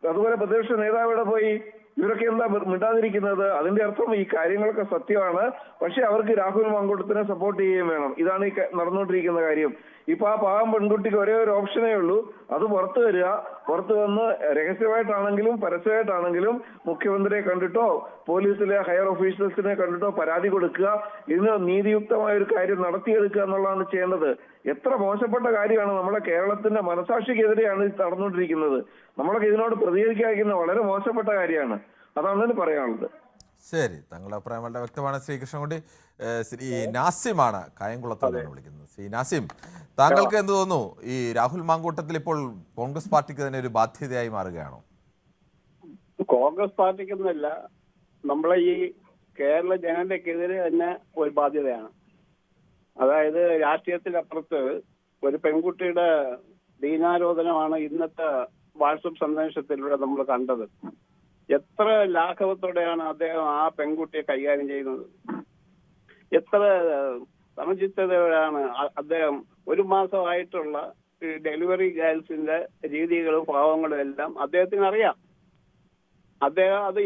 അതുപോലെ പ്രതിപക്ഷ നേതാവ് പോയി. ഇവരൊക്കെ എന്താ മിണ്ടാതിരിക്കുന്നത്? അതിന്റെ അർത്ഥം ഈ കാര്യങ്ങളൊക്കെ സത്യമാണ്. പക്ഷെ അവർക്ക് രാഹുൽ മാങ്കൂട്ടത്തിനെ സപ്പോർട്ട് ചെയ്യുകയും വേണം. ഇതാണ് ഈ നടന്നുകൊണ്ടിരിക്കുന്ന കാര്യം. ഇപ്പൊ ആ പാവം പെൺകുട്ടിക്ക് ഒരേ ഒരു ഓപ്ഷനേ ഉള്ളൂ, അത് പുറത്തു വരിക. പുറത്തു വന്ന് രഹസ്യമായിട്ടാണെങ്കിലും പരസ്യമായിട്ടാണെങ്കിലും മുഖ്യമന്ത്രിയെ കണ്ടിട്ടോ പോലീസിലെ ഹയർ ഓഫീസേഴ്സിനെ കണ്ടിട്ടോ പരാതി കൊടുക്കുക. ഇതിന് നീതിയുക്തമായ ഒരു കാര്യം നടത്തിയെടുക്കുക എന്നുള്ളതാണ് ചെയ്യേണ്ടത്. എത്ര മോശപ്പെട്ട കാര്യമാണ്. നമ്മുടെ കേരളത്തിന്റെ മനസാക്ഷിക്കെതിരെയാണ് ഇത് നടന്നുകൊണ്ടിരിക്കുന്നത്. നമ്മളൊക്കെ ഇതിനോട് പ്രതികരിക്കാതിരിക്കുന്നത് വളരെ മോശപ്പെട്ട കാര്യമാണ്. അതാണ് പറയാനുള്ളത്. ശരി, താങ്കളുടെ അഭിപ്രായം വളരെ വ്യക്തമാണ്. ശ്രീ കൃഷ്ണൻകുട്ടി. ശ്രീ നാസിമാണ് കായംകുളത്ത് നിന്നാണ് വിളിക്കുന്നത്. ശ്രീ നാസിം, താങ്കൾക്ക് എന്ത് തോന്നുന്നു? ഈ രാഹുൽ മാങ്കൂട്ടത്തിൽ ഇപ്പോൾ കോൺഗ്രസ് പാർട്ടിക്ക് തന്നെ ഒരു ബാധ്യതയായി മാറുകയാണോ? കോൺഗ്രസ് പാർട്ടിക്കൊന്നുമല്ല, നമ്മളെ ഈ കേരള ജനതയ്ക്കെതിരെ തന്നെ ഒരു ബാധ്യതയാണ്. അതായത് രാഷ്ട്രീയത്തിനപ്പുറത്ത് ഒരു പെൺകുട്ടിയുടെ ദീനാരോധനമാണ് ഇന്നത്തെ വാട്സപ്പ് സന്ദേശത്തിലൂടെ നമ്മൾ കണ്ടത്. എത്ര ലാഘവത്തോടെയാണ് അദ്ദേഹം ആ പെൺകുട്ടിയെ കൈകാര്യം ചെയ്യുന്നത്. എത്ര സമചിത്തതയോടെയാണ് അദ്ദേഹം ഒരു മാസമായിട്ടുള്ള ഡെലിവറി ഗേൾസിന്റെ രീതികളും ഭാവങ്ങളും എല്ലാം അദ്ദേഹത്തിന് അറിയാം. അദ്ദേഹം അത്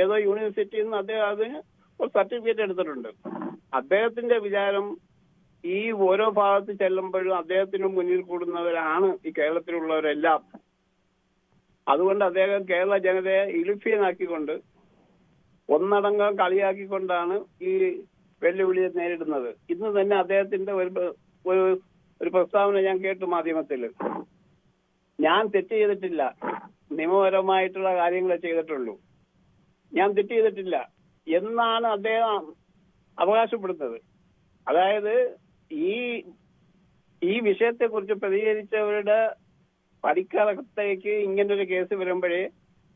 ഏതോ യൂണിവേഴ്സിറ്റിയിൽ നിന്ന് അദ്ദേഹം അതിന് ഒരു സർട്ടിഫിക്കറ്റ് എടുത്തിട്ടുണ്ട്. അദ്ദേഹത്തിന്റെ വിചാരം ഈ ഓരോ ഭാഗത്ത് ചെല്ലുമ്പോഴും അദ്ദേഹത്തിന് മുന്നിൽ കൂടുന്നവരാണ് ഈ കേരളത്തിലുള്ളവരെല്ലാം. അതുകൊണ്ട് അദ്ദേഹം കേരള ജനതയെ ഇളിഫ്യനാക്കിക്കൊണ്ട് ഒന്നടങ്കം കളിയാക്കിക്കൊണ്ടാണ് ഈ വെല്ലുവിളിയെ നേരിടുന്നത്. ഇന്ന് തന്നെ അദ്ദേഹത്തിന്റെ ഒരു പ്രസ്താവന ഞാൻ കേട്ടു മാധ്യമത്തിൽ. ഞാൻ തെറ്റ് ചെയ്തിട്ടില്ല, നിയമപരമായിട്ടുള്ള കാര്യങ്ങളെ ചെയ്തിട്ടുള്ളൂ, ഞാൻ തെറ്റ് ചെയ്തിട്ടില്ല എന്നാണ് അദ്ദേഹം അവകാശപ്പെടുന്നത്. അതായത് ഈ വിഷയത്തെക്കുറിച്ച് പ്രതികരിച്ചവരുടെ പടിക്കകത്തേക്ക് ഇങ്ങനൊരു കേസ് വരുമ്പോഴേ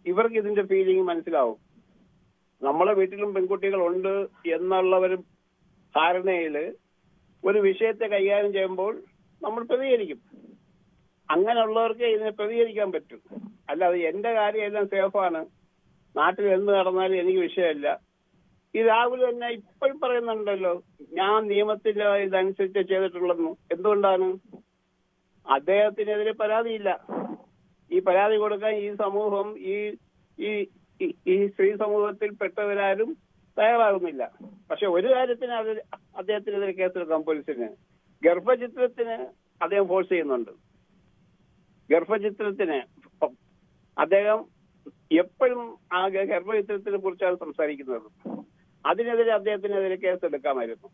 ഇവർക്ക് ഇതിന്റെ ഫീലിംഗ് മനസ്സിലാവും. നമ്മളെ വീട്ടിലും പെൺകുട്ടികളുണ്ട് എന്നുള്ള ഒരു ധാരണയില് ഒരു വിഷയത്തെ കൈകാര്യം ചെയ്യുമ്പോൾ നമ്മൾ പ്രതികരിക്കും. അങ്ങനെയുള്ളവർക്ക് ഇതിനെ പ്രതികരിക്കാൻ പറ്റും. അല്ലാതെ എന്റെ കാര്യം എല്ലാം സേഫാണ്, നാട്ടിൽ എന്ത് നടന്നാലും എനിക്ക് വിഷയമല്ല. ഈ രാഹുൽ തന്നെ ഇപ്പോഴും പറയുന്നുണ്ടല്ലോ, ഞാൻ നിയമത്തിൽ ഇതനുസരിച്ച് ചെയ്തിട്ടുള്ളതെന്ന്. എന്തുകൊണ്ടാണ്? അദ്ദേഹത്തിനെതിരെ പരാതിയില്ല. ഈ പരാതി കൊടുക്കാൻ ഈ സമൂഹം, ഈ സ്ത്രീ സമൂഹത്തിൽ പെട്ടവരാരും തയ്യാറാകുന്നില്ല. പക്ഷെ ഒരു കാര്യത്തിന് അദ്ദേഹത്തിനെതിരെ കേസെടുക്കാം പോലീസിന്. ഗർഭചിത്രത്തിന് അദ്ദേഹം ഫോഴ്സ് ചെയ്യുന്നുണ്ട്. ഗർഭചിത്രത്തിന് അദ്ദേഹം എപ്പോഴും ആ ഗർഭചിത്രത്തിനെ കുറിച്ചാണ് സംസാരിക്കുന്നത്. അതിനെതിരെ അദ്ദേഹത്തിനെതിരെ കേസെടുക്കാമായിരുന്നു.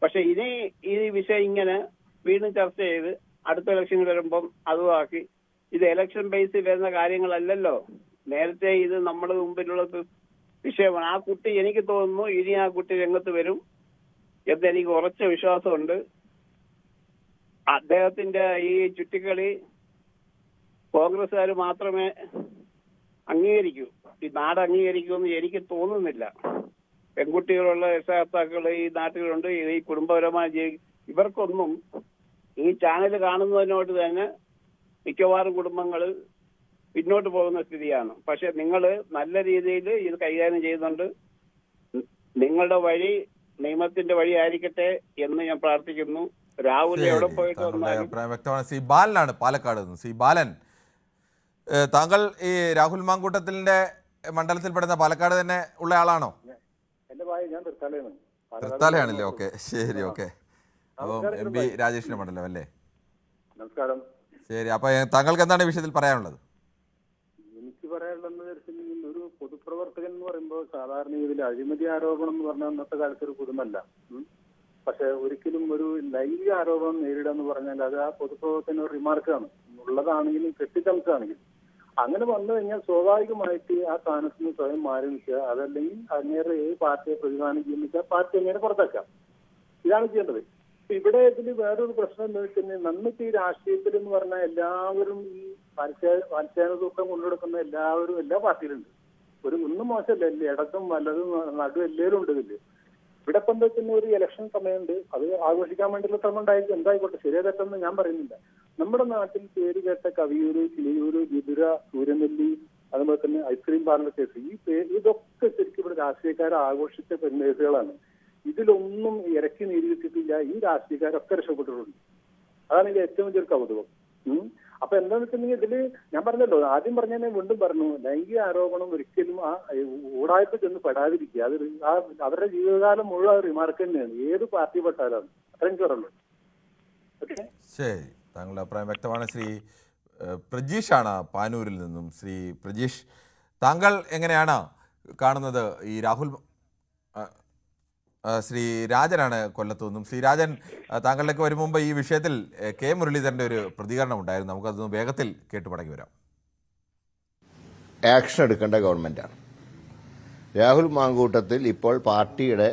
പക്ഷെ ഇനി ഈ വിഷയം ഇങ്ങനെ വീണ്ടും ചർച്ച ചെയ്ത് അടുത്ത ഇലക്ഷൻ വരുമ്പം അതുമാക്കി, ഇത് ഇലക്ഷൻ ബേസിൽ വരുന്ന കാര്യങ്ങളല്ലല്ലോ. നേരത്തെ ഇത് നമ്മുടെ മുമ്പിലുള്ള വിഷയമാണ്. ആ കുട്ടി, എനിക്ക് തോന്നുന്നു ഇനി ആ കുട്ടി രംഗത്ത് വരും എന്നെനിക്ക് ഉറച്ച വിശ്വാസമുണ്ട്. അദ്ദേഹത്തിന്റെ ഈ ചുറ്റിക്കളി കോൺഗ്രസ്സുകാർ മാത്രമേ അംഗീകരിക്കൂ, ഈ നാട് അംഗീകരിക്കുമെന്ന് എനിക്ക് തോന്നുന്നില്ല. പെൺകുട്ടികളുള്ള രക്ഷകർത്താക്കൾ ഈ നാട്ടിലുണ്ട്. ഈ കുടുംബപരമായ ഇവർക്കൊന്നും ഈ ചാനൽ കാണുന്നതിനോട് തന്നെ മിക്കവാറും കുടുംബങ്ങൾ പിന്നോട്ട് പോകുന്ന സ്ഥിതിയാണ്. പക്ഷെ നിങ്ങൾ നല്ല രീതിയിൽ ഇത് കൈകാര്യം ചെയ്യുന്നുണ്ട്. നിങ്ങളുടെ വഴി നിയമത്തിന്റെ വഴി ആയിരിക്കട്ടെ എന്ന് ഞാൻ പ്രാർത്ഥിക്കുന്നു. രാഹുൽ എവിടെ പോയിട്ട് അഭിപ്രായം വ്യക്തമാണ്. ശ്രീ ബാലനാണ് പാലക്കാട് നിന്ന്. ശ്രീ ബാലൻ, താങ്കൾ ഈ രാഹുൽ മാങ്കൂട്ടത്തിന്റെ മണ്ഡലത്തിൽപ്പെടുന്ന പാലക്കാട് തന്നെ ഉള്ള ആളാണോ? ഞാൻ തൃത്താലയാണല്ലേ? ഓക്കെ, ശരി, ഓക്കെ. അപ്പം MP രാജേഷിന്റെ മണ്ഡലം അല്ലേ? നമസ്കാരം. ശരി, അപ്പൊ താങ്കൾക്ക് എന്താണ് ഈ വിഷയത്തിൽ പറയാനുള്ളത്? എനിക്ക് പറയാനുള്ളത് ഒരു പൊതുപ്രവർത്തകൻ എന്ന് പറയുമ്പോൾ സാധാരണ ഇതിൽ അഴിമതി ആരോപണം എന്ന് പറഞ്ഞാൽ അന്നത്തെ കാലത്ത് ഒരു പുതുമല്ല. പക്ഷെ ഒരിക്കലും ഒരു ലൈംഗിക ആരോപണം നേരിടുക എന്ന് പറഞ്ഞാൽ അത് ആ പൊതുപ്രവർത്തന ഒരു റിമാർക്കാണ്. ഉള്ളതാണെങ്കിലും കെട്ടിച്ചമച്ചാണെങ്കിലും അങ്ങനെ വന്നു കഴിഞ്ഞാൽ സ്വാഭാവികമായിട്ട് ആ സ്ഥാനത്ത് നിന്ന് സ്വയം മാറി നിൽക്കുക. അതല്ലെങ്കിൽ അങ്ങേറെ ഏത് പാർട്ടിയെ പ്രതിദാനം ചെയ്യുന്ന പാർട്ടി അങ്ങനെ പുറത്താക്കാം. ഇതാണ് ചെയ്യേണ്ടത്. ഇവിടെ ഇതിൽ വേറൊരു പ്രശ്നം എന്താ വെച്ചാൽ, നമുക്ക് ഈ രാഷ്ട്രീയത്തിൽ എന്ന് പറഞ്ഞാൽ എല്ലാവരും ഈ വാത്സ്യാനതൂക്കം കൊണ്ടുകൊടുക്കുന്ന എല്ലാവരും എല്ലാ പാർട്ടിയിലുണ്ട്. ഒന്നും മോശമല്ല, ഇടത്തും വല്ലതും നടും എല്ലാവരും ഉണ്ട് ഇതില്. ഇവിടെ ഇപ്പം എന്താ വെച്ചാൽ ഒരു ഇലക്ഷൻ സമയമുണ്ട്, അത് ആഘോഷിക്കാൻ വേണ്ടിയുള്ള ശ്രമം ഉണ്ടായിരിക്കും. എന്തായിക്കോട്ടെ, ശരിയാ തെറ്റൊന്നും ഞാൻ പറയുന്നില്ല. നമ്മുടെ നാട്ടിൽ പേര് കേട്ട കവിയൂര്, കിളിയൂര്, വിതുര, സൂര്യനെല്ലി, അതുപോലെ തന്നെ ഐസ്ക്രീം പാർലർ കേസ്, ഇതൊക്കെ ശരിക്കും ഇവിടെ രാഷ്ട്രീയക്കാരെ ആഘോഷിച്ച പെൺകേസുകളാണ്. ഇതിലൊന്നും ഇറക്കി നേരിട്ടിട്ടില്ല. ഈ രാഷ്ട്രീയക്കാരൊക്കെ രക്ഷപ്പെട്ടിട്ടുണ്ട്. അതാണ് ഇതിന്റെ ഏറ്റവും വലിയൊരു കൗതുകം. അപ്പൊ എന്താന്ന് വെച്ചിട്ടുണ്ടെങ്കിൽ ഇതില് ഞാൻ പറഞ്ഞല്ലോ, ആദ്യം പറഞ്ഞതിനെ വീണ്ടും പറഞ്ഞു, ലൈംഗിക ആരോപണം ഒരിക്കലും ആ ഊടായ്പ ചെന്ന് പെടാതിരിക്കുക. അത് അവരുടെ ജീവിതകാലം മുഴുവൻ റിമാർക്ക് തന്നെയാണ്, ഏത് പാർട്ടി പെട്ടാലാണ്. അത്രയും ചോറുള്ളൂ. ഓക്കെ, ശരി, താങ്കളുടെ അഭിപ്രായം വ്യക്തമാണ്. ശ്രീ പ്രജീഷാണ് പാനൂരിൽ നിന്നും. ശ്രീ പ്രജീഷ്, താങ്കൾ എങ്ങനെയാണ് കാണുന്നത് ഈ രാഹുൽ? ശ്രീ രാജനാണ് കൊല്ലത്തു നിന്നും. ശ്രീ രാജൻ, താങ്കളിലേക്ക് വരും മുമ്പ് ഈ വിഷയത്തിൽ കെ മുരളീധരൻ്റെ ഒരു പ്രതികരണം ഉണ്ടായിരുന്നു. നമുക്കതൊന്ന് വേഗത്തിൽ കേട്ടു മടങ്ങി വരാം. ആക്ഷൻ എടുക്കേണ്ട ഗവൺമെൻറ്റാണ്. രാഹുൽ മാങ്കൂട്ടത്തിൽ ഇപ്പോൾ പാർട്ടിയുടെ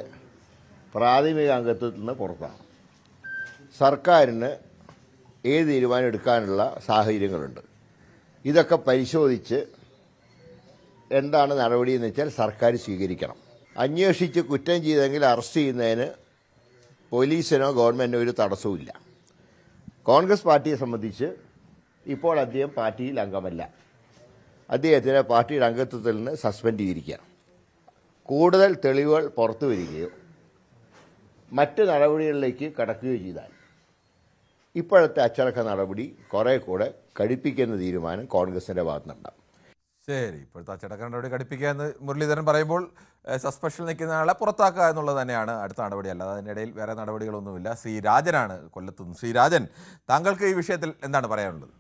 പ്രാഥമിക അംഗത്വത്തിൽ നിന്ന് പുറത്താണ്. സർക്കാരിന് ഏത് തീരുമാനം എടുക്കാനുള്ള സാഹചര്യങ്ങളുണ്ട്. ഇതൊക്കെ പരിശോധിച്ച് എന്താണ് നടപടിയെന്ന് വെച്ചാൽ സർക്കാർ സ്വീകരിക്കണം. അന്വേഷിച്ച് കുറ്റം ചെയ്തെങ്കിൽ അറസ്റ്റ് ചെയ്യുന്നതിന് പോലീസിനോ ഗവൺമെൻറ്റിനോ ഒരു തടസ്സവുമില്ല. കോൺഗ്രസ് പാർട്ടിയെ സംബന്ധിച്ച് ഇപ്പോൾ അദ്ദേഹം പാർട്ടിയിൽ അംഗമല്ല. അദ്ദേഹത്തിനെ പാർട്ടിയുടെ അംഗത്വത്തിൽ നിന്ന് സസ്പെൻഡ് ചെയ്തിരിക്കുകയാണ്. കൂടുതൽ തെളിവുകൾ പുറത്തു വരികയോ മറ്റ് നടപടികളിലേക്ക് കടക്കുകയോ ചെയ്താൽ ഇപ്പോഴത്തെ അച്ചടക്ക നടപടി കുറേ കൂടെ കടുപ്പിക്കുന്ന തീരുമാനം കോൺഗ്രസിൻ്റെ ഭാഗത്തുനിന്നുണ്ടാകും. ശരി, ഇപ്പോഴത്തെ അച്ചടക്ക നടപടി കടുപ്പിക്കുക എന്ന് മുരളീധരൻ പറയുമ്പോൾ സസ്പെൻഷൻ നിൽക്കുന്ന ആളെ പുറത്താക്കുക എന്നുള്ളത് തന്നെയാണ് അടുത്ത നടപടി. അല്ലാതെ അതിനിടയിൽ വേറെ നടപടികളൊന്നുമില്ല. ശ്രീ രാജനാണ് കൊല്ലത്തുനിന്ന്. ശ്രീ രാജൻ, താങ്കൾക്ക് ഈ വിഷയത്തിൽ എന്താണ് പറയാനുള്ളത്?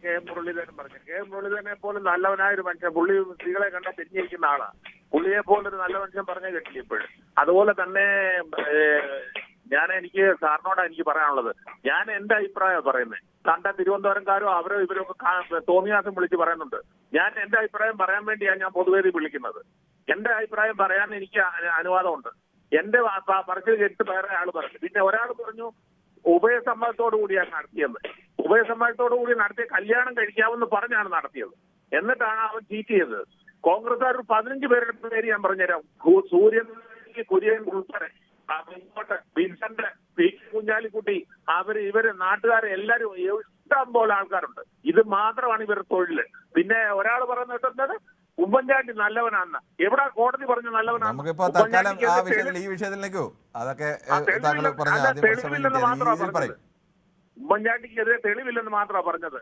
കെ മുരളീധരൻ പറഞ്ഞു. കെ മുരളീധരനെ പോലെ നല്ലവനായ ഒരു മനുഷ്യൻ, പുള്ളി സ്ത്രീകളെ കണ്ടാൽ തിരിഞ്ഞിരിക്കുന്ന ആളാണ്. പുള്ളിയെ പോലൊരു നല്ല മനുഷ്യൻ പറഞ്ഞ കേട്ടില്ല ഇപ്പോഴും. അതുപോലെ തന്നെ എനിക്ക് സാറിനോടാണ് എനിക്ക് പറയാനുള്ളത്. ഞാൻ എന്റെ അഭിപ്രായം പറയുന്നത്. കണ്ട തിരുവനന്തപുരംകാരോ അവരോ ഇവരോ ഒക്കെ തോന്നിയാസം വിളിച്ച് പറയുന്നുണ്ട്. ഞാൻ എന്റെ അഭിപ്രായം പറയാൻ വേണ്ടിയാണ് ഞാൻ പൊതുവേദി വിളിക്കുന്നത്. എന്റെ അഭിപ്രായം പറയാൻ എനിക്ക് അനുവാദമുണ്ട്. എന്റെ പറച്ചിൽ കേട്ട് വേറെ ആൾ പറഞ്ഞു. പിന്നെ ഒരാൾ പറഞ്ഞു ഉഭയസമ്മതത്തോടു കൂടിയാണ് നടത്തിയത്. ഉഭയസമ്മതത്തോടു കൂടി നടത്തിയ കല്യാണം കഴിക്കാമെന്ന് പറഞ്ഞാണ് നടത്തിയത്. എന്നിട്ടാണ് അവൻ ചീറ്റ് ചെയ്തത്. കോൺഗ്രസ്സുകാർ 15 പേരുടെ പേര് ഞാൻ പറഞ്ഞുതരാം. സൂര്യൻ, കുര്യൻ ഉൾപ്പെടെ, വിൻസെന്റ്, പി കുഞ്ഞാലിക്കുട്ടി, ഇവര് നാട്ടുകാരെ എല്ലാരും ഇഷ്ടം പോലെ ആൾക്കാരുണ്ട്. ഇത് മാത്രമാണ് ഇവരുടെ തൊഴില്. പിന്നെ ഒരാൾ പറയുന്നത് ഉമ്മൻചാണ്ടി നല്ലവനാണെന്ന്. എവിടെ കോടതി പറഞ്ഞു നല്ലവനാണ്? നമുക്കിപ്പോ തൽക്കാലം ഈ വിഷയത്തിലേക്കോ അതൊക്കെ തെളിവില്ലെന്ന് മാത്രമാണ് പറഞ്ഞത്. ഉമ്മൻചാണ്ടിക്കെതിരെ തെളിവില്ലെന്ന് മാത്രമാണ് പറഞ്ഞത്.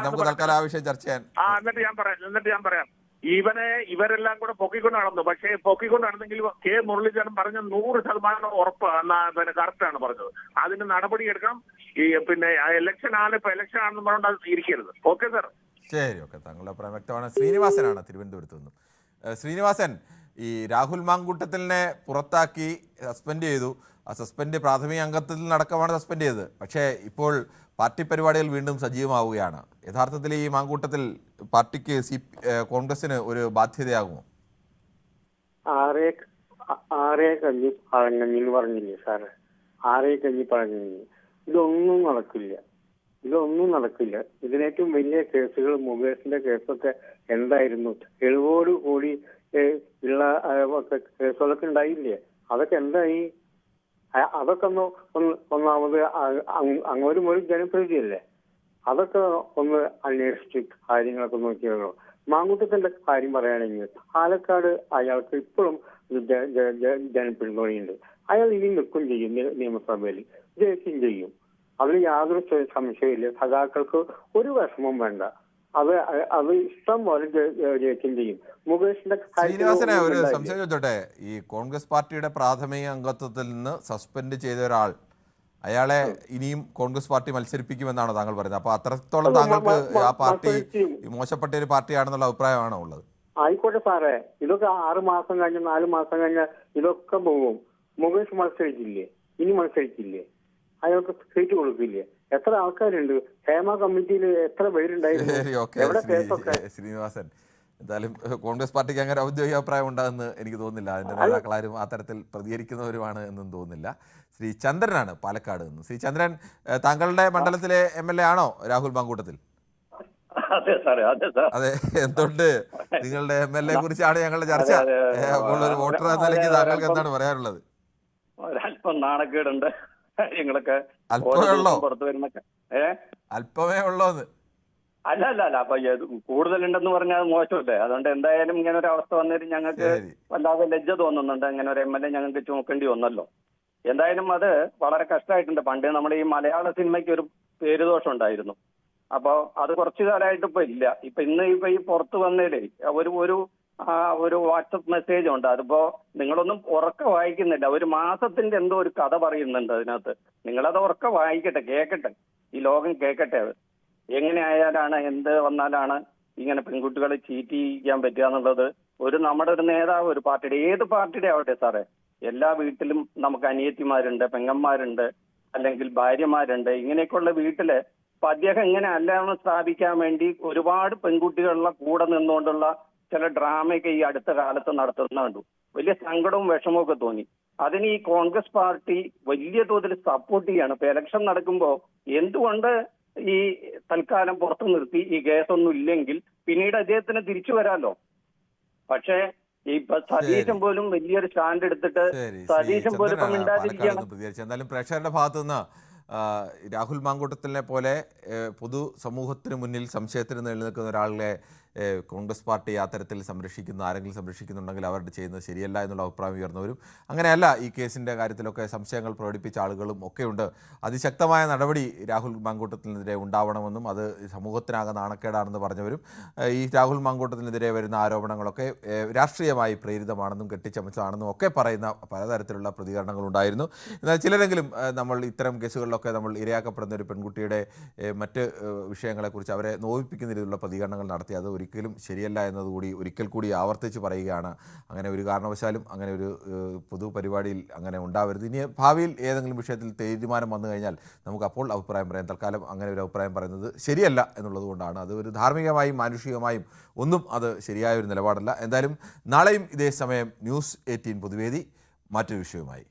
നമുക്ക് തൽക്കാലം ആ വിഷയം ചർച്ച ചെയ്യാൻ. എന്നിട്ട് ഞാൻ പറയാം. ഇവരെല്ലാം കൂടെ പൊക്കിക്കൊണ്ട് നടന്നു. പക്ഷേ പൊക്കിക്കൊണ്ട് നടന്നെങ്കിൽ കെ മുരളീധരൻ പറഞ്ഞ 100% ഉറപ്പ് കറക്റ്റാണ് പറഞ്ഞത്. അതിന് നടപടി എടുക്കണം. പിന്നെ ഇലക്ഷൻ ആണെന്ന് പറഞ്ഞുകൊണ്ട് ഇരിക്കരുത്. Okay sir. ശരി, ഓക്കെ. താങ്കളുടെ അഭിപ്രായം വ്യക്തമാണ്. ശ്രീനിവാസനാണ് തിരുവനന്തപുരത്ത് നിന്നും. ശ്രീനിവാസൻ, ഈ രാഹുൽ മാങ്കൂട്ടത്തിലിനെ പുറത്താക്കി സസ്പെൻഡ് ചെയ്തു. ആ സസ്പെൻഡ് പ്രാഥമിക അംഗത്തിൽ നടക്കമാണ് സസ്പെൻഡ് ചെയ്തത്. പക്ഷേ ഇപ്പോൾ പാർട്ടി പരിപാടികൾ വീണ്ടും സജീവമാവുകയാണ്. യഥാർത്ഥത്തിൽ ഈ മാങ്കൂട്ടത്തിൽ പാർട്ടിക്ക് കോൺഗ്രസിന് ഒരു ബാധ്യതയാകുമോ? ആറേ കഞ്ഞി പഴങ്കഞ്ഞിന്ന് പറഞ്ഞില്ലേ സാറ്? ആറേ കഞ്ഞി പഴങ്കഞ്ഞി. ഇതൊന്നും നടക്കില്ല. ഇതിനേറ്റവും വലിയ കേസുകൾ മുകേഷിന്റെ കേസൊക്കെ എന്തായിരുന്നു? തെളിവോട് കൂടി ഉള്ള കേസുകളൊക്കെ ഉണ്ടായില്ലേ? അതൊക്കെ എന്തായി? അതൊക്കെ ഒന്നാമത് അങ്ങോട്ടും ഒരു ജനപ്രതിനിധിയല്ലേ? അതൊക്കെ ഒന്ന് അന്വേഷിച്ച് കാര്യങ്ങളൊക്കെ നോക്കിയാലോ. മാങ്കൂട്ടത്തിന്റെ കാര്യം പറയുകയാണെങ്കിൽ പാലക്കാട് അയാൾക്ക് ഇപ്പോഴും ജനപിന്തുണയുണ്ട്. അയാൾ ഇനി നിൽക്കും ചെയ്യും, നിയമസഭയിൽ ജയിക്കും ചെയ്യും. അതിന് യാതൊരു സംശയമില്ല. സഖാക്കൾക്ക് ഒരു വിഷമവും വേണ്ട. അത് ഇഷ്ടം പോലെ ജയിക്കും ചെയ്യും. മുകേഷിന്റെ ശ്രീനിവാസനെ ഒരു സംശയം ചോദിച്ചോട്ടെ. ഈ കോൺഗ്രസ് പാർട്ടിയുടെ പ്രാഥമിക അംഗത്വത്തിൽ നിന്ന് സസ്പെൻഡ് ചെയ്ത ഒരാൾ, അയാളെ ഇനിയും കോൺഗ്രസ് പാർട്ടി മത്സരിപ്പിക്കുമെന്നാണ് താങ്കൾ പറയുന്നത്. അപ്പൊ അത്രത്തോളം താങ്കൾക്ക് ആ പാർട്ടി മോശപ്പെട്ട ഒരു പാർട്ടിയാണെന്നുള്ള അഭിപ്രായമാണോ ഉള്ളത്? ആയിക്കോട്ടെ സാറേ, ഇതൊക്കെ 6 മാസം കഴിഞ്ഞ് 4 മാസം കഴിഞ്ഞ ഇതൊക്കെ പോകും. മുകേഷ് ഇനി മത്സരിക്കില്ലേ? അയാൾക്ക് സീറ്റ് കൊടുക്കില്ലേ? എത്ര ആൾക്കാരുണ്ട്? ഹേമ കമ്മിറ്റിയിൽ എത്ര പേരുണ്ടായിരുന്നു? ശ്രീനിവാസൻ, എന്തായാലും കോൺഗ്രസ് പാർട്ടിക്ക് അങ്ങനെ ഔദ്യോഗിക അഭിപ്രായം ഉണ്ടാകുമെന്ന് എനിക്ക് തോന്നുന്നില്ല. അതിന്റെ നേതാക്കളാരും ആ തരത്തിൽ പ്രതികരിക്കുന്നവരുമാണ് എന്നും തോന്നുന്നില്ല. ശ്രീ ചന്ദ്രനാണ് പാലക്കാട് നിന്ന്. ശ്രീ ചന്ദ്രൻ, താങ്കളുടെ മണ്ഡലത്തിലെ MLA ആണോ രാഹുൽ മാങ്കൂട്ടത്തിൽ? അതെ. എന്തുകൊണ്ട് നിങ്ങളുടെ MLA കുറിച്ചാണ് ഞങ്ങളുടെ ചർച്ച. അപ്പോൾ ഒരു വോട്ടർ എന്ന നിലയ്ക്ക് താങ്കൾക്ക് എന്താണ് പറയാനുള്ളത്? ഒരല്പം നാണക്കേടുണ്ട് കാര്യങ്ങളൊക്കെ. അല്പമേ ഉള്ളോന്ന്? അല്ല അപ്പൊ കൂടുതലുണ്ടെന്ന് പറഞ്ഞാൽ മോശമല്ലേ? അതുകൊണ്ട് എന്തായാലും ഇങ്ങനെ ഒരു അവസ്ഥ വന്നിട്ട് ഞങ്ങൾക്ക് വല്ലാതെ ലജ്ജ തോന്നുന്നുണ്ട്. ഇങ്ങനെ ഒരു MLA ഞങ്ങൾക്ക് ചുമക്കേണ്ടി വന്നല്ലോ. എന്തായാലും അത് വളരെ കഷ്ടമായിട്ടുണ്ട്. പണ്ട് നമ്മുടെ ഈ മലയാള സിനിമയ്ക്ക് ഒരു പേരുദോഷം ഉണ്ടായിരുന്നു. അപ്പൊ അത് കുറച്ചു കാലമായിട്ട് ഇപ്പൊ ഇല്ല. ഇന്ന് ഈ പുറത്ത് വന്നേലേ ഒരു വാട്സപ്പ് മെസ്സേജ് ഉണ്ട്. അതിപ്പോ നിങ്ങളൊന്നും ഉറക്കെ വായിക്കുന്നില്ല. ഒരു മാസത്തിന്റെ എന്തോ ഒരു കഥ പറയുന്നുണ്ട് അതിനകത്ത്. നിങ്ങളത് ഉറക്കെ വായിക്കട്ടെ, കേൾക്കട്ടെ, ഈ ലോകം കേൾക്കട്ടെ. അത് എങ്ങനെ ആയാലാണ്, എന്ത് വന്നാലാണ് ഇങ്ങനെ പെൺകുട്ടികളെ ചീറ്റ് ചെയ്യാൻ പറ്റുക എന്നുള്ളത് നമ്മുടെ ഒരു നേതാവ്, ഒരു പാർട്ടിയുടെ, ഏത് പാർട്ടിയുടെ ആവട്ടെ സാറേ, എല്ലാ വീട്ടിലും നമുക്ക് അനിയത്തിമാരുണ്ട്, പെങ്ങന്മാരുണ്ട്, അല്ലെങ്കിൽ ഭാര്യമാരുണ്ട്. ഇങ്ങനെയൊക്കെയുള്ള വീട്ടില് അപ്പൊ അദ്ദേഹം ഇങ്ങനെ അല്ലാന്ന് സ്ഥാപിക്കാൻ വേണ്ടി ഒരുപാട് പെൺകുട്ടികളുടെ കൂടെ നിന്നുകൊണ്ടുള്ള ചില ഡ്രാമയൊക്കെ ഈ അടുത്ത കാലത്ത് നടത്തുന്ന കണ്ടു. വലിയ സങ്കടവും വിഷമവും ഒക്കെ തോന്നി. അതിന് ഈ കോൺഗ്രസ് പാർട്ടി വലിയ തോതിൽ സപ്പോർട്ട് ചെയ്യാണ്. ഇപ്പൊ ഇലക്ഷൻ നടക്കുമ്പോൾ എന്തുകൊണ്ട് ഈ തൽക്കാലം പുറത്തു നിർത്തി ഈ കേസൊന്നും ഇല്ലെങ്കിൽ പിന്നീട് അദ്ദേഹത്തിന് തിരിച്ചു വരാമല്ലോ. പക്ഷേ ഇപ്പൊ സതീശൻ പോലും വലിയൊരു സ്റ്റാൻഡ് എടുത്തിട്ട് സതീശൻ പോലും ഇപ്പം മിണ്ടാതിരിക്കുകയാണ്. എന്തായാലും പ്രേക്ഷകരുടെ ഭാഗത്തു നിന്ന് രാഹുൽ മാങ്കൂട്ടത്തിനെ പോലെ പൊതുസമൂഹത്തിന് മുന്നിൽ സംശയത്തിന് നിലനിൽക്കുന്ന ഒരാളെ കോൺഗ്രസ് പാർട്ടി അത്തരത്തിൽ ആരെങ്കിലും സംരക്ഷിക്കുന്നുണ്ടെങ്കിൽ അവരുടെ ചെയ്യുന്നത് ശരിയല്ല എന്നുള്ള അഭിപ്രായം ഉയർന്നവരും, അങ്ങനെയല്ല ഈ കേസിൻ്റെ കാര്യത്തിലൊക്കെ സംശയങ്ങൾ പ്രകടിപ്പിച്ച ആളുകളും ഒക്കെയുണ്ട്. അതിശക്തമായ നടപടി രാഹുൽ മാങ്കൂട്ടത്തിനെതിരെ ഉണ്ടാവണമെന്നും അത് സമൂഹത്തിനാകെ നാണക്കേടാണെന്ന് പറഞ്ഞവരും ഈ രാഹുൽ മാങ്കൂട്ടത്തിനെതിരെ വരുന്ന ആരോപണങ്ങളൊക്കെ രാഷ്ട്രീയമായി പ്രേരിതമാണെന്നും കെട്ടിച്ചമച്ചതാണെന്നും ഒക്കെ പറയുന്ന പലതരത്തിലുള്ള പ്രതികരണങ്ങളുണ്ടായിരുന്നു. എന്നാൽ ചിലരെങ്കിലും നമ്മൾ ഇത്തരം കേസുകളിലൊക്കെ നമ്മൾ ഇരയാക്കപ്പെടുന്ന ഒരു പെൺകുട്ടിയുടെ മറ്റ് വിഷയങ്ങളെക്കുറിച്ച് അവരെ നോവിപ്പിക്കുന്ന രീതിയിലുള്ള പ്രതികരണങ്ങൾ നടത്തി അത് ഒരിക്കലും ശരിയല്ല എന്നതുകൂടി ഒരിക്കൽ കൂടി ആവർത്തിച്ച് പറയുകയാണ്. അങ്ങനെ ഒരു കാരണവശാലും അങ്ങനെ ഒരു പൊതുപരിപാടിയിൽ അങ്ങനെ ഉണ്ടാവരുത്. ഇനി ഭാവിയിൽ ഏതെങ്കിലും വിഷയത്തിൽ തീരുമാനം വന്നു കഴിഞ്ഞാൽ നമുക്ക് അപ്പോൾ അഭിപ്രായം പറയാം. തൽക്കാലം അങ്ങനെ ഒരു അഭിപ്രായം പറയുന്നത് ശരിയല്ല എന്നുള്ളത് കൊണ്ടാണ്. അത് ഒരു ധാർമ്മികമായും മാനുഷികമായും ഒന്നും അത് ശരിയായ ഒരു നിലപാടല്ല. എന്തായാലും നാളെയും ഇതേ സമയം ന്യൂസ് 18 പൊതുവേദി മറ്റൊരു വിഷയവുമായി.